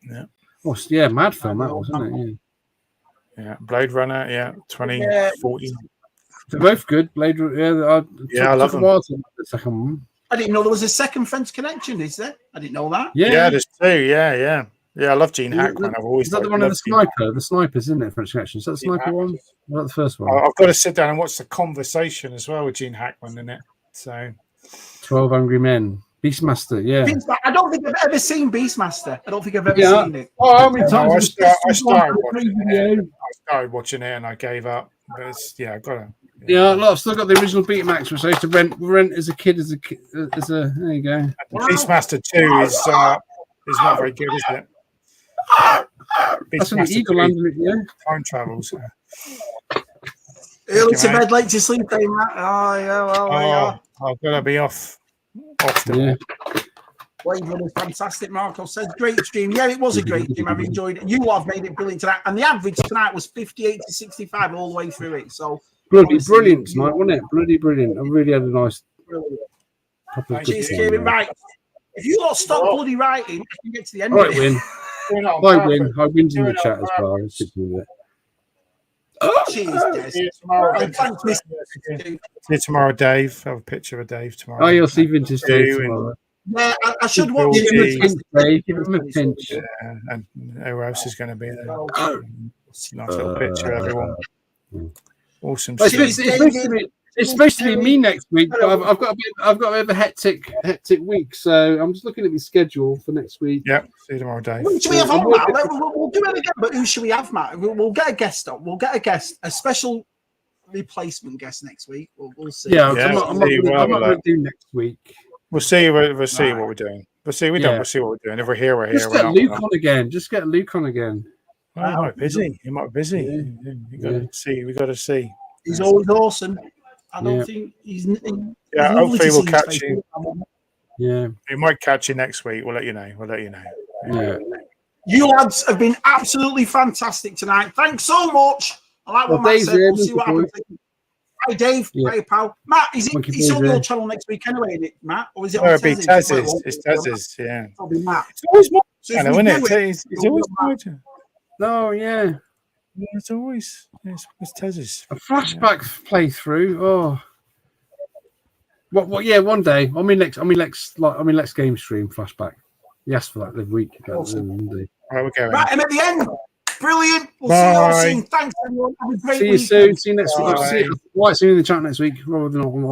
Yeah. Yeah, mad film that was, wasn't it? Yeah. Blade Runner. Yeah, 2040. They're both good. Blade Runner. I love them. The second one. I didn't know there was a second French Connection. Is there? I didn't know that. Yeah, there's two. Yeah. I love Gene Hackman. I've always. Is that the one of the sniper? The snipers, isn't it? French Connection. Is that the sniper one? Or that the first one? I've got to sit down and watch The Conversation as well with Gene Hackman in it. So, 12 Angry Men, Beastmaster. Yeah. I don't think I've ever seen Beastmaster. I don't think I've ever seen it. Oh, how many times? I started watching it and I gave up. But I've got to. Yeah, look, I've still got the original Betamax, which I used to rent as a kid. There you go. Beastmaster 2 is not very good, is it? That's an Eagle Land, time travels. Early to bed, late to sleep, Matt. Oh, yeah, well, I've got to be off. Yeah. Blade Runner's fantastic. Marco says, great stream. Yeah, it was a great stream. I've enjoyed it. You have made it brilliant tonight. And the average tonight was 58 to 65 all the way through it. So, brilliant tonight, wasn't it? Bloody brilliant. I really had a nice. Cheers, Kieran. Right. If you lot stop bloody writing, I can get to the end of it. Win. I win's in the chat as well. Cheers, See you tomorrow, Dave. I have a picture of Dave tomorrow. Oh, you'll see Vintage Dave tomorrow. Yeah, I should watch Give him a pinch. Yeah, and who else is going to be there? Nice little picture, everyone. Awesome. It's supposed to be me next week, but I've got a bit of a hectic week, so I'm just looking at my schedule for next week. Yep. See you tomorrow, Dave. Should we have on, Matt? We'll do it again, but who should we have, Matt? We'll get a guest on. We'll get a special replacement guest next week. We'll see. Yeah, I'm not going to do next week. We'll see. We'll see what we're doing. We'll see. We'll see what we're doing. If we're here, we're here. Just get Luke on again. Just get Luke on again. He might be busy. He might be busy. We got to see. He's always awesome. I don't think he's. Hopefully we'll catch you. Yeah, we might catch you next week. We'll let you know. Yeah. You lads have been absolutely fantastic tonight. Thanks so much. I like what Matt said. We'll see what happens. Hi, Dave. Yeah. Hi, pal. Matt, it's on your channel next week anyway, isn't it, Matt? Or is it on Tez's? It'll be Tez's. It's Tez's, yeah. Probably Matt. It's always my channel, isn't it? It's always my channel. Oh, yeah. Yeah, it's always it's Tez's. A flashback playthrough. Oh. Well, yeah, one day. I mean, Lex game stream flashback. Yes, for that every week. Awesome. Right, we're going. Right, I'm at the end. Brilliant. We'll see you all soon. Thanks, everyone. Have a great week. See you soon. See you next week. See you in the chat next week rather than on the